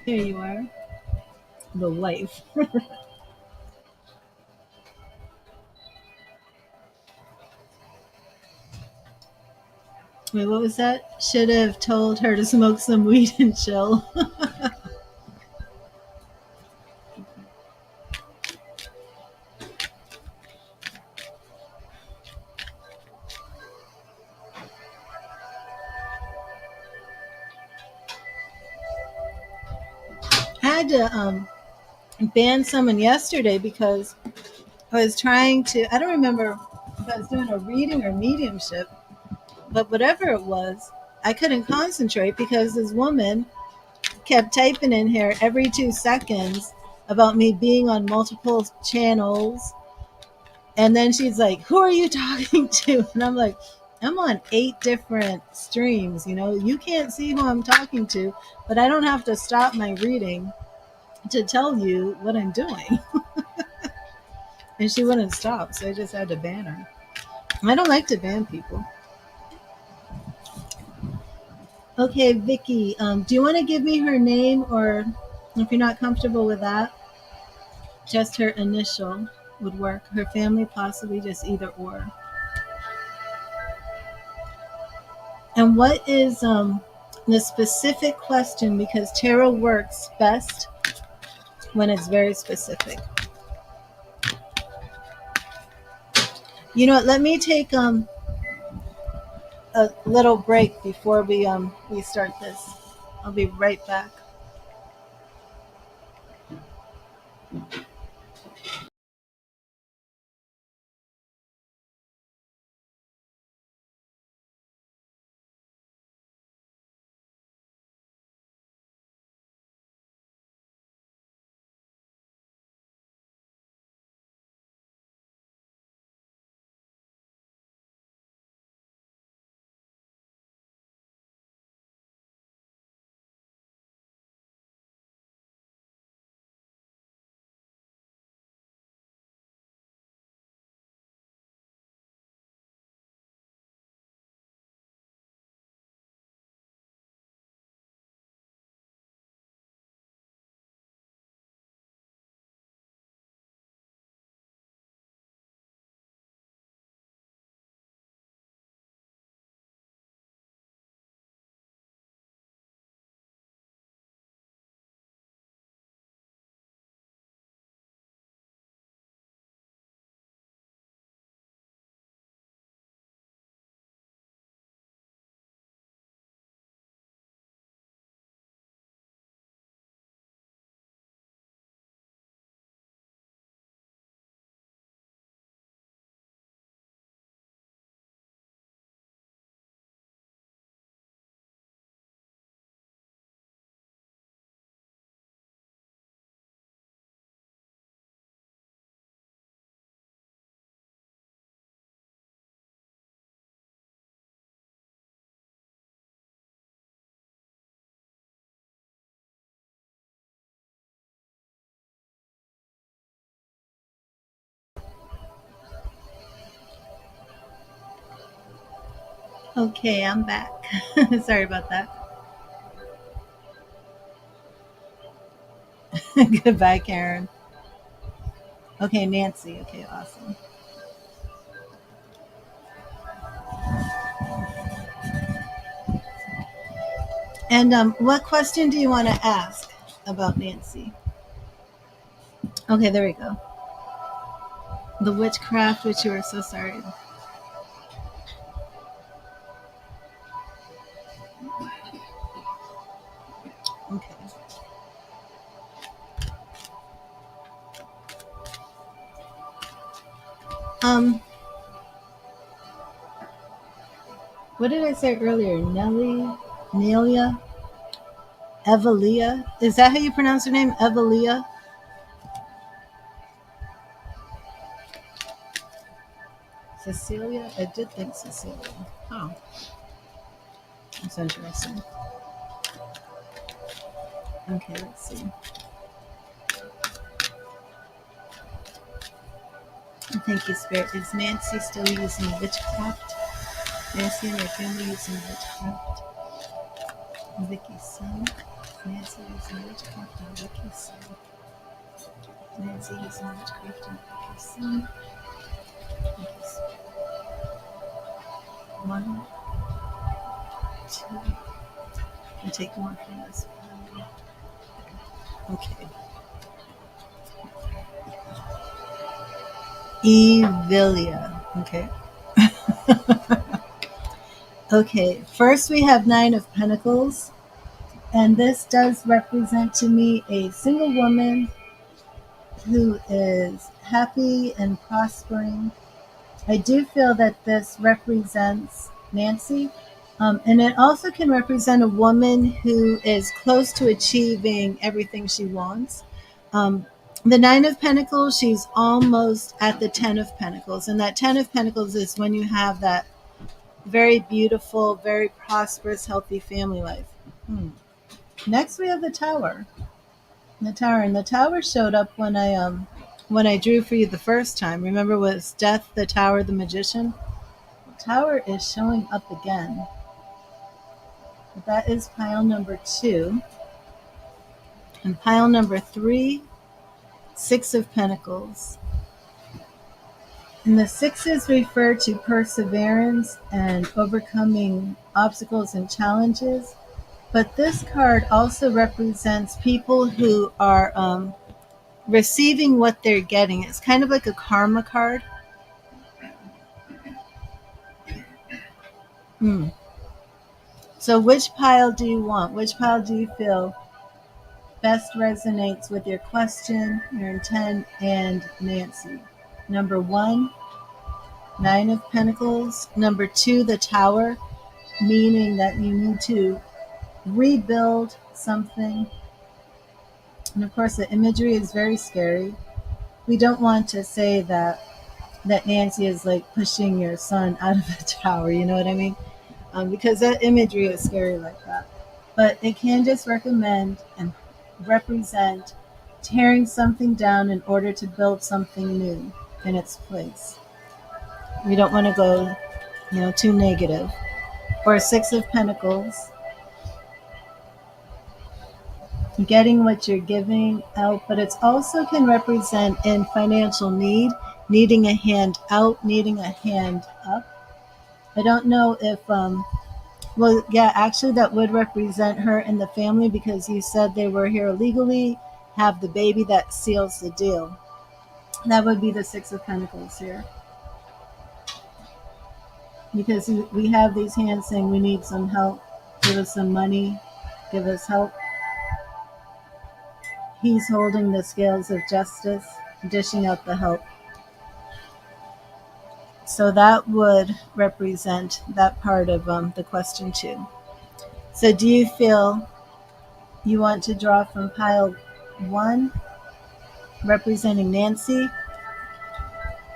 Here you are. The life. Wait, what was that? Should have told her to smoke some weed and chill. had to ban someone yesterday because I was trying to, I don't remember if I was doing a reading or mediumship, but whatever it was, I couldn't concentrate because this woman kept typing in here every 2 seconds about me being on multiple channels. And then she's like, "Who are you talking to?" And I'm like, "I'm on 8 different streams. You can't see who I'm talking to, but I don't have to stop my reading to tell you what I'm doing." And she wouldn't stop, so I just had to ban her. I don't like to ban people. Okay, Vicky, do you want to give me her name, or if you're not comfortable with that, just her initial would work. Her family, possibly just either or. And what is the specific question? Because tarot works best when it's very specific. You know what? Let me take a little break before we start this. I'll be right back. Okay, I'm back. Sorry about that. Goodbye, Karen. Okay, Nancy. Okay, awesome. And what question do you want to ask about Nancy? Okay, there we go. The witchcraft, which you were so sorry. Okay. Um, what did I say earlier? Nelia, Evelia. Is that how you pronounce her name? Evelia? Cecilia? I did think Cecilia. Oh, that's interesting. Okay, let's see. Thank you, Spirit. Is Nancy still using witchcraft? Nancy and your family using witchcraft? Vicky's son? Nancy using witchcraft on Vicky's son? Nancy using witchcraft on Vicky's son? Vicky's 1, 2. And take more from this. Okay. Evilia. Okay. Okay. First we have 9 of Pentacles. And this does represent to me a single woman who is happy and prospering. I do feel that this represents Nancy. And it also can represent a woman who is close to achieving everything she wants. Um, the Nine of Pentacles, she's almost at the Ten of Pentacles. And that Ten of Pentacles is when you have that very beautiful, very prosperous, healthy family life. Next, we have the Tower. The Tower, and the Tower showed up when I drew for you the first time. Remember, it was Death, the Tower, the Magician. The Tower is showing up again. But that is pile number 2. And pile number 3, Six of Pentacles. And the sixes refer to perseverance and overcoming obstacles and challenges. But this card also represents people who are receiving what they're getting. It's kind of like a karma card. So which pile do you want? Which pile do you feel best resonates with your question, your intent, and Nancy? Number 1, Nine of Pentacles. Number 2, the Tower, meaning that you need to rebuild something. And of course, the imagery is very scary. We don't want to say that Nancy is like pushing your son out of a tower, you know what I mean? Because that imagery is scary like that. But it can just recommend and represent tearing something down in order to build something new in its place. We don't want to go, too negative. Or Six of Pentacles, getting what you're giving out, but it also can represent in financial need, needing a hand out, needing a hand up. I don't know if well, yeah, actually, that would represent her and the family because you said they were here legally, have the baby that seals the deal. That would be the Six of Pentacles here. Because we have these hands saying we need some help, give us some money, give us help. He's holding the scales of justice, dishing out the help. So that would represent that part of the question too. So do you feel you want to draw from pile 1, representing Nancy,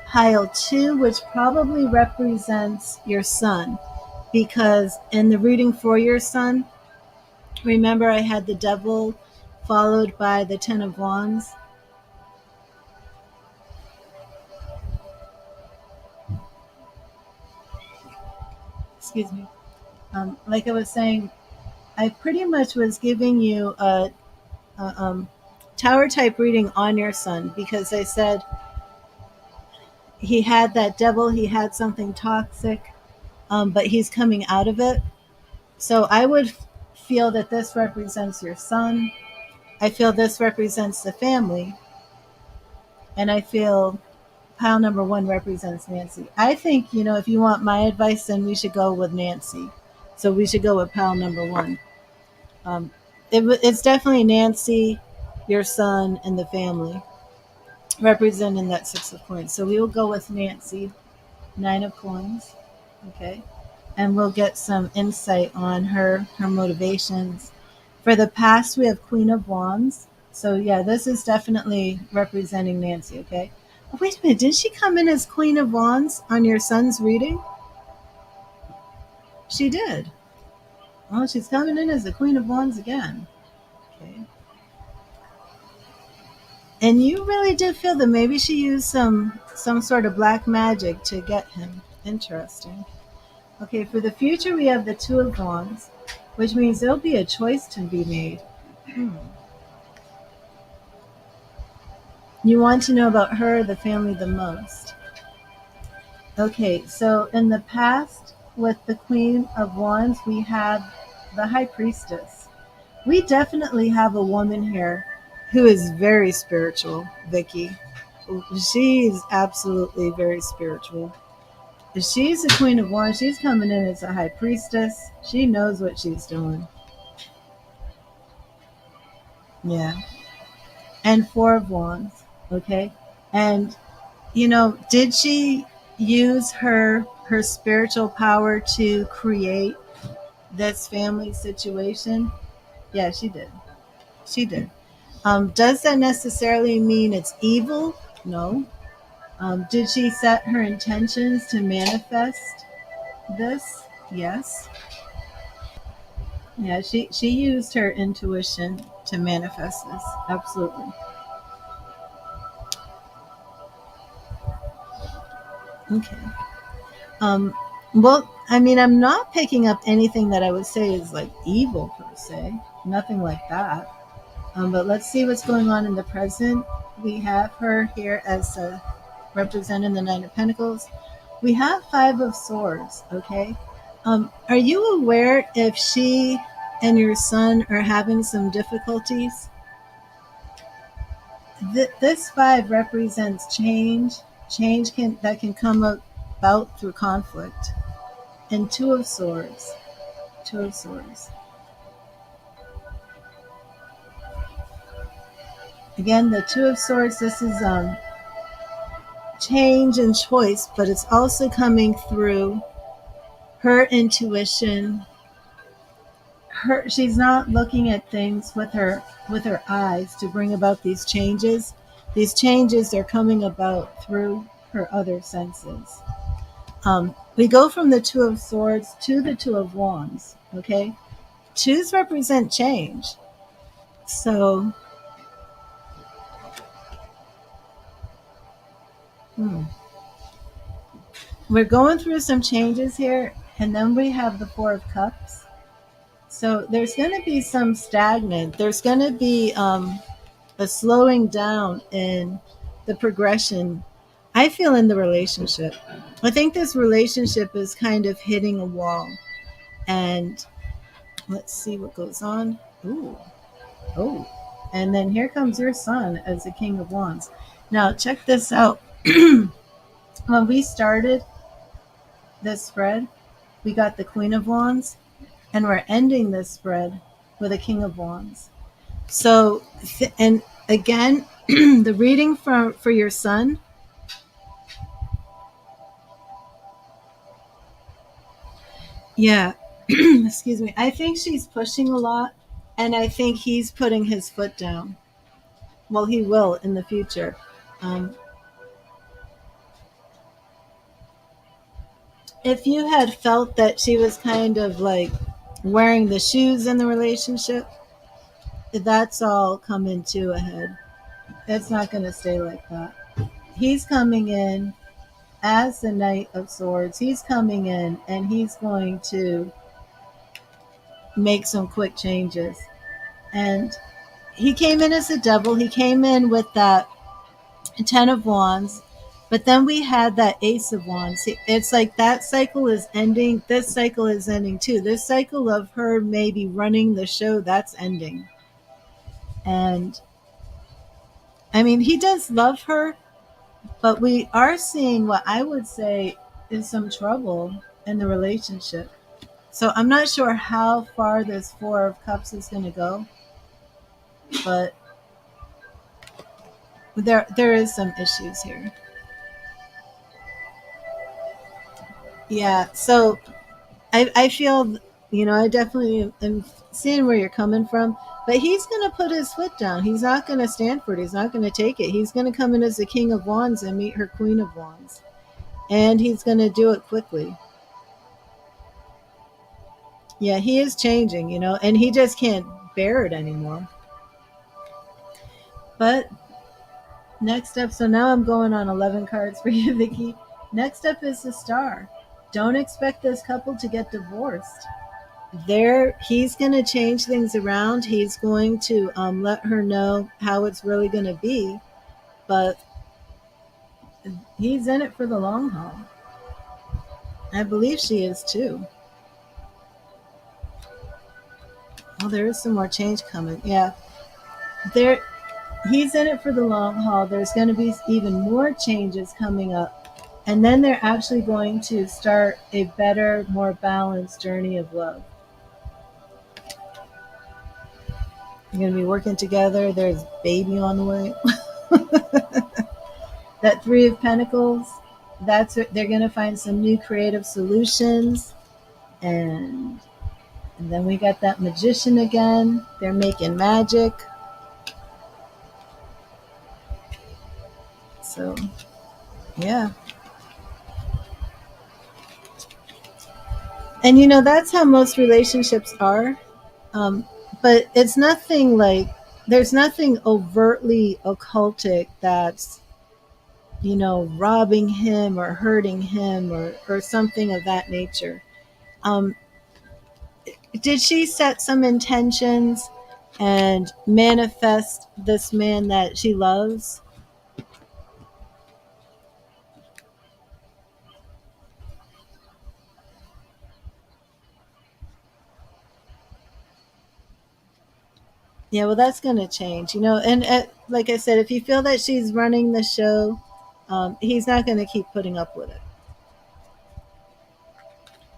pile 2, which probably represents your son, because in the reading for your son, remember I had the Devil followed by the Ten of Wands. Excuse me. Like I was saying, I pretty much was giving you a tower type reading on your son because I said he had that devil, he had something toxic, but he's coming out of it. So I would feel that this represents your son. I feel this represents the family. And I feel pile number 1 represents Nancy. I think, if you want my advice, then we should go with Nancy. So we should go with pile number 1. It's definitely Nancy, your son, and the family representing that Six of Coins. So we will go with Nancy, Nine of Coins. Okay. And we'll get some insight on her motivations. For the past, we have Queen of Wands. So yeah, this is definitely representing Nancy, okay? Oh, wait a minute, didn't she come in as Queen of Wands on your son's reading? She did. Oh, she's coming in as the Queen of Wands again. Okay. And you really did feel that maybe she used some sort of black magic to get him. Interesting. Okay, for the future, we have the Two of Wands, which means there'll be a choice to be made. You want to know about her or the family the most. Okay, so in the past, with the Queen of Wands, we have the High Priestess. We definitely have a woman here who is very spiritual, Vicky. She's absolutely very spiritual. She's the Queen of Wands. She's coming in as a High Priestess. She knows what she's doing. Yeah. And Four of Wands. Okay. And, did she use her spiritual power to create this family situation? Yeah, she did. She did. Does that necessarily mean it's evil? No. Did she set her intentions to manifest this? Yes. Yeah, she used her intuition to manifest this. Absolutely. Okay. Um, well, I mean, I'm not picking up anything that I would say is like evil per se. Nothing like that. But let's see what's going on in the present. We have her here as representing the Nine of Pentacles. We have Five of Swords. Okay. Are you aware if she and your son are having some difficulties? This five represents change. Change that can come about through conflict. And Two of Swords. Two of Swords. Again, the Two of Swords. This is change and choice, but it's also coming through her intuition. She's not looking at things with her eyes to bring about these changes. These changes are coming about through her other senses. We go from the Two of Swords to the Two of Wands. Okay, twos represent change. So, hmm, we're going through some changes here, and then we have the Four of Cups. So there's going to be some stagnant. There's going to be a slowing down in the progression. I feel in the relationship. I think this relationship is kind of hitting a wall. And let's see what goes on. Ooh, oh, and then here comes your son as the King of Wands. Now check this out. When we started this spread, we got the Queen of Wands, and we're ending this spread with a King of Wands. So, and again, the reading for your son. Yeah, excuse me. I think she's pushing a lot, and I think he's putting his foot down. Well, he will in the future. Um, if you had felt that she was kind of like wearing the shoes in the relationship, that's all coming to a head. It's not going to stay like that. He's coming in as the Knight of Swords. He's coming in and he's going to make some quick changes. And he came in as the devil. He came in with that Ten of Wands. But then we had that Ace of Wands. It's like that cycle is ending. This cycle is ending too. This cycle of her maybe running the show, that's ending. And I mean, he does love her, but we are seeing what I would say is some trouble in the relationship. So I'm not sure how far this Four of Cups is going to go, but there is some issues here. Yeah. So I feel, I definitely am seeing where you're coming from, but he's going to put his foot down. He's not going to stand for it. He's not going to take it. He's going to come in as the King of Wands and meet her Queen of Wands. And he's going to do it quickly. Yeah, he is changing, and he just can't bear it anymore. But next up, so now I'm going on 11 cards for you, Vicky. Next up is the Star. Don't expect this couple to get divorced. He's going to change things around. He's going to let her know how it's really going to be, but he's in it for the long haul. I believe she is too. Oh, there is some more change coming. Yeah, there. He's in it for the long haul. There's going to be even more changes coming up, and then they're actually going to start a better, more balanced journey of love. You're going to be working together. There's baby on the way. That Three of Pentacles, they're going to find some new creative solutions. And then we got that Magician again. They're making magic. So, yeah. And that's how most relationships are. Um, but it's nothing like, there's nothing overtly occultic that's, robbing him or hurting him or something of that nature. Um, did she set some intentions and manifest this man that she loves? Yeah, well, that's going to change, And like I said, if you feel that she's running the show, he's not going to keep putting up with it.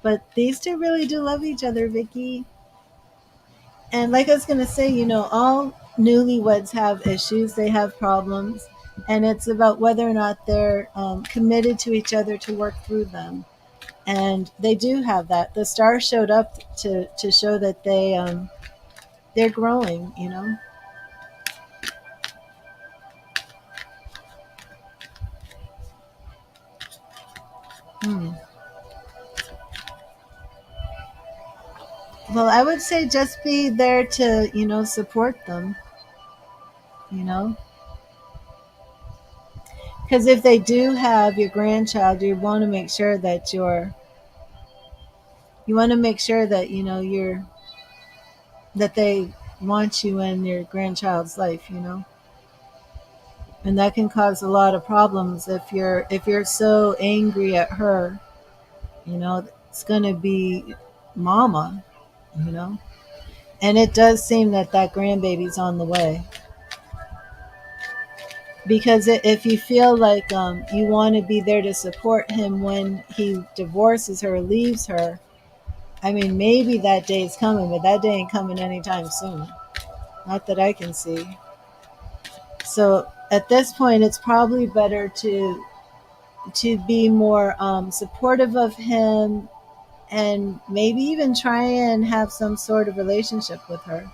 But these two really do love each other, Vicky. And like I was going to say, all newlyweds have issues, they have problems. And it's about whether or not they're committed to each other to work through them. And they do have that. The stars showed up to show that they're growing. Hmm. Well, I would say just be there to, support them, you know, because if they do have your grandchild, you want to make sure that, that they want you in your grandchild's life. And that can cause a lot of problems if you're so angry at her, it's going to be mama, you know. And it does seem that grandbaby's on the way. Because if you feel like you want to be there to support him when he divorces her, leaves her, I mean, maybe that day's coming, but that day ain't coming anytime soon. Not that I can see. So at this point, it's probably better to be more supportive of him, and maybe even try and have some sort of relationship with her.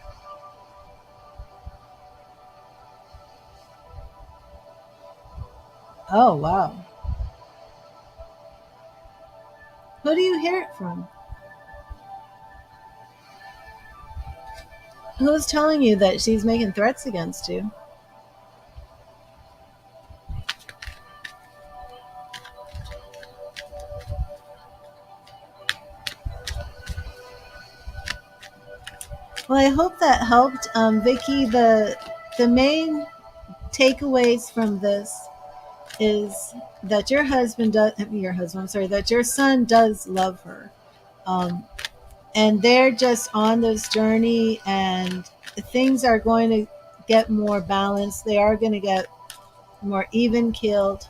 Oh, wow. Who do you hear it from? Who's telling you that she's making threats against you? Well, I hope that helped, Vicky. The main takeaways from this is that that your son does love her, um, and they're just on this journey, and things are going to get more balanced. They are going to get more even keeled.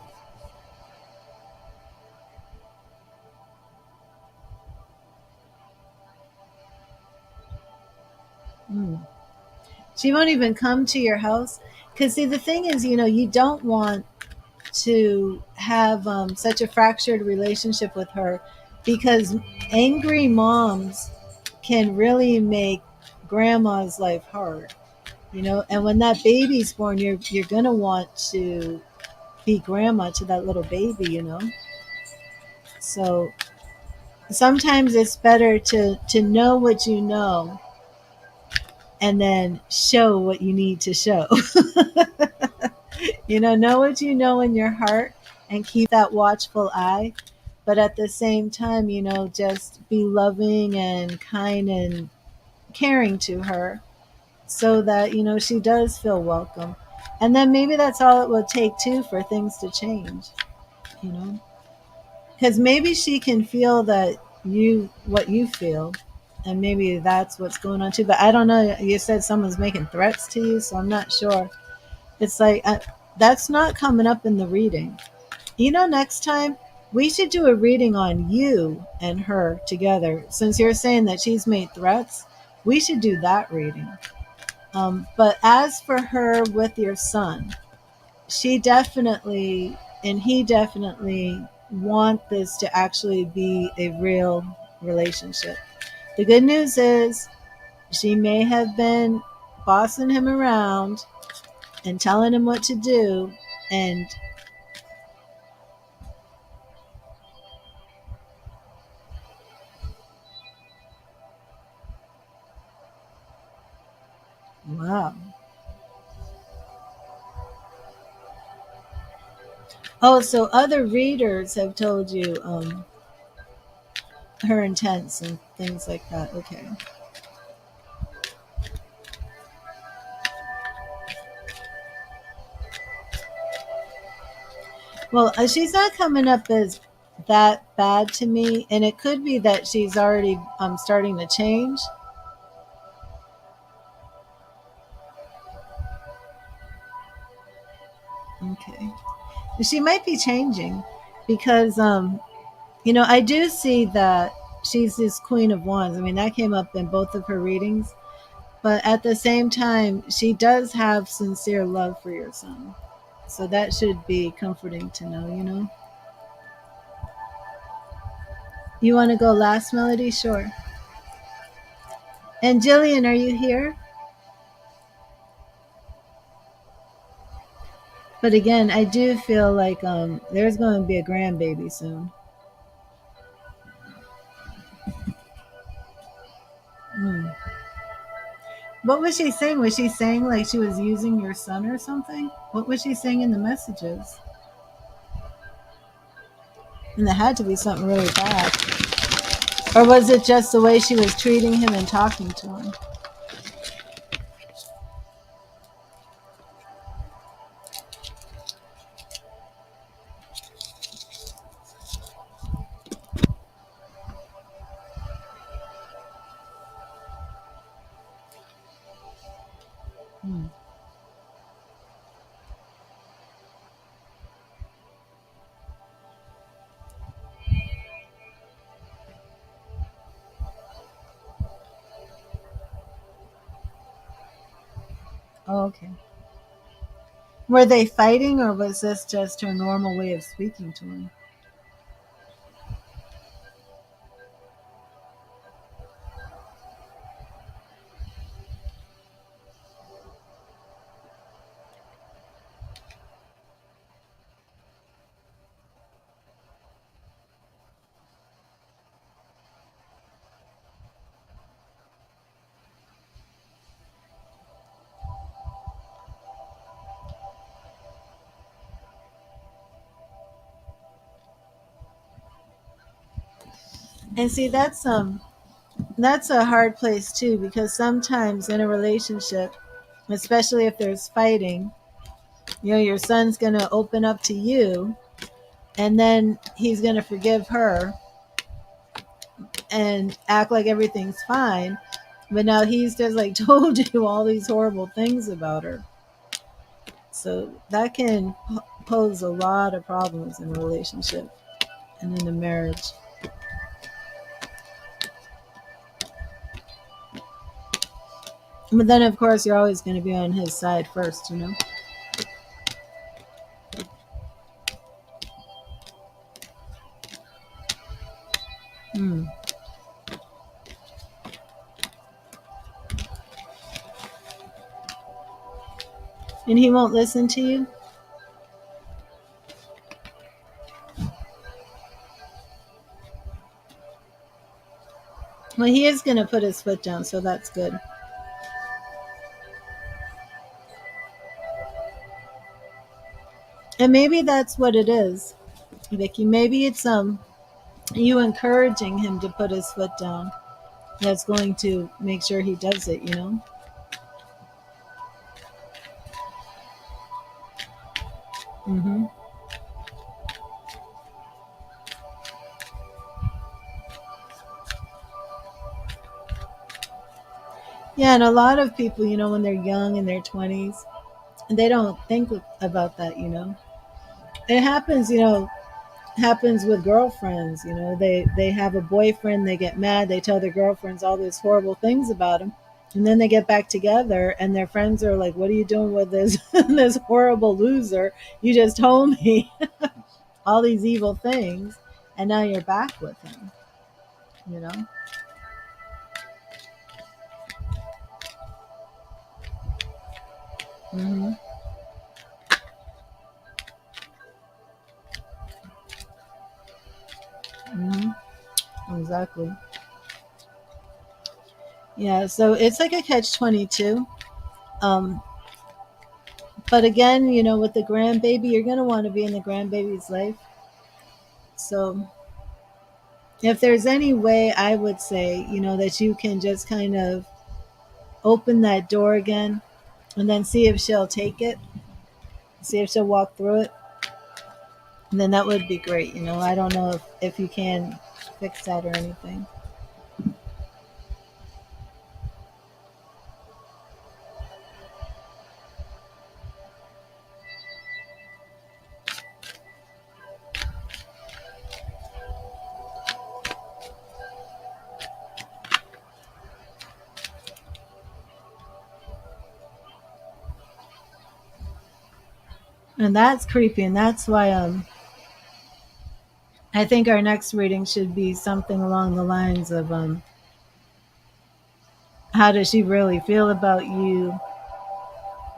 Mm. She won't even come to your house because, see, the thing is, you don't want to have such a fractured relationship with her, because angry moms can really make grandma's life hard. And when that baby's born, you're gonna want to be grandma to that little baby. So sometimes it's better to know what you know, and then show what you need to show. Know what you know in your heart, and keep that watchful eye. But at the same time, just be loving and kind and caring to her, so that, she does feel welcome. And then maybe that's all it will take too for things to change, you know, because maybe she can feel that what you feel, and maybe that's what's going on too. But I don't know. You said someone's making threats to you, so I'm not sure. It's like, that's not coming up in the reading. Next time we should do a reading on you and her together. Since you're saying that she's made threats, we should do that reading. But as for her with your son, she definitely and he definitely want this to actually be a real relationship. The good news is she may have been bossing him around and telling him what to do. And wow. Oh, so other readers have told you her intents and things like that. Okay. Well, she's not coming up as that bad to me, and it could be that she's already starting to change. Okay, she might be changing because I do see that she's this Queen of Wands. I mean, that came up in both of her readings, but at the same time, she does have sincere love for your son, so that should be comforting to know. You want to go last, Melody? Sure. And Jillian, are you here? But again, I do feel like there's going to be a grandbaby soon. Hmm. What was she saying? Was she saying like she was using your son or something? What was she saying in the messages? And there had to be something really bad. Or was it just the way she was treating him and talking to him? Hmm. Oh, okay. Were they fighting or was this just her normal way of speaking to him? And see, that's a hard place too, because sometimes in a relationship, especially if there's fighting, your son's going to open up to you and then he's going to forgive her and act like everything's fine. But now he's just like told you all these horrible things about her. So that can pose a lot of problems in a relationship and in a marriage. But then, of course, you're always going to be on his side first. Hmm. And he won't listen to you? Well, he is going to put his foot down, so that's good. And maybe that's what it is, Vicky. Maybe it's you encouraging him to put his foot down. That's going to make sure he does it. Hmm. Yeah, and a lot of people, when they're young in their 20s, they don't think about that. It happens with girlfriends. They have a boyfriend, they get mad, they tell their girlfriends all these horrible things about him, And then they get back together and their friends are like, what are you doing with this this horrible loser? You just told me all these evil things and now you're back with him, you know? Hmm. Hmm. Exactly. Yeah, so it's like a catch 22. Um, but again, you know, with the grandbaby, you're going to want to be in the grandbaby's life. So if there's any way, I would say, you know, that you can just kind of open that door again and then see if she'll take it, see if she'll walk through it, and then that would be great. You know, I don't know if you can fix that or anything. And that's creepy, and that's why I think our next reading should be something along the lines of how does she really feel about you?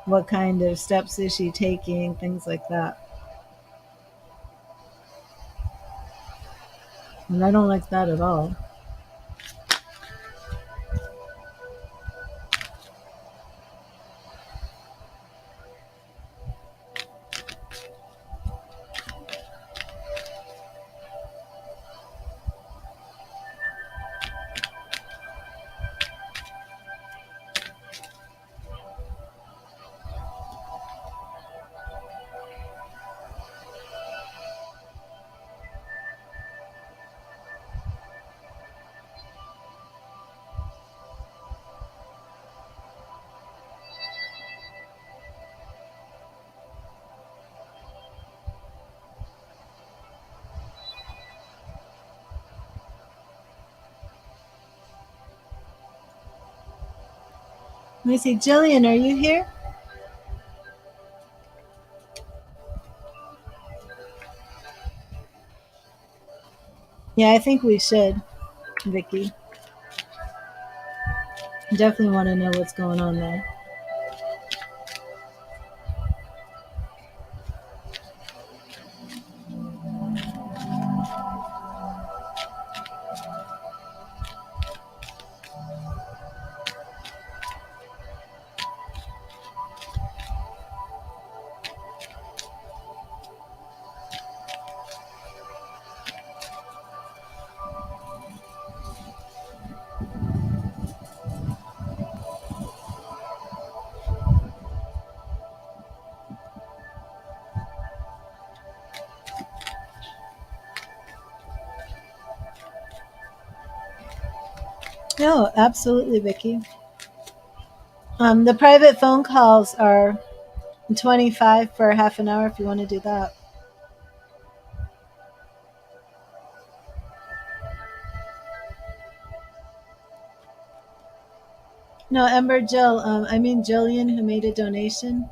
What kind of steps is she taking? Things like that. And I don't like that at all. Let me see, Jillian, are you here? Yeah, I think we should, Vicky. Definitely want to know what's going on there. No, absolutely, Vicky. The private phone calls are 25 for half an hour if you want to do that. No, Ember Jill, I mean Jillian who made a donation.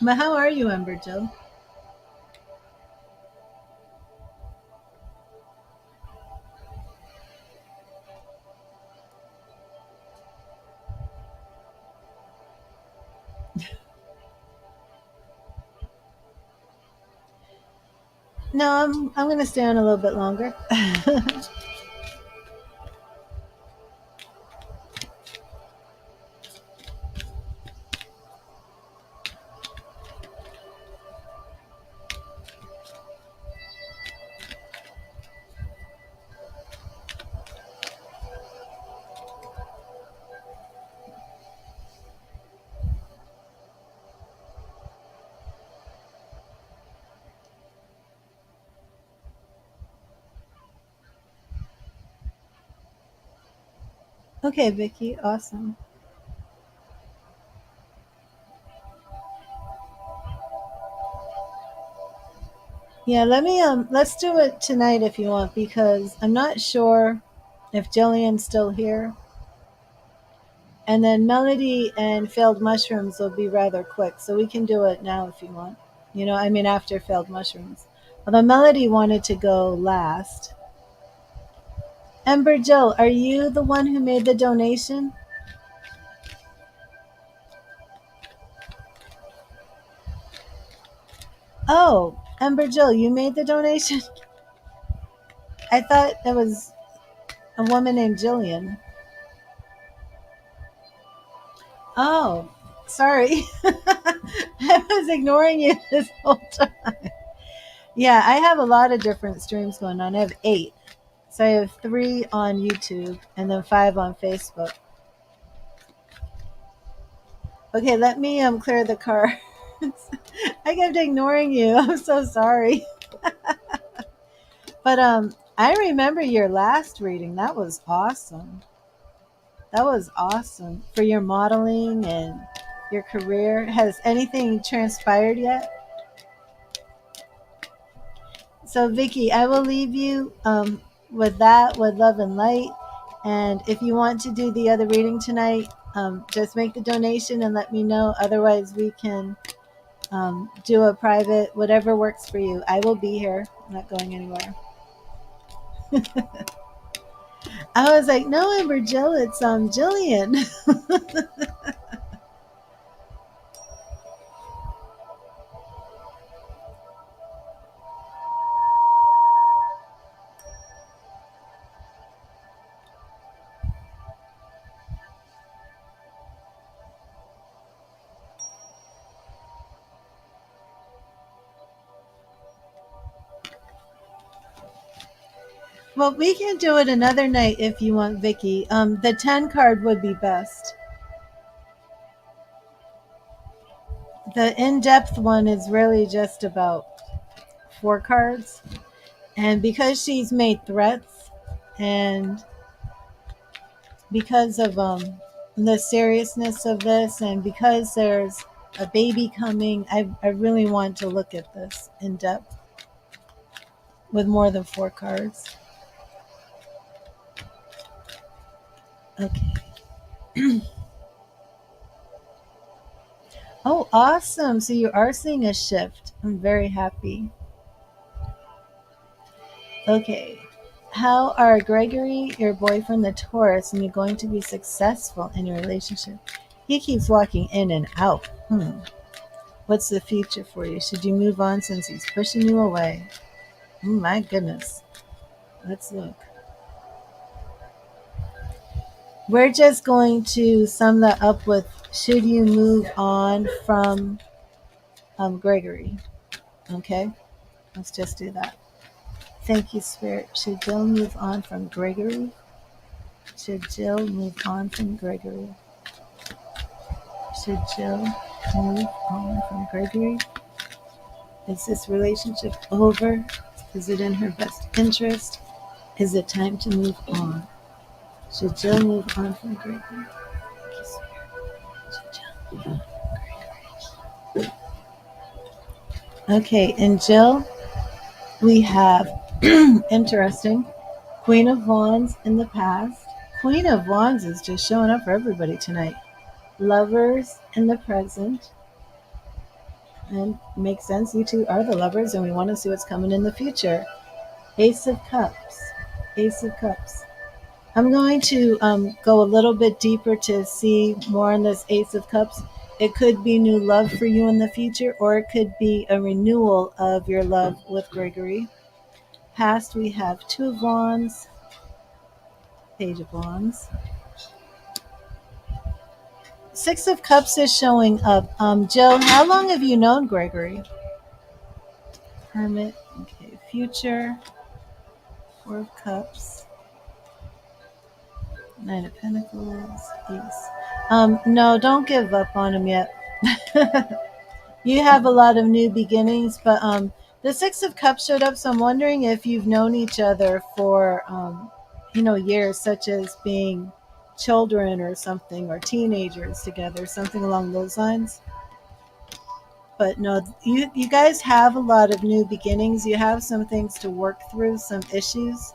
But how are you, Ember Jill? No, I'm gonna stay on a little bit longer. Okay, Vicky, awesome. Yeah, let's do it tonight if you want, because I'm not sure if Jillian's still here. And then Melody and Failed Mushrooms will be rather quick, so we can do it now if you want. I mean after Failed Mushrooms. Although Melody wanted to go last. Ember Jill, are you the one who made the donation? Oh, Ember Jill, you made the donation? I thought it was a woman named Jillian. Oh, sorry. I was ignoring you this whole time. Yeah, I have a lot of different streams going on. I have 8. So I have 3 on YouTube and then 5 on Facebook. Okay, let me clear the cards. I kept ignoring you. I'm so sorry. But I remember your last reading. That was awesome. That was awesome for your modeling and your career. Has anything transpired yet? So, Vicky, I will leave you with that, with love and light. And if you want to do the other reading tonight, just make the donation and let me know. Otherwise, we can do a private, whatever works for you. I will be here. I'm not going anywhere. I was like, no, Amber Jill, it's Jillian. Well, we can do it another night if you want, Vicky. The 10 card would be best. The in-depth one is really just about 4 cards. And because she's made threats and because of the seriousness of this and because there's a baby coming, I really want to look at this in depth with more than 4 cards. Okay. Oh, awesome. So you are seeing a shift. I'm very happy. Okay. How are Gregory, your boyfriend, the Taurus, and you going to be successful in your relationship? He keeps walking in and out. What's the future for you? Should you move on since he's pushing you away? Oh my goodness. Let's look. We're just going to sum that up with, should you move on from Gregory? Okay, let's just do that. Thank you, Spirit. Should Jill move on from Gregory? Should Jill move on from Gregory? Should Jill move on from Gregory? Is this relationship over? Is it in her best interest? Is it time to move on? Should Jill move on from Gregory? Thank you, Spirit. Should Jill move on from Gregory? Okay, and Jill, we have interesting Queen of Wands in the past. Queen of Wands is just showing up for everybody tonight. Lovers in the present. And makes sense, you two are the lovers and we want to see what's coming in the future. Ace of Cups. Ace of Cups. I'm going to go a little bit deeper to see more on this Ace of Cups. It could be new love for you in the future, or it could be a renewal of your love with Gregory. Past, we have Two of Wands, Page of Wands. Six of Cups is showing up. Jill, how long have you known Gregory? Hermit. Okay, future. Four of Cups. Nine of Pentacles. Ace. No, don't give up on him yet. You have a lot of new beginnings, but the Six of Cups showed up, so I'm wondering if you've known each other for years, such as being children or something, or teenagers together, something along those lines. But no, you guys have a lot of new beginnings. You have some things to work through, some issues.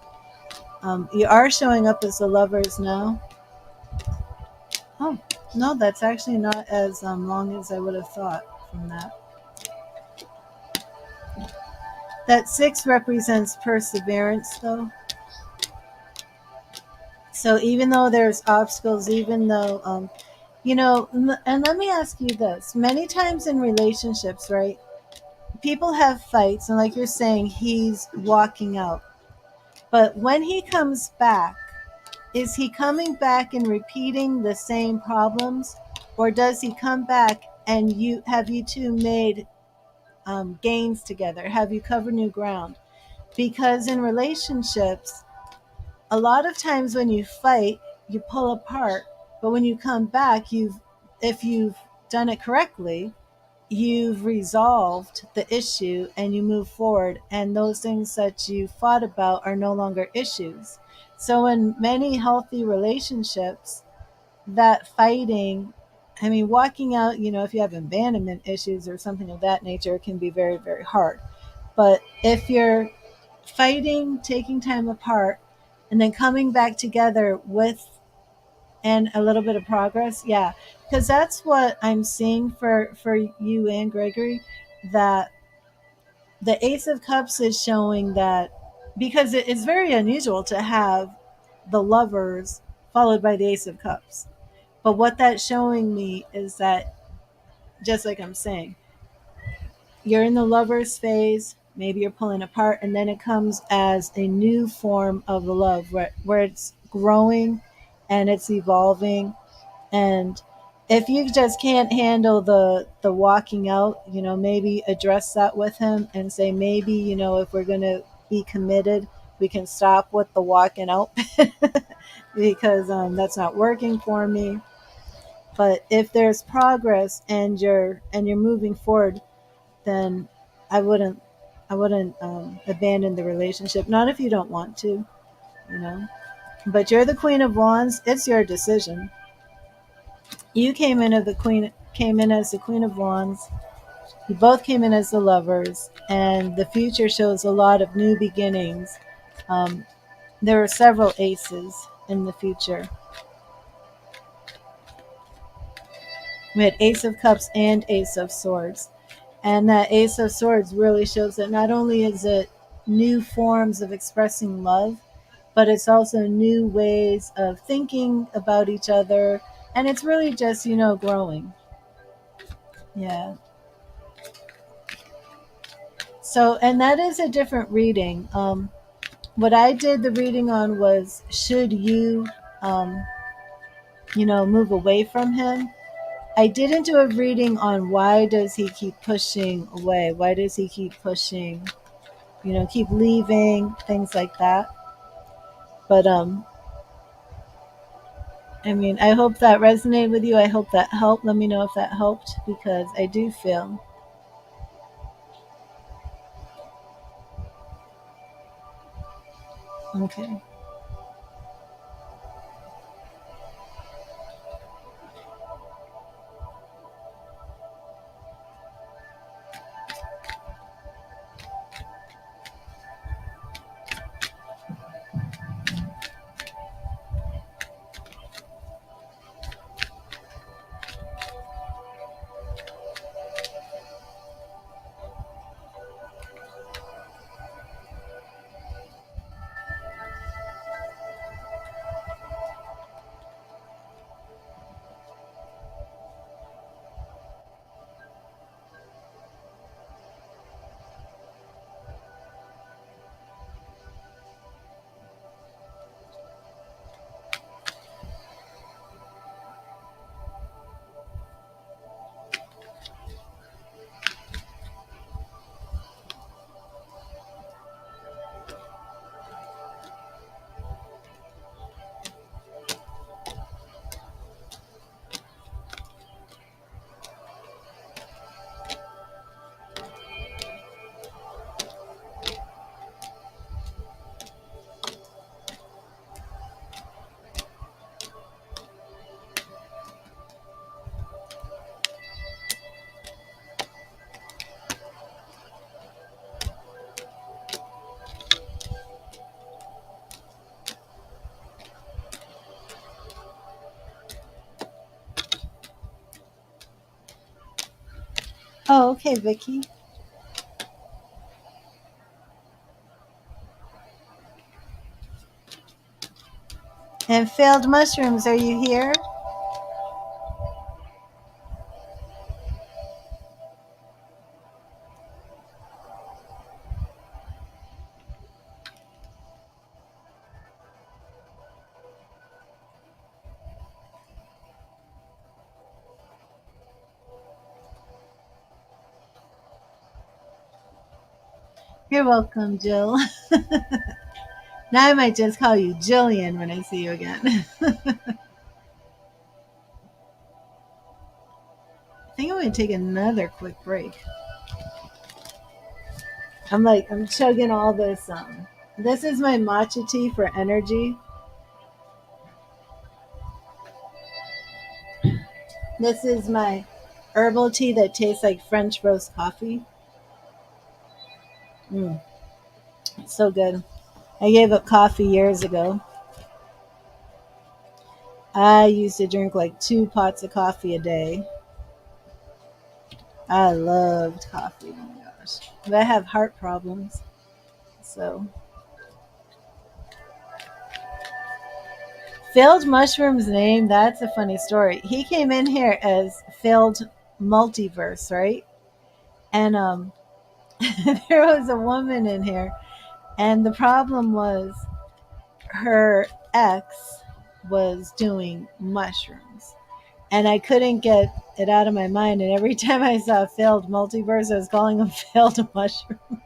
You are showing up as the lovers now. Oh, no, that's actually not as long as I would have thought from that. That 6 represents perseverance, though. So even though there's obstacles, even though, and let me ask you this. Many times in relationships, right, people have fights, and like you're saying, he's walking out. But when he comes back, is he coming back and repeating the same problems? Or does he come back and you two made gains together? Have you covered new ground? Because in relationships, a lot of times when you fight, you pull apart, but when you come back, if you've done it correctly, you've resolved the issue and you move forward, and those things that you fought about are no longer issues. So in many healthy relationships, that fighting, I mean, walking out, if you have abandonment issues or something of that nature, it can be very, very hard. But if you're fighting, taking time apart, and then coming back together with and a little bit of progress, yeah, because that's what I'm seeing for you and Gregory. That the Ace of Cups is showing that, because it's very unusual to have the lovers followed by the Ace of Cups. But what that's showing me is that, just like I'm saying, you're in the lovers phase, maybe you're pulling apart, and then it comes as a new form of the love where it's growing and it's evolving. And if you just can't handle the walking out, maybe address that with him and say, maybe, if we're going to be committed, we can stop with the walking out because that's not working for me. But if there's progress and you're moving forward, then I wouldn't abandon the relationship. Not if you don't want to, you know. But you're the Queen of Wands. It's your decision. You came in as the Queen of Wands. You both came in as the lovers, and the future shows a lot of new beginnings. Um, there are several aces in the future. We had Ace of Cups and Ace of Swords. And that Ace of Swords really shows that not only is it new forms of expressing love, but it's also new ways of thinking about each other. And it's really just, growing. Yeah. So, and that is a different reading. What I did the reading on was, should you, um, move away from him? I didn't do a reading on why does he keep pushing away? Why does he keep pushing, keep leaving, things like that. But I mean, I hope that resonated with you. I hope that helped. Let me know if that helped, because I do feel okay. Oh, okay, Vicky. And failed mushrooms, are you here? You're welcome, Jill. Now I might just call you Jillian when I see you again. I think I'm going to take another quick break. I'm chugging all this. This is my matcha tea for energy. This is my herbal tea that tastes like French roast coffee. Mm, it's so good. I gave up coffee years ago. I used to drink like 2 pots of coffee a day. I loved coffee. Oh my gosh. But I have heart problems. So, failed mushroom's name, that's a funny story. He came in here as failed multiverse, right? And there was a woman in here, and the problem was her ex was doing mushrooms. And I couldn't get it out of my mind. And every time I saw failed multiverse, I was calling him failed mushroom.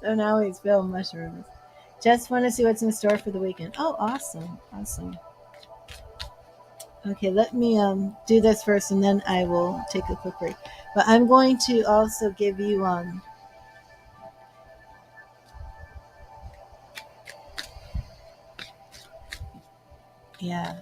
So now he's failed mushrooms. Just want to see what's in store for the weekend. Oh, awesome. Awesome. Okay, let me do this first and then I will take a quick break. But I'm going to also give you yeah.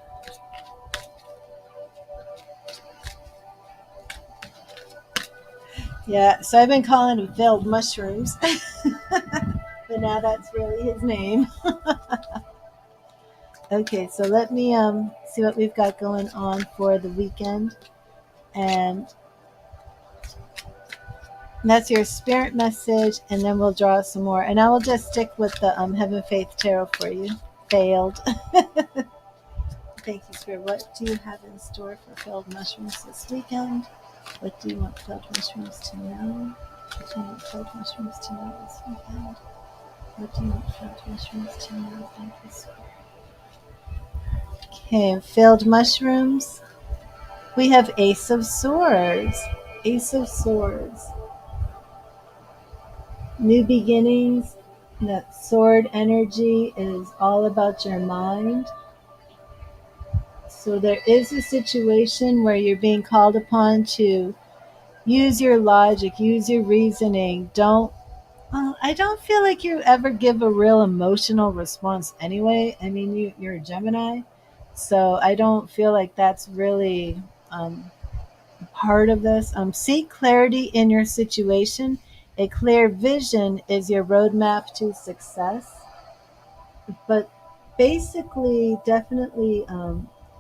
Yeah, so I've been calling him failed mushrooms. But now that's really his name. Okay, so let me see what we've got going on for the weekend. And that's your spirit message, and then we'll draw some more. And I will just stick with the Heaven Faith Tarot for you. Failed. Thank you, Spirit. What do you have in store for failed mushrooms this weekend? What do you want failed mushrooms to know? What do you want failed mushrooms to know this weekend? What do you want failed mushrooms to know? Thank you, Spirit. Okay, failed mushrooms. We have Ace of Swords. Ace of Swords. New beginnings. That sword energy is all about your mind. So there is a situation where you're being called upon to use your logic, use your reasoning. I don't feel like you ever give a real emotional response anyway. I mean, you're a Gemini, so I don't feel like that's really part of this. Seek clarity in your situation. A clear vision is your roadmap to success. But basically, definitely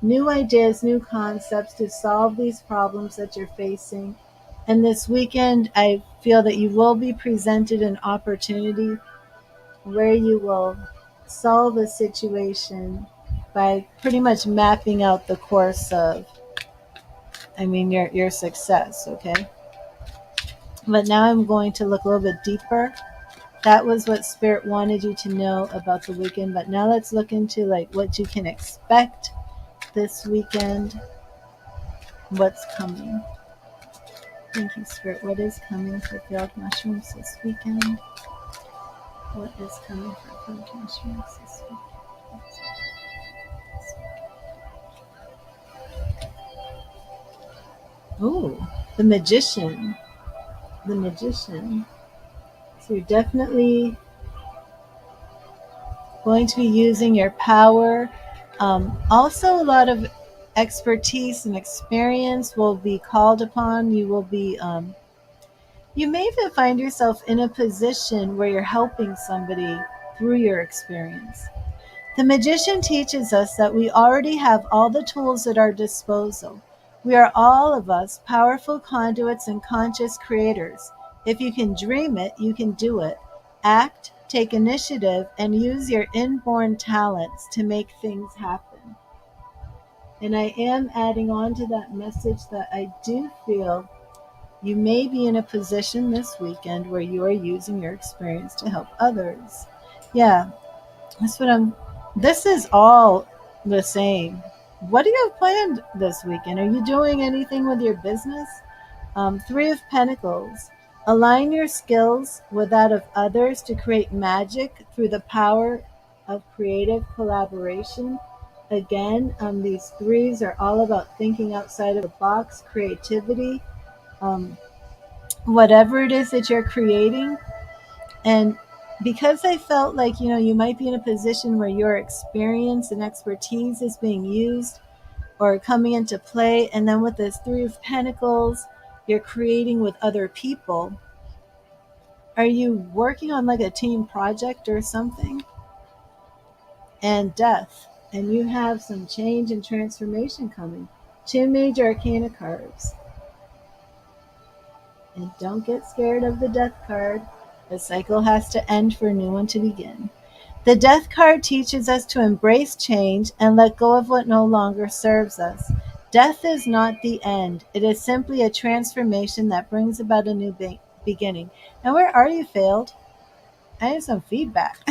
new ideas, new concepts to solve these problems that you're facing. And this weekend, I feel that you will be presented an opportunity where you will solve a situation by pretty much mapping out the course of, your success, okay? But now I'm going to look a little bit deeper. That was what Spirit wanted you to know about the weekend. But now let's look into like what you can expect this weekend. What's coming? Thank you, Spirit. What is coming for failed mushrooms this weekend? What is coming for failed mushrooms this weekend? Oh, the Magician. The Magician. So you're definitely going to be using your power. Also, a lot of expertise and experience will be called upon. You will be, you may even find yourself in a position where you're helping somebody through your experience. The Magician teaches us that we already have all the tools at our disposal. We are all of us powerful conduits and conscious creators. If you can dream it, you can do it. Act, take initiative, and use your inborn talents to make things happen. And I am adding on to that message that I do feel you may be in a position this weekend where you are using your experience to help others. Yeah, that's what I'm. This is all the same. What do you have planned this weekend? Are you doing anything with your business? Three of Pentacles. Align your skills with that of others to create magic through the power of creative collaboration. Again, these threes are all about thinking outside of the box, creativity, um, whatever it is that you're creating. And because I felt like, you might be in a position where your experience and expertise is being used or coming into play. And then with this Three of Pentacles, you're creating with other people. Are you working on like a team project or something? And death. And you have some change and transformation coming. Two major arcana cards. And don't get scared of the death card. The cycle has to end for a new one to begin. The death card teaches us to embrace change and let go of what no longer serves us. Death is not the end. It is simply a transformation that brings about a new beginning. Now, where are you, Failed? I need some feedback.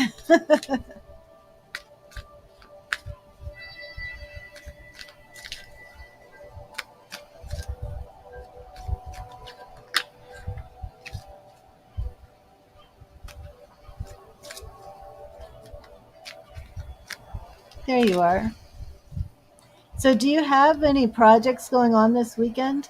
There you are. So do you have any projects going on this weekend?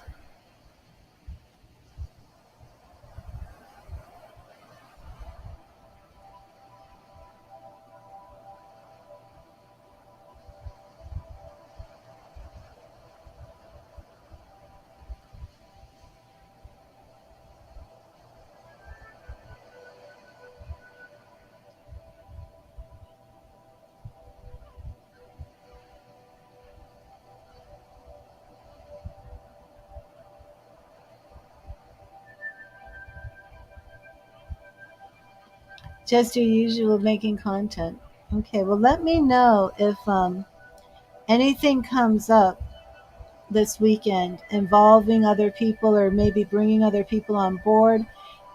Just your usual making content. Okay, well, let me know if anything comes up this weekend involving other people or maybe bringing other people on board.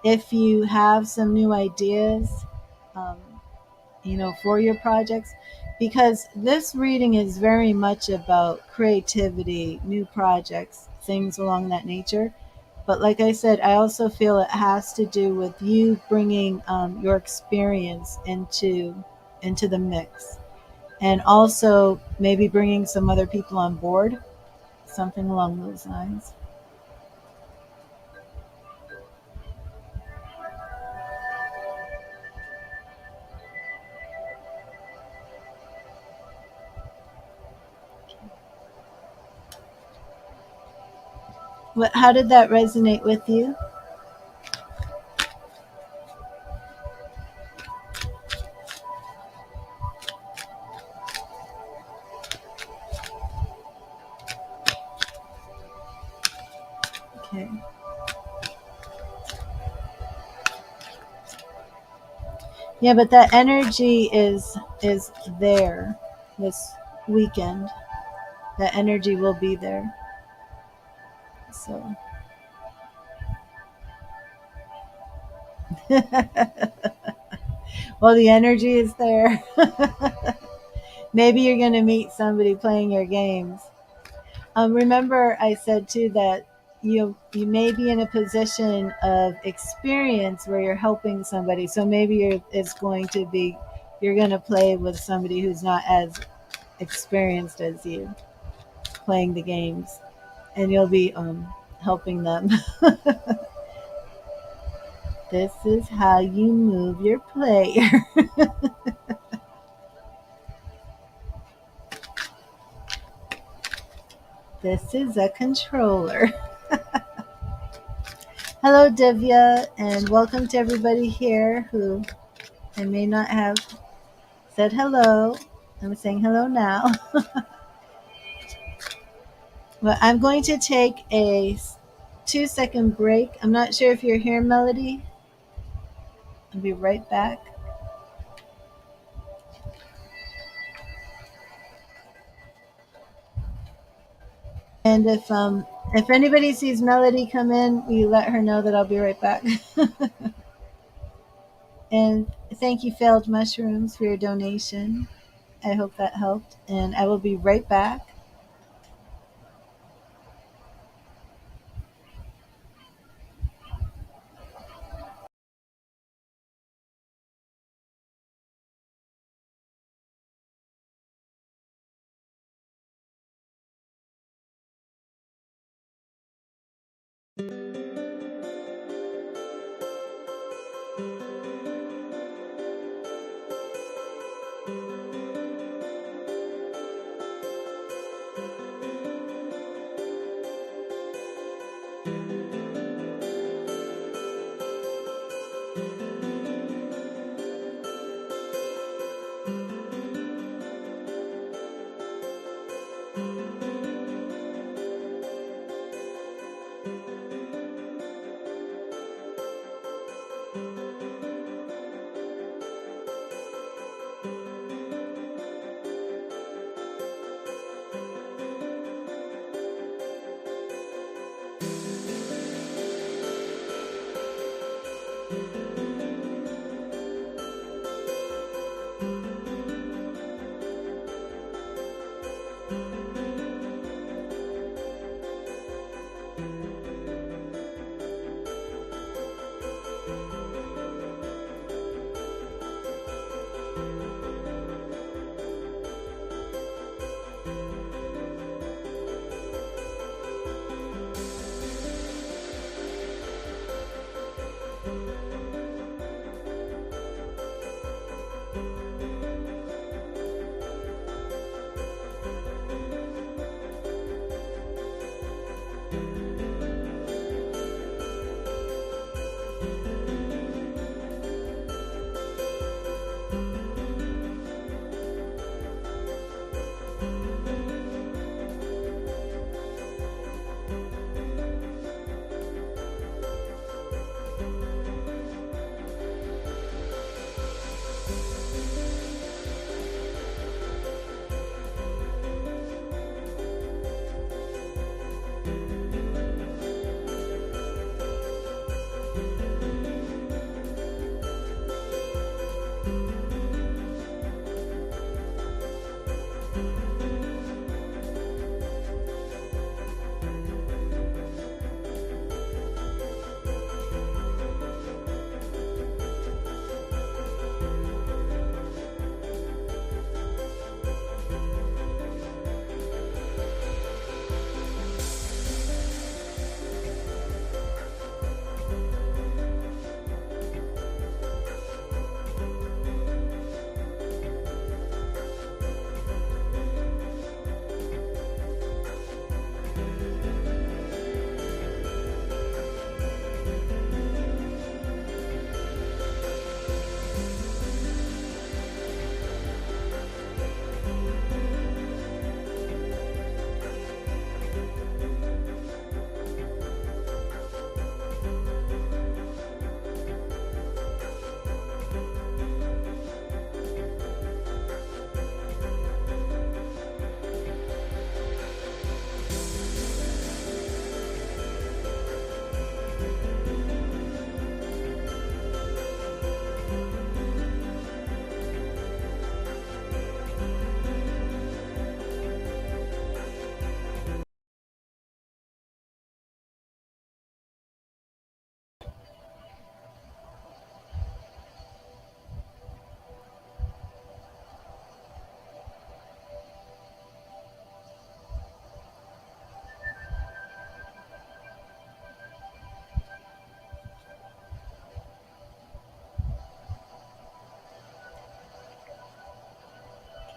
If you have some new ideas, um, for your projects, because this reading is very much about creativity, new projects, things along that nature. But like I said, I also feel it has to do with you bringing your experience into the mix, and also maybe bringing some other people on board, something along those lines. How did that resonate with you? Okay. Yeah, but that energy is there this weekend. That energy will be there. So well, the energy is there. Maybe you're going to meet somebody playing your games. Remember, I said too that you may be in a position of experience where you're helping somebody. So maybe it's going to be you're going to play with somebody who's not as experienced as you playing the games, and you'll be helping them. This is how you move your player. This is a controller. Hello, Divya, and welcome to everybody here who I may not have said hello. I'm saying hello now. Well, I'm going to take a 2-second break. I'm not sure if you're here, Melody. I'll be right back. And if anybody sees Melody come in, you let her know that I'll be right back. And thank you, Failed Mushrooms, for your donation. I hope that helped. And I will be right back.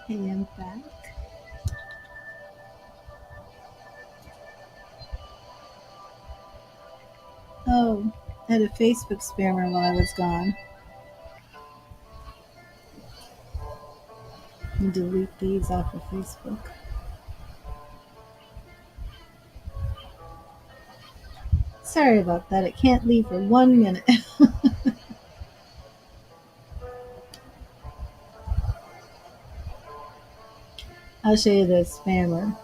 I am back. Oh, I had a Facebook spammer while I was gone. And delete these off of Facebook. Sorry about that. It can't leave for 1 minute. I'll show you the spammer.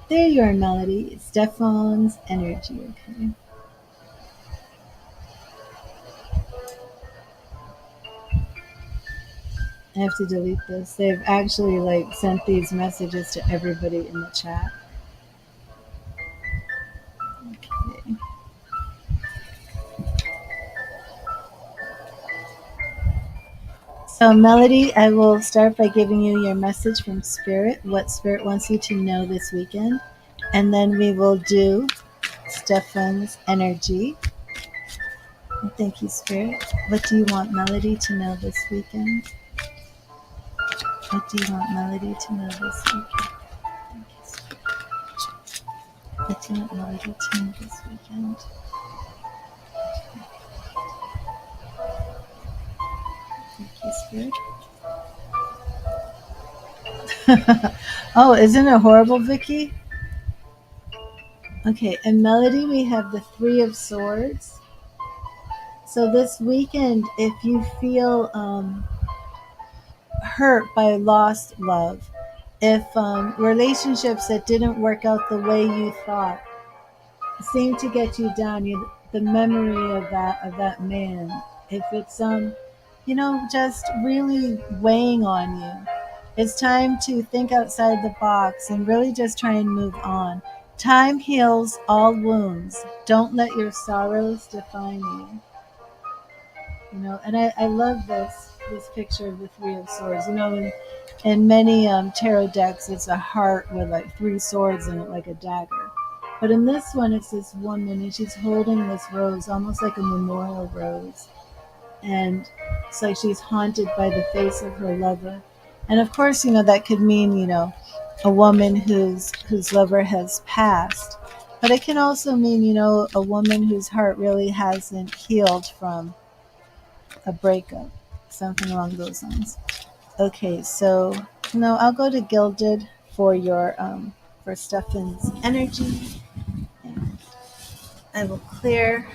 There you are, Melody. It's Stefan's energy, okay? I have to delete this. They've actually sent these messages to everybody in the chat. Okay. So, Melody, I will start by giving you your message from Spirit, what Spirit wants you to know this weekend. And then we will do Stefan's energy. Thank you, Spirit. What do you want Melody to know this weekend? What do you want Melody to know this weekend? Thank you, Spirit. What do you want Melody to know this weekend? Thank you, Spirit. Oh, isn't it horrible, Vicky? Okay, in Melody, we have the Three of Swords. So this weekend, if you feel hurt by lost love, if relationships that didn't work out the way you thought seem to get you down, the memory of that man, if it's just really weighing on you, it's time to think outside the box and really just try and move on. Time heals all wounds. Don't let your sorrows define you. And I love this picture of the Three of Swords. In many tarot decks, it's a heart with three swords in it, like a dagger. But in this one, it's this woman, and she's holding this rose, almost like a memorial rose. And it's like she's haunted by the face of her lover. And of course, that could mean, a woman whose lover has passed. But it can also mean, a woman whose heart really hasn't healed from a breakup, something along those lines. Okay, so no, I'll go to Gilded for your for Stefan's energy. And I will clear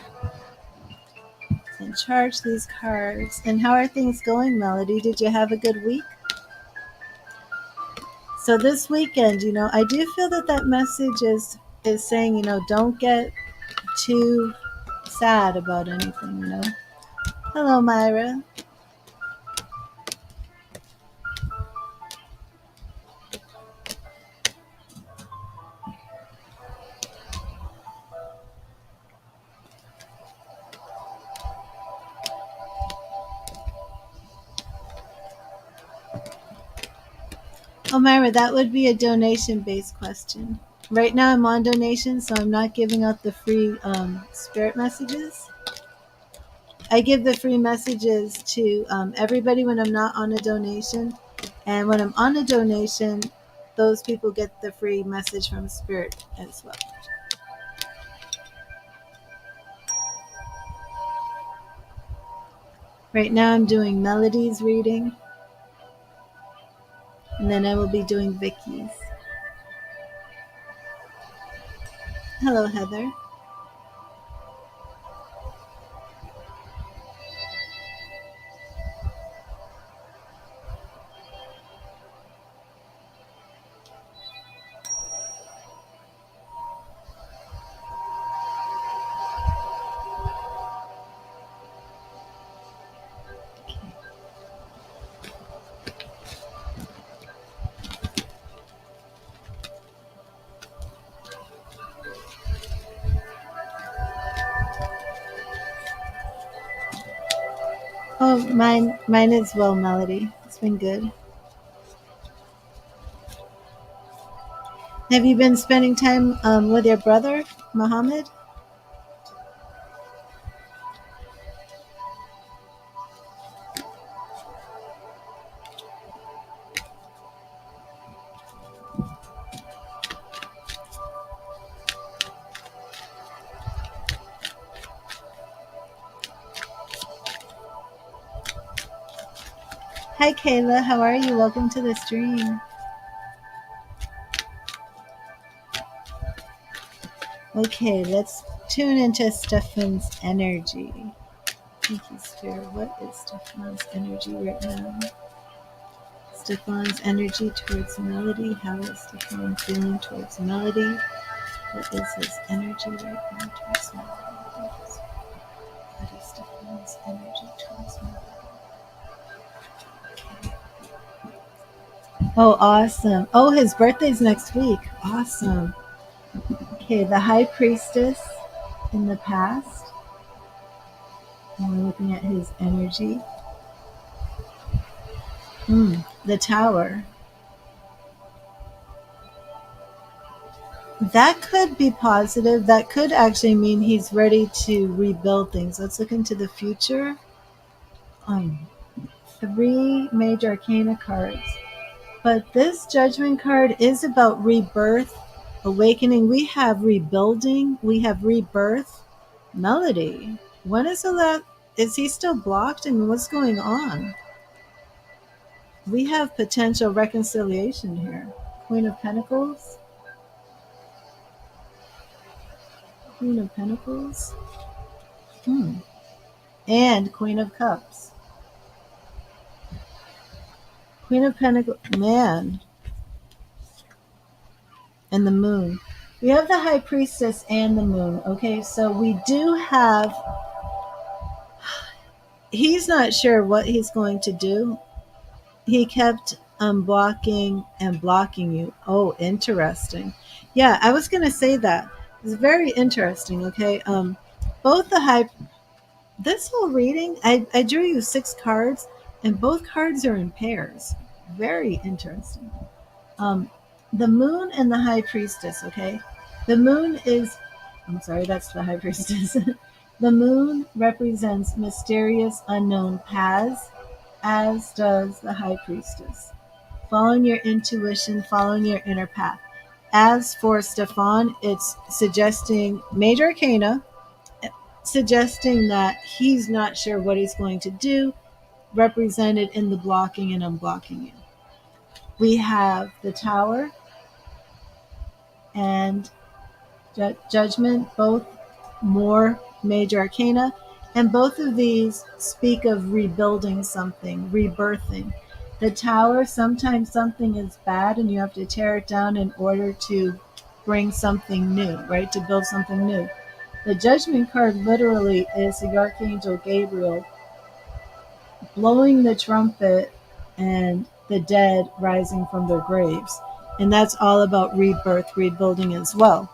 and charge these cards. And how are things going, Melody? Did you have a good week? So this weekend, I do feel that message is saying, don't get too sad about anything. Hello, Myra. Oh, Myra, that would be a donation-based question. Right now I'm on donation, so I'm not giving out the free spirit messages. I give the free messages to everybody when I'm not on a donation. And when I'm on a donation, those people get the free message from spirit as well. Right now I'm doing Melody's reading. And then I will be doing Vicky's. Hello, Heather. Oh, mine as well, Melody. It's been good. Have you been spending time with your brother, Mohammed? Hi, Kayla. How are you? Welcome to the stream. Okay, let's tune into Stefan's energy. Thank you, Spirit. What is Stefan's energy right now? Stefan's energy towards Melody. How is Stefan feeling towards Melody? What is his energy right now towards Melody? What is Stefan's energy towards Melody? Oh, awesome. Oh, his birthday's next week. Awesome. Okay, the High Priestess in the past. And we're looking at his energy. The Tower. That could be positive. That could actually mean he's ready to rebuild things. Let's look into the future. 3 major arcana cards. But this Judgment card is about rebirth, awakening. We have rebuilding. We have rebirth. Melody. When is the last? Is he still blocked? I mean, what's going on? We have potential reconciliation here. Queen of Pentacles. Queen of Pentacles. And Queen of Cups. Queen of Pentacles. Man. And the Moon. We have the High Priestess and the Moon. Okay, so we do have... He's not sure what he's going to do. He kept unblocking and blocking you. Oh, interesting. Yeah, I was going to say that. It's very interesting, okay? Both the High... This whole reading, I drew you 6 cards, and both cards are in pairs. Very interesting. The Moon and the High Priestess, okay? The Moon is... I'm sorry, that's the High Priestess. The Moon represents mysterious, unknown paths, as does the High Priestess. Following your intuition, following your inner path. As for Stefan, it's suggesting major arcana, suggesting that he's not sure what he's going to do, represented in the blocking and unblocking you. We have the Tower and Judgment, both more major arcana, and both of these speak of rebuilding something, rebirthing. The Tower, sometimes something is bad and you have to tear it down in order to bring something new, right? To build something new. The Judgment card literally is the Archangel Gabriel blowing the trumpet and the dead rising from their graves. And that's all about rebirth, rebuilding as well.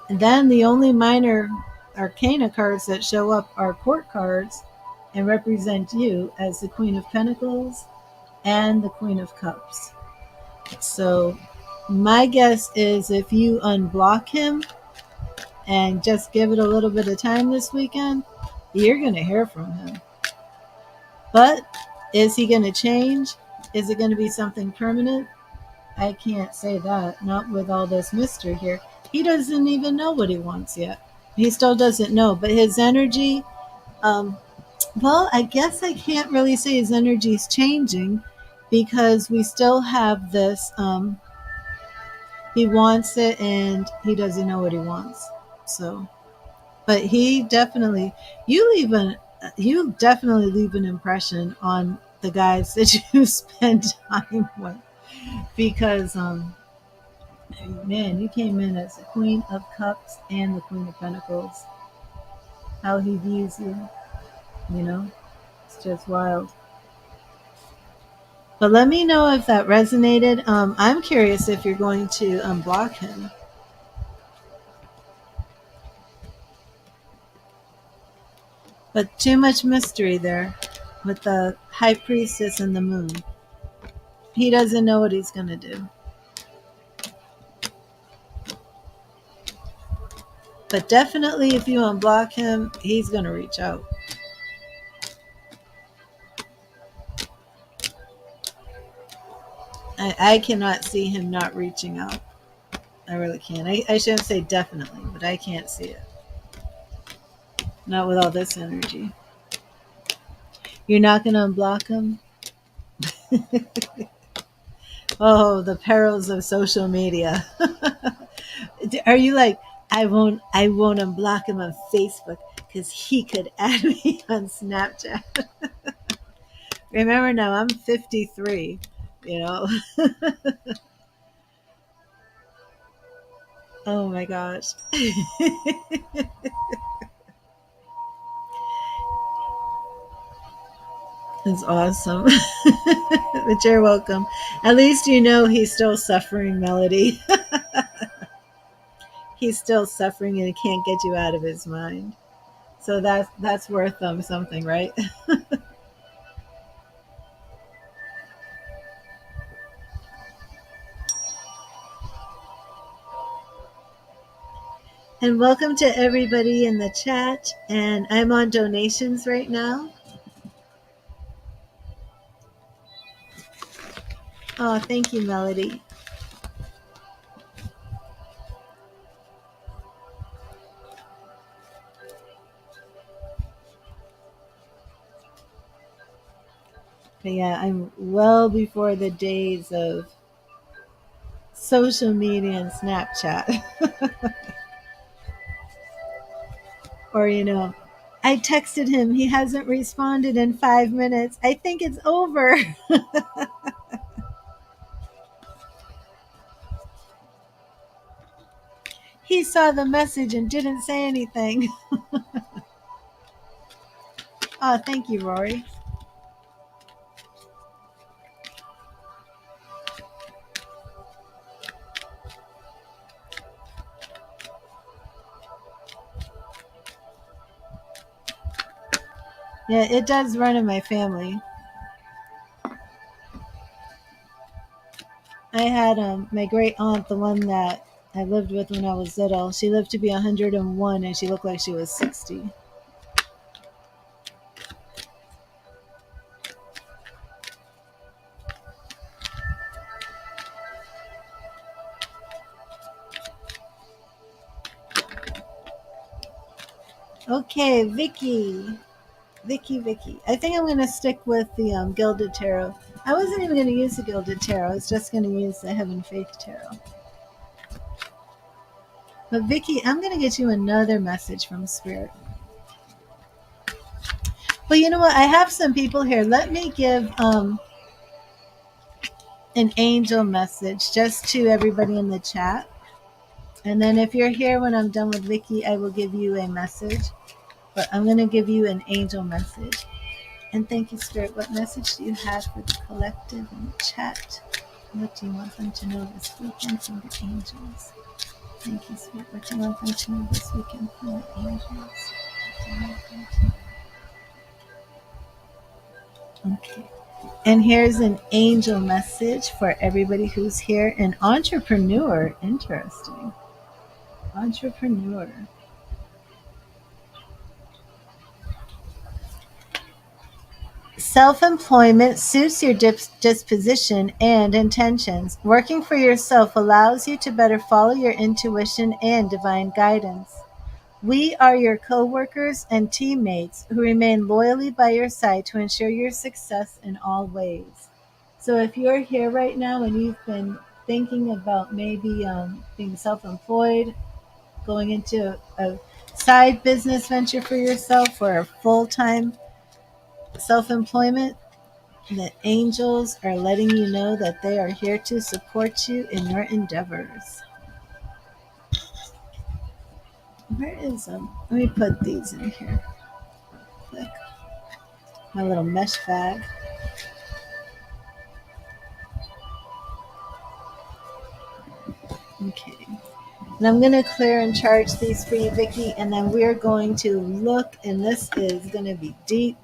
And then the only minor arcana cards that show up are court cards and represent you as the Queen of Pentacles and the Queen of Cups. So my guess is if you unblock him and just give it a little bit of time this weekend, you're going to hear from him. But is he going to change? Is it going to be something permanent? I can't say that. Not with all this mystery here. He doesn't even know what he wants yet. He still doesn't know. But his energy, well, I guess I can't really say his energy is changing because we still have this, he wants it and he doesn't know what he wants. So, but he definitely, you definitely leave an impression on the guys that you spend time with because, man, you came in as the Queen of Cups and the Queen of Pentacles. How he views you, you know, it's just wild. But let me know if that resonated. I'm curious if you're going to unblock him. But too much mystery there with the High Priestess and the Moon. He doesn't know what he's going to do. But definitely if you unblock him, he's going to reach out. I cannot see him not reaching out. I really can't. I shouldn't say definitely, but I can't see it. Not with all this energy. You're not going to unblock him? Oh, the perils of social media. Are you like, I won't unblock him on Facebook because he could add me on Snapchat. Remember now, I'm 53, you know. Oh my gosh. That's awesome. But you're welcome. At least you know he's still suffering, Melody. He's still suffering and he can't get you out of his mind. So that's worth something, right? And welcome to everybody in the chat. And I'm on donations right now. Oh, thank you, Melody. But yeah, I'm well before the days of social media and Snapchat. Or, I texted him. He hasn't responded in 5 minutes. I think it's over. He saw the message and didn't say anything. Oh, thank you, Rory. Yeah, it does run in my family. I had my great aunt, the one that I lived with when I was little. She lived to be 101 and she looked like she was 60. Okay, Vicky. Vicky. I think I'm going to stick with the Gilded Tarot. I wasn't even going to use the Gilded Tarot. I was just going to use the Heaven Faith Tarot. But Vicky, I'm going to get you another message from Spirit. Well, you know what? I have some people here. Let me give an angel message just to everybody in the chat. And then if you're here when I'm done with Vicky, I will give you a message. But I'm going to give you an angel message. And thank you, Spirit. What message do you have for the collective in the chat? What do you want them to know this weekend from the angels? Thank you, Spirit. What do you want them to know this weekend from the angels? Okay. And here's an angel message for everybody who's here. An entrepreneur. Interesting. Entrepreneur. Self-employment suits your disposition and intentions. Working for yourself allows you to better follow your intuition and divine guidance. We are your co-workers and teammates who remain loyally by your side to ensure your success in all ways. So if you're here right now and you've been thinking about maybe being self-employed, going into a side business venture for yourself or a full-time self-employment, the angels are letting you know that they are here to support you in your endeavors. Where is them? Let me put these in here real quick. My little mesh bag. Okay. And I'm going to clear and charge these for you, Vicky, and then we're going to look, and this is going to be deep.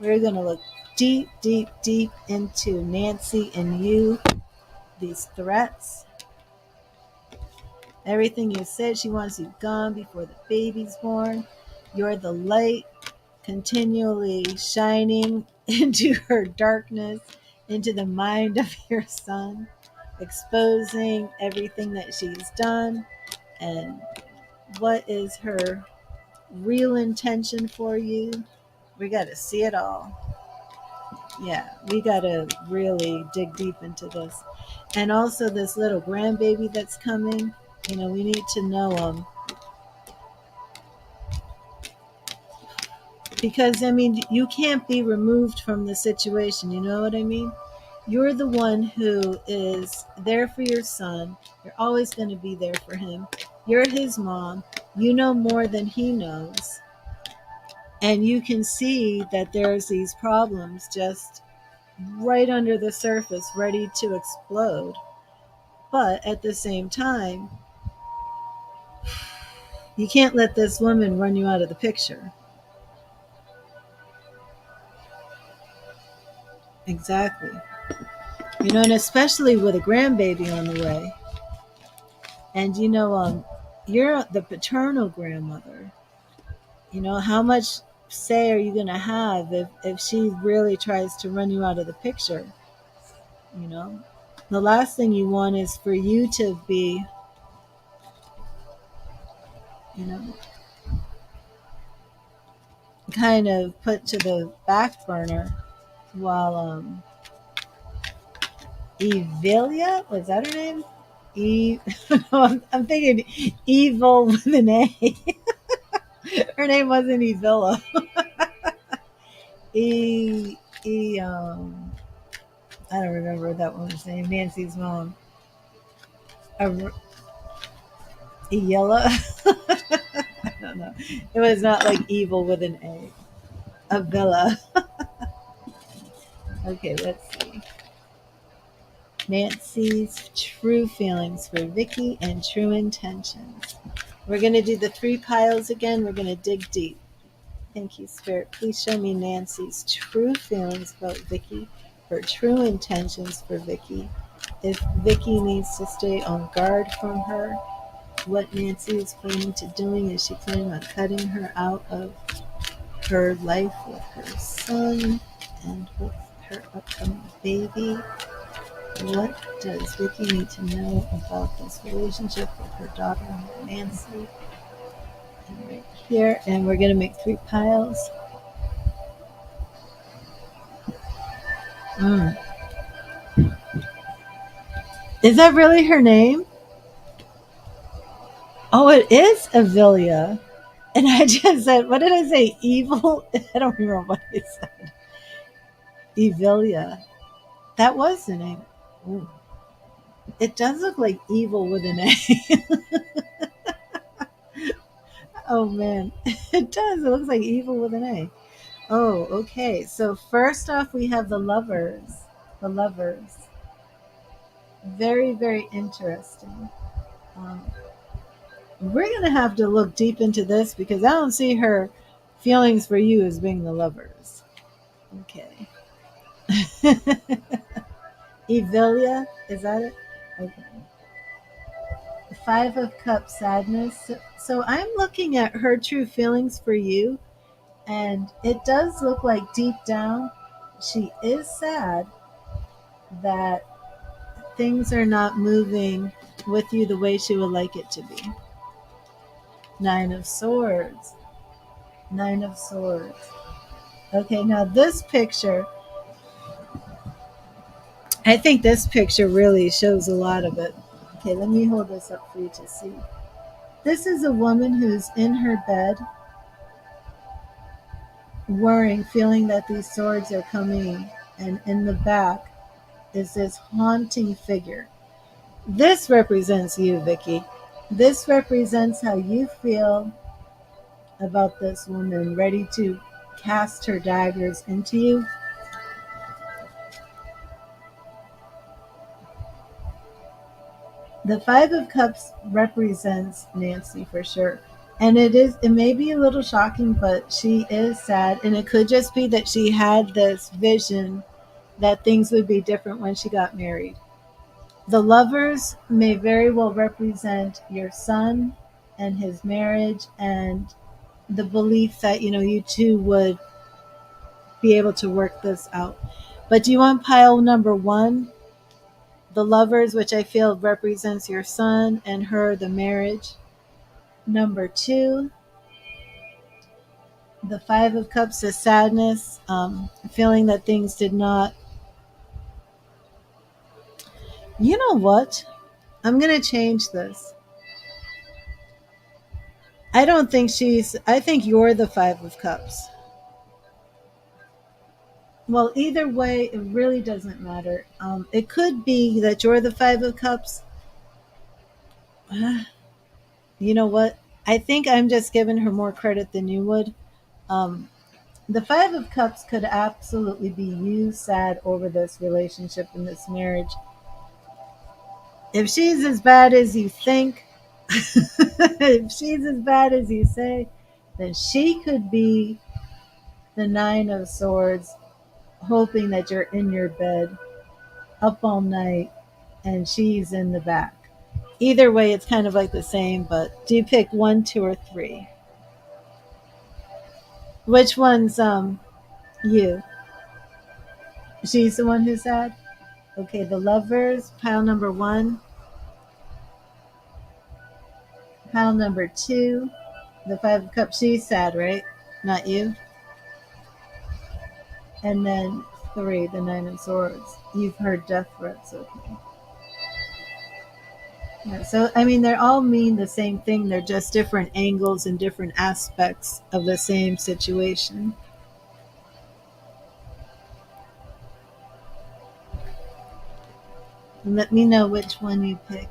We're going to look deep, deep, deep into Nancy and you, these threats. Everything you said, she wants you gone before the baby's born. You're the light continually shining into her darkness, into the mind of your son, exposing everything that she's done and what is her real intention for you. We got to see it all. Yeah, we got to really dig deep into this. And also this little grandbaby that's coming, we need to know Because, I mean, you can't be removed from the situation. You know what I mean? You're the one who is there for your son. You're always going to be there for him. You're his mom. You know more than he knows. And you can see that there's these problems just right under the surface, ready to explode. But at the same time, you can't let this woman run you out of the picture. Exactly. You know, and especially with a grandbaby on the way. And you're the paternal grandmother. You know, how much say are you going to have if she really tries to run you out of the picture? You know, the last thing you want is for you to be, you know, kind of put to the back burner while Evelia, was that her name? No, I'm thinking evil with an A. Her name wasn't Evilla. E E I don't remember that woman's name. Nancy's mom. Yella. I don't know. It was not like evil with an A. Avila. Okay, let's see. Nancy's true feelings for Vicky and true intentions. We're going to do the 3 piles again. We're going to dig deep. Thank you, Spirit. Please show me Nancy's true feelings about Vicky, her true intentions for Vicky. If Vicky needs to stay on guard from her, what Nancy is planning to doing. Is she planning on cutting her out of her life with her son and with her upcoming baby? What does Vicky need to know about this relationship with her daughter Nancy? And right here, and we're going to make 3 piles. Is that really her name? Oh, it is Avilia. And I just said, what did I say? Evil? I don't remember what I said. Evilia. That was the name. Ooh. It does look like evil with an A. Oh man, it does. It looks like evil with an A. Oh, okay. So first off, we have the lovers. The lovers. Very, very interesting. Um, we're going to have to look deep into this because I don't see her feelings for you as being the lovers. Okay. Evilia, is that it? Okay. 5 of Cups, sadness. So I'm looking at her true feelings for you, and it does look like deep down she is sad that things are not moving with you the way she would like it to be. 9 of Swords. 9 of Swords. Okay, now this picture, I think this picture really shows a lot of it. Okay, let me hold this up for you to see. This is a woman who's in her bed, worrying, feeling that these swords are coming, and in the back is this haunting figure. This represents you, Vicky. This represents how you feel about this woman, ready to cast her daggers into you. The 5 of Cups represents Nancy for sure. And it may be a little shocking, but she is sad. And it could just be that she had this vision that things would be different when she got married. The lovers may very well represent your son and his marriage and the belief that, you two would be able to work this out. But do you want pile number 1? The lovers, which I feel represents your son and her, the marriage. Number 2, the 5 of Cups is sadness, feeling that things did not. You know what? I'm going to change this. I don't think I think you're the 5 of Cups. Well, either way, it really doesn't matter. It could be that you're the Five of Cups. You know what? I think I'm just giving her more credit than you would. Um, the Five of Cups could absolutely be you sad over this relationship and this marriage. If she's as bad as you think, if she's as bad as you say, then she could be the Nine of Swords, hoping that you're in your bed up all night and she's in the back. Either way, it's kind of like the same, but do you pick one, two, or three? Which one's you? She's the one who's sad? Okay, the Lovers, pile number one. Pile number two, the Five of Cups. She's sad, right? Not you. And then three, the Nine of Swords. You've heard death threats, okay. Yeah, so, I mean, they all mean the same thing. They're just different angles and different aspects of the same situation. And let me know which one you pick.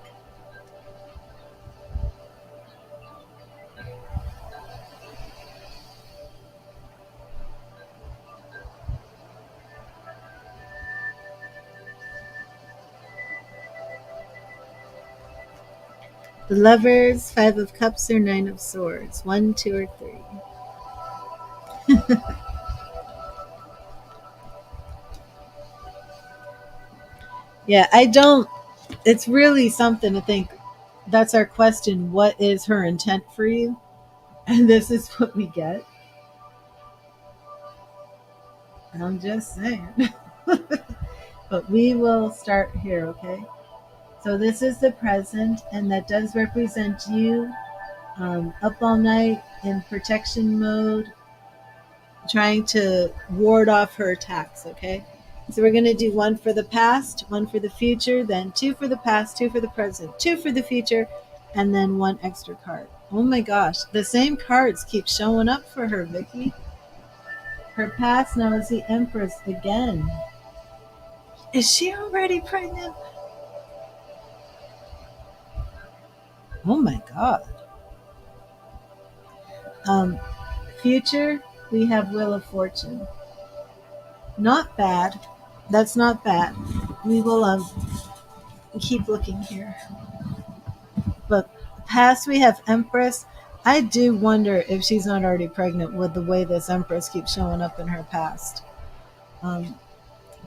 The Lovers, Five of Cups, or Nine of Swords? One, two, or three? Yeah, I don't. It's really something to think. That's our question. What is her intent for you? And this is what we get. I'm just saying. But we will start here, okay? So this is the present, and that does represent you up all night in protection mode, trying to ward off her attacks, okay? So we're going to do one for the past, one for the future, then two for the past, two for the present, two for the future, and then one extra card. Oh my gosh, the same cards keep showing up for her, Vicky. Her past now is the Empress again. Is she already pregnant? Oh my god. Um, Future, we have Wheel of Fortune. Not bad. That's not bad. We will keep looking here. But past, we have Empress. I do wonder if she's not already pregnant with the way this Empress keeps showing up in her past. Um,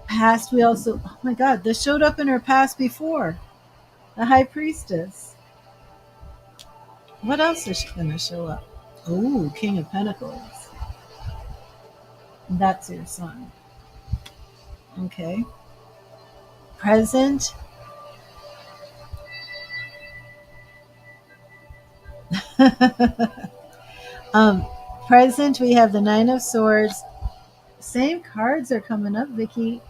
Past, we also, oh my god, this showed up in her past before. The High Priestess. What else is going to show up? Oh, King of Pentacles. That's your son. Okay. Present. um, Present, we have the Nine of Swords. Same cards are coming up, Vicky.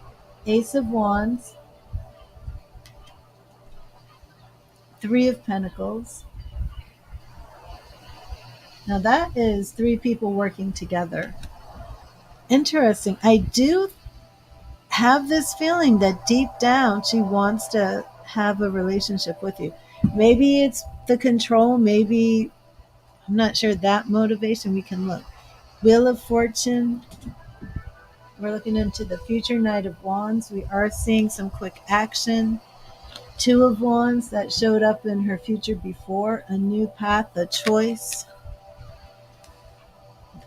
Ace of Wands. Three of Pentacles. Now that is three people working together. Interesting. I do have this feeling that deep down she wants to have a relationship with you. Maybe it's the control, maybe I'm not sure that motivation. We can look. Wheel of Fortune. We're looking into the future. Knight of Wands. We are seeing some quick action. Two of Wands that showed up in her future before. A new path, a choice.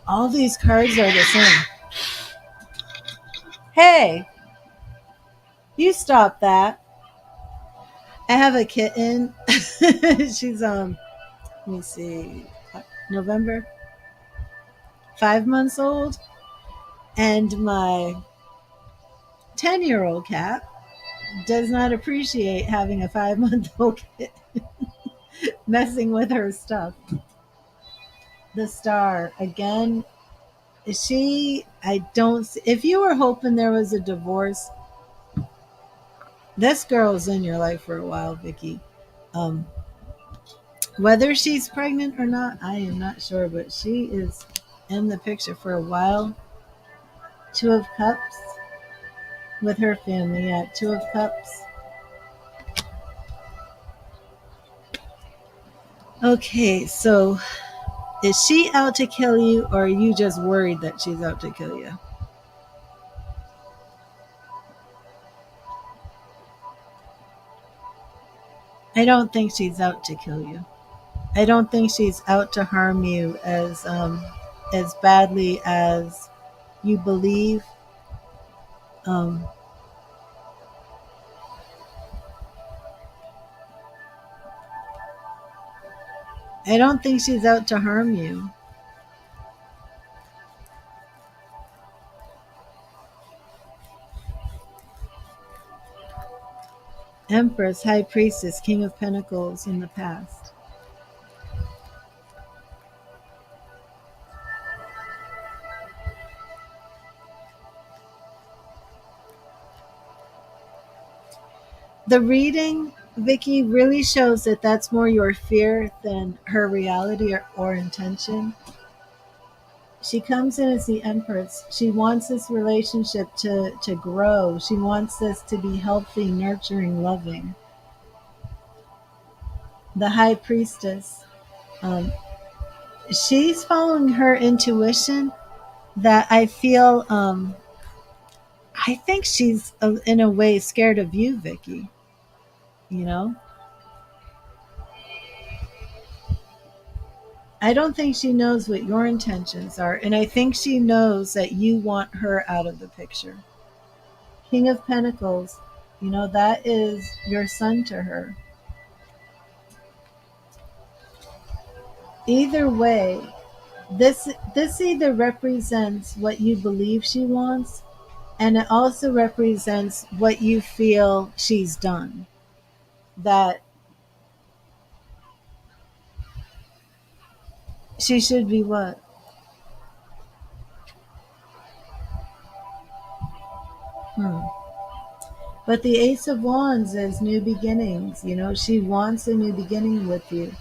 All these cards are the same. Hey, you stop that. I have a kitten. She's let me see, November, 5 months old, and my 10-year-old cat does not appreciate having a 5-month-old kitten messing with her stuff. The Star again. I don't. If you were hoping there was a divorce, this girl's in your life for a while, Vicky. Um, Whether she's pregnant or not, I am not sure, but she is in the picture for a while. Two of Cups. with her family. Yeah, Two of Cups. Okay, so is she out to kill you, or are you just worried that she's out to kill you? I don't think she's out to kill you. I don't think she's out to harm you as badly as you believe. Um, I don't think she's out to harm you. Empress, High Priestess, King of Pentacles in the past. The reading, Vicky, really shows that that's more your fear than her reality or intention. She comes in as the Empress. She wants this relationship to grow. She wants this to be healthy, nurturing, loving. The High Priestess, um, she's following her intuition that I think she's in a way scared of you, Vicky. You know, I don't think she knows what your intentions are, and I think she knows that you want her out of the picture. King of Pentacles, that is your son to her. Either way, this either represents what you believe she wants, and it also represents what you feel she's done. That she should be what? Hmm. But the Ace of Wands is new beginnings. She wants a new beginning with you.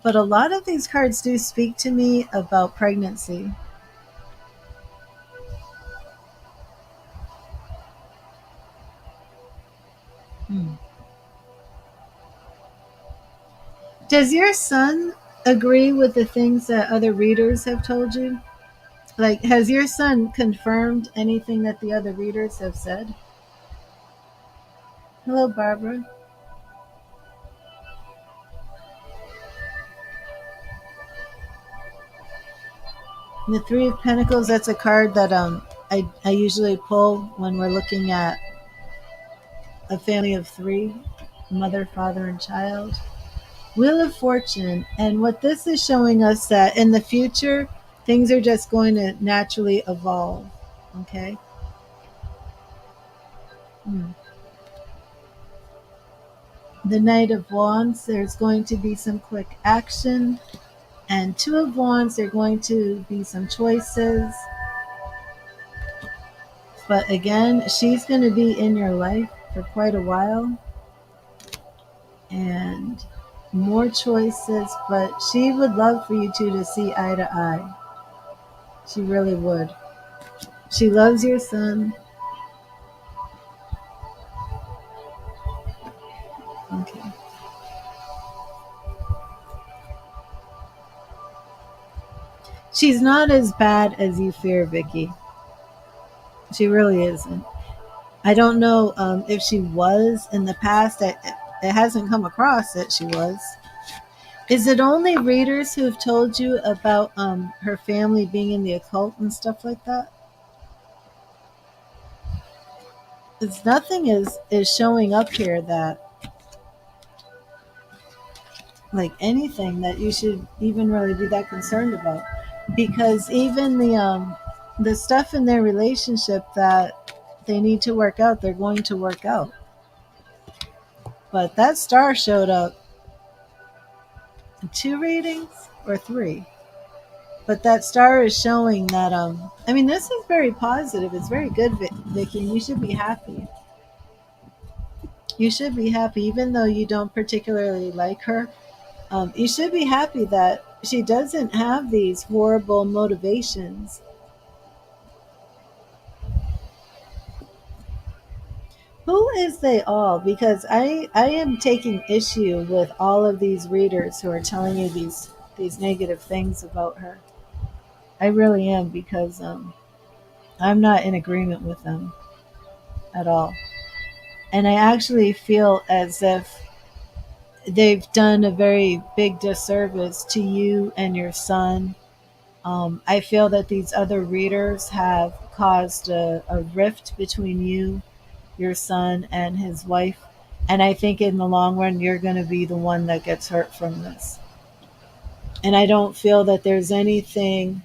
But a lot of these cards do speak to me about pregnancy. Hmm. Does your son agree with the things that other readers have told you? Like, has your son confirmed anything that the other readers have said? Hello, Barbara. The Three of Pentacles, that's a card that I usually pull when we're looking at a family of three, mother, father, and child. Wheel of Fortune. And what this is showing us that in the future, things are just going to naturally evolve. Okay? Hmm. The Knight of Wands, there's going to be some quick action. And Two of Wands, there are going to be some choices. But again, she's going to be in your life for quite a while. And more choices, but she would love for you two to see eye to eye. She really would. She loves your son. Okay. She's not as bad as you fear, Vicky. She really isn't. I don't know if she was in the past. It hasn't come across that she was. Is it only readers who've told you about her family being in the occult and stuff like that? It's nothing is showing up here that like anything that you should even really be that concerned about, because even the stuff in their relationship that they need to work out, they're going to work out. But that star showed up in 2 readings or 3. But that star is showing that I mean, this is very positive. It's very good, Vicky, and you should be happy. You should be happy, even though you don't particularly like her. You should be happy that she doesn't have these horrible motivations. Who is they all? Because I am taking issue with all of these readers who are telling you these negative things about her. I really am, because I'm not in agreement with them at all. And I actually feel as if they've done a very big disservice to you and your son. I feel that these other readers have caused a rift between you, your son, and his wife. And I think in the long run, you're going to be the one that gets hurt from this. And I don't feel that there's anything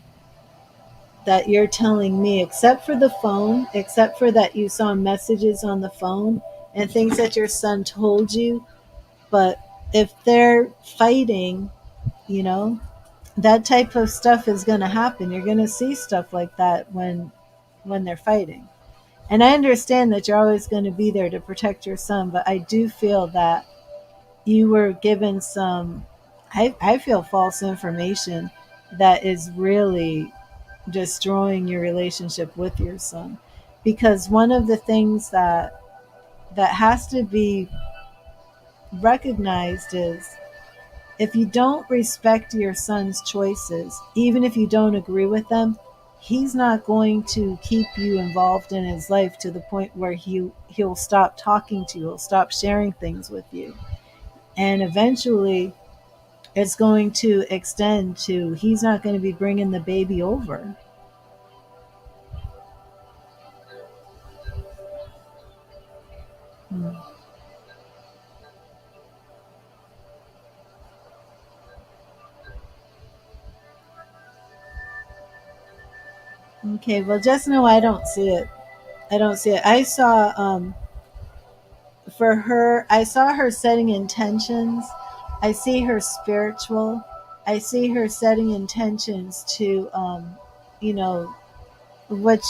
that you're telling me, except for the phone, except for that you saw messages on the phone and things that your son told you. But if they're fighting, you know, that type of stuff is going to happen. You're going to see stuff like that when they're fighting. And I understand that you're always going to be there to protect your son, but I do feel that you were given some, I feel, false information that is really destroying your relationship with your son. Because one of the things that has to be recognized is, if you don't respect your son's choices, even if you don't agree with them, he's not going to keep you involved in his life to the point where he'll stop talking to you, he'll stop sharing things with you. And eventually it's going to extend to, he's not going to be bringing the baby over. Hmm. Okay, well, just know I don't see it. I don't see it. I saw, for her, I saw her setting intentions. I see her spiritual. I see her setting intentions to, you know, which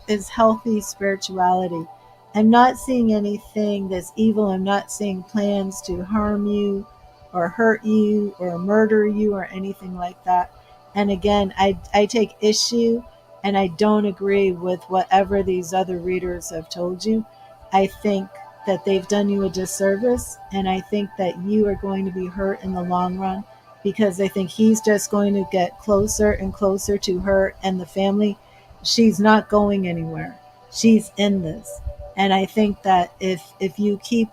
is healthy spirituality. I'm not seeing anything that's evil. I'm not seeing plans to harm you or hurt you or murder you or anything like that. And again, I take issue and I don't agree with whatever these other readers have told you. I think that they've done you a disservice, and I think that you are going to be hurt in the long run, because I think he's just going to get closer and closer to her and the family. She's not going anywhere. She's in this. And I think that if you keep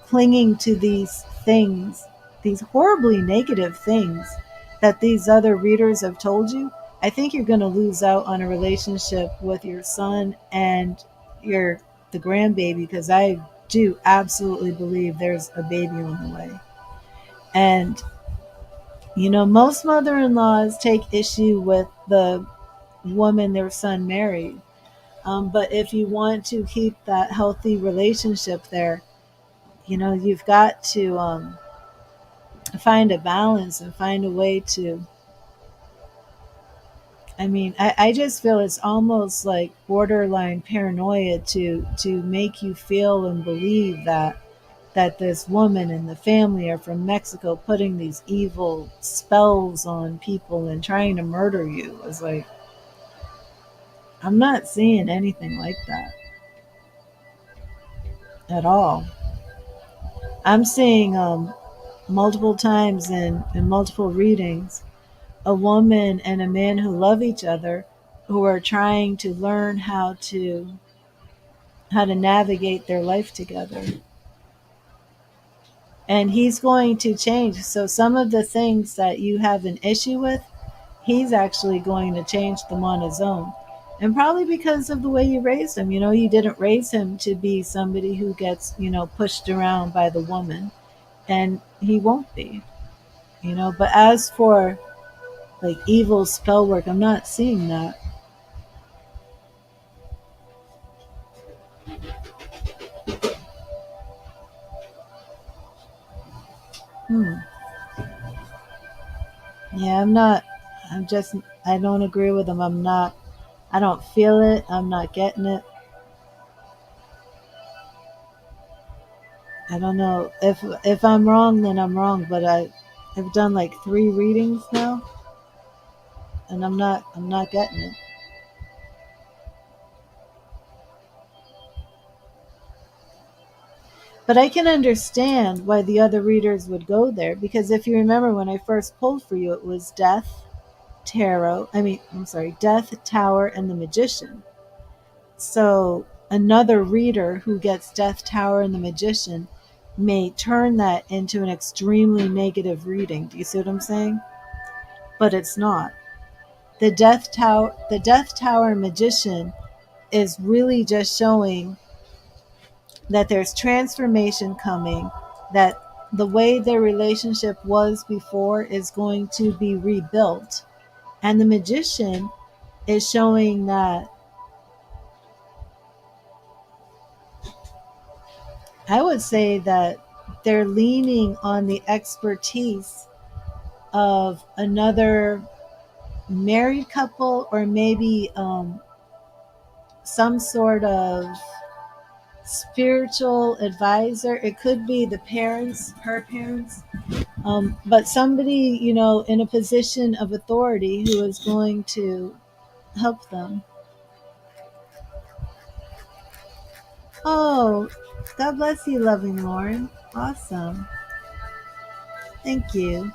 clinging to these things, these horribly negative things that these other readers have told you, I think you're going to lose out on a relationship with your son and your the grandbaby, because I do absolutely believe there's a baby on the way. And most mother-in-laws take issue with the woman their son married. But if you want to keep that healthy relationship there, you've got to find a balance and find a way to. I mean, I just feel it's almost like borderline paranoia to make you feel and believe that this woman and the family are from Mexico putting these evil spells on people and trying to murder you. It's like, I'm not seeing anything like that at all. I'm seeing multiple times in multiple readings a woman and a man who love each other, who are trying to learn how to navigate their life together. And he's going to change. So some of the things that you have an issue with, he's actually going to change them on his own. And probably because of the way you raised him. You didn't raise him to be somebody who gets, pushed around by the woman. And he won't be. But as for like evil spell work, I'm not seeing that. Hmm. Yeah, I'm not. I'm just. I don't agree with him. I'm not. I don't feel it. I'm not getting it. I don't know if I'm wrong, then I'm wrong. But I've done like 3 readings now, and I'm not getting it. But I can understand why the other readers would go there, because if you remember when I first pulled for you, it was Death, Tower, and the Magician. So another reader who gets Death, Tower, and the Magician may turn that into an extremely negative reading. Do you see what I'm saying? But it's not. The Death Tower Magician is really just showing that there's transformation coming, that the way their relationship was before is going to be rebuilt. And the Magician is showing that, I would say that they're leaning on the expertise of another married couple, or maybe some sort of spiritual advisor. It could be the parents, her parents, but somebody, in a position of authority who is going to help them. Oh, God bless you, loving Lauren. Awesome. Thank you.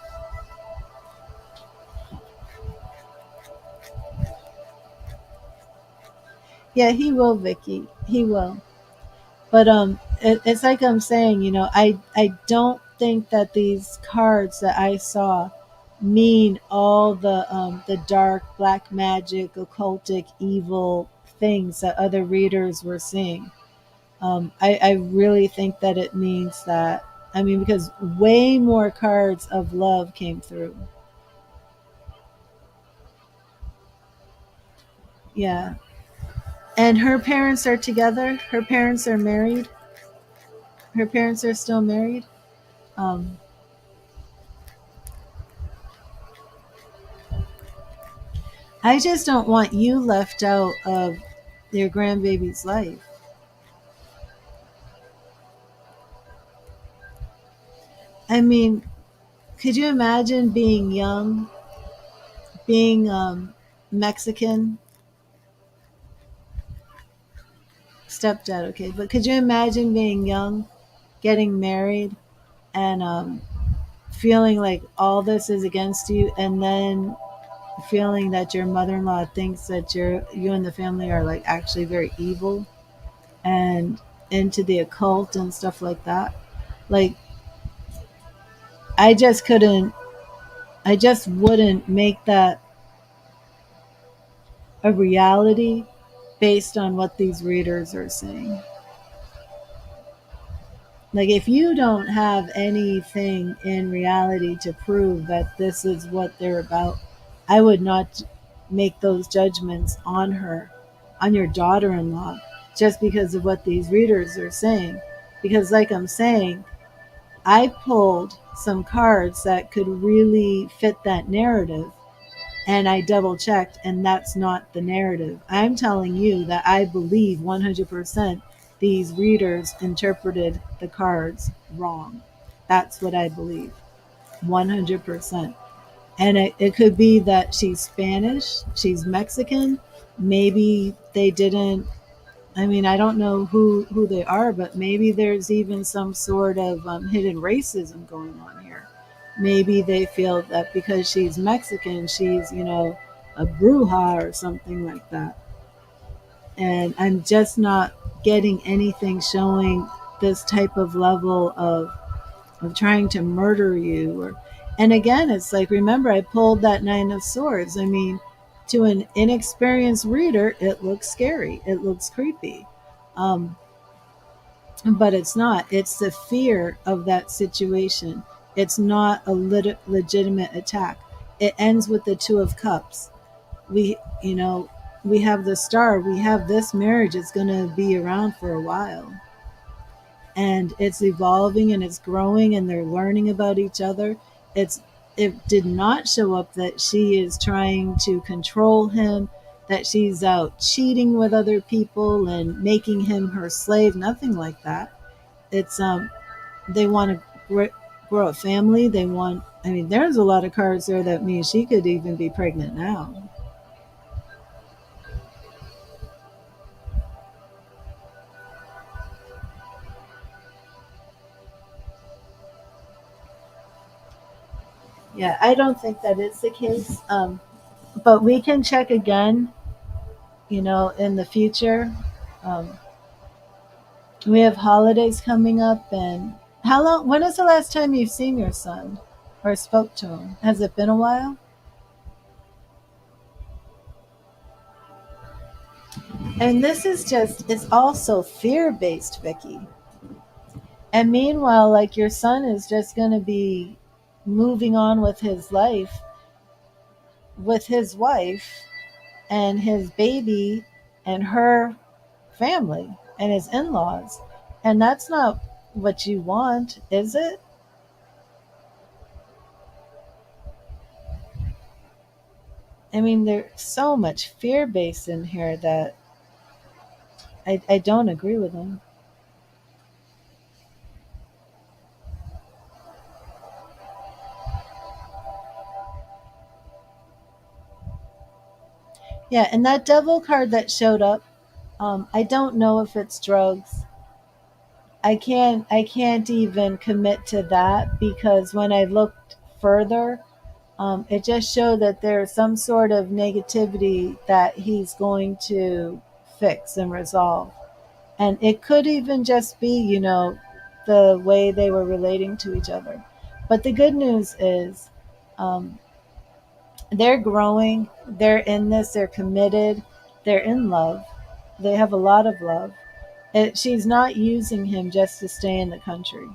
Yeah, he will, Vicky. He will. But it's like I'm saying, I don't think that these cards that I saw mean all the dark black magic, occultic, evil things that other readers were seeing. I really think that it means that, because way more cards of love came through. Yeah. And her parents are together. Her parents are married. Her parents are still married. Um, I just don't want you left out of your grandbaby's life. I mean, could you imagine being young, being Mexican, stepdad, okay, but could you imagine being young, getting married, and feeling like all this is against you, and then feeling that your mother-in-law thinks that you and the family are like actually very evil and into the occult and stuff like that? Like, I just couldn't, I just wouldn't make that a reality based on what these readers are saying. Like, if you don't have anything in reality to prove that this is what they're about, I would not make those judgments on her, on your daughter in law, just because of what these readers are saying. Because, like I'm saying, I pulled some cards that could really fit that narrative, and I double checked, and that's not the narrative. I'm telling you that I believe 100% these readers interpreted the cards wrong. That's what I believe, 100%. And it could be that she's Spanish, she's Mexican. Maybe they didn't, I don't know who they are, but maybe there's even some sort of hidden racism going on here. Maybe they feel that because she's Mexican, she's, a bruja or something like that. And I'm just not getting anything showing this type of level of trying to murder you. And again, it's like, remember, I pulled that Nine of Swords. To an inexperienced reader, it looks scary. It looks creepy. Um, but it's not. It's the fear of that situation. It's not a legitimate attack. It ends with the Two of Cups. We, we have the Star. We have this marriage. It's going to be around for a while. And it's evolving and it's growing and they're learning about each other. It did not show up that she is trying to control him, that she's out cheating with other people and making him her slave. Nothing like that. It's they want to grow a family. They want. There's a lot of cards there that means she could even be pregnant now. Yeah, I don't think that is the case. But we can check again, in the future. Um, we have holidays coming up, and when is the last time you've seen your son or spoke to him? Has it been a while? And this is it's also fear based, Vicky. And meanwhile, like your son is just going to be moving on with his life with his wife and his baby and her family and his in laws. And that's not what you want, is it? I mean, there's so much fear based in here that I don't agree with him. Yeah, and that devil card that showed up, I don't know if it's drugs. I can't even commit to that because when I looked further, it just showed that there's some sort of negativity that he's going to fix and resolve. And it could even just be, the way they were relating to each other. But the good news is um, they're growing, they're in this, they're committed, they're in love, they have a lot of love. She's not using him just to stay in the country.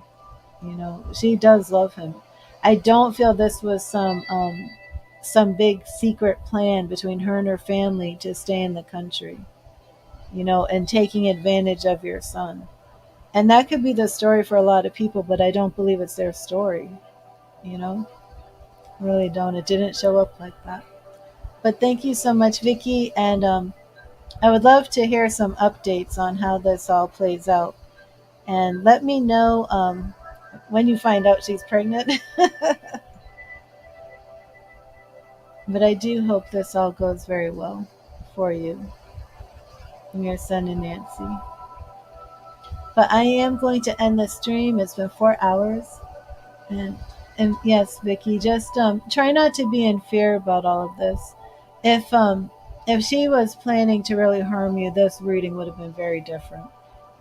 She does love him. I don't feel this was some big secret plan between her and her family to stay in the country, and taking advantage of your son. And that could be the story for a lot of people, but I don't believe it's their story, you know? Really don't. It didn't show up like that. But thank you so much, Vicky, and I would love to hear some updates on how this all plays out. And let me know when you find out she's pregnant. But I do hope this all goes very well for you and your son and Nancy. But I am going to end the stream. It's been 4 hours. And and yes, Vicky, just try not to be in fear about all of this. If she was planning to really harm you, this reading would have been very different.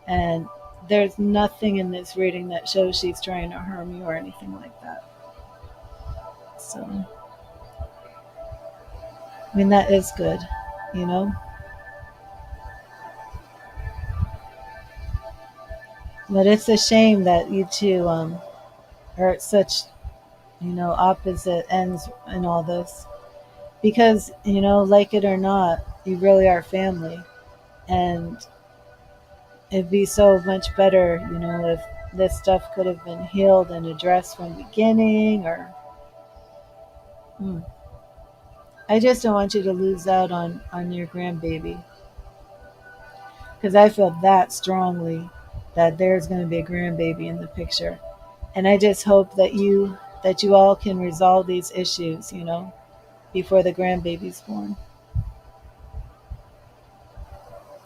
And there's nothing in this reading that shows she's trying to harm you or anything like that. So I mean that is good, you know? But it's a shame that you two are at such, opposite ends in all this. Because, like it or not, you really are family. And it'd be so much better, if this stuff could have been healed and addressed from the beginning or hmm. I just don't want you to lose out on your grandbaby because I feel that strongly that there's going to be a grandbaby in the picture. And I just hope that you all can resolve these issues, before the grandbaby's born.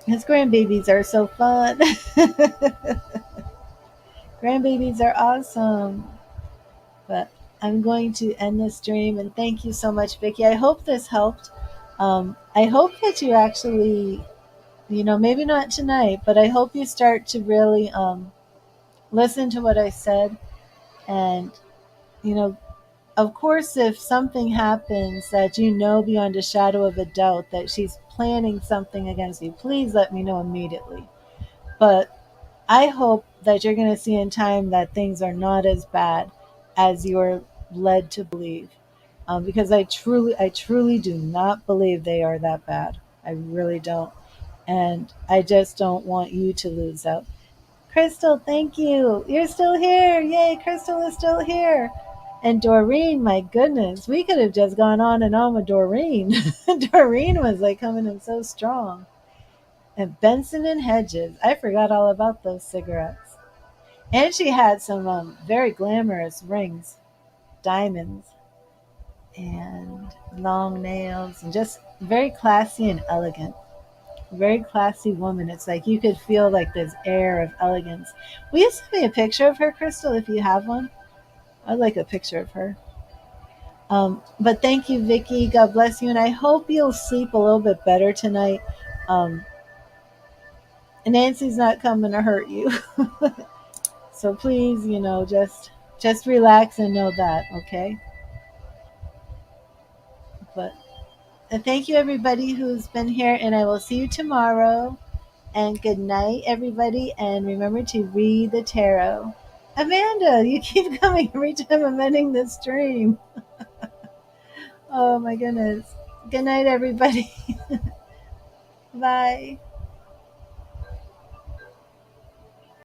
Because grandbabies are so fun. Grandbabies are awesome. But I'm going to end this stream and thank you so much, Vicky. I hope this helped. I hope that you actually, maybe not tonight, but I hope you start to really listen to what I said. And, you know, of course, if something happens that you know beyond a shadow of a doubt that she's planning something against you, please let me know immediately. But I hope that you're going to see in time that things are not as bad as you're led to believe. Because I truly do not believe they are that bad. I really don't. And I just don't want you to lose out. Crystal, thank you. You're still here. Yay, Crystal is still here. And Doreen, my goodness, we could have just gone on and on with Doreen. Doreen was like coming in so strong. And Benson and Hedges, I forgot all about those cigarettes. And she had some very glamorous rings, diamonds, and long nails, and just very classy and elegant. Very classy woman. It's like you could feel like this air of elegance. Will you send me a picture of her, Crystal, if you have one? I'd like a picture of her. But thank you, Vicky. God bless you. And I hope you'll sleep a little bit better tonight. Um, and Nancy's not coming to hurt you. So please, just relax and know that, okay? But thank you, everybody who's been here, and I will see you tomorrow. And good night, everybody. And remember to read the tarot. Amanda, you keep coming every time I'm ending this stream. Oh my goodness. Good night, everybody. Bye.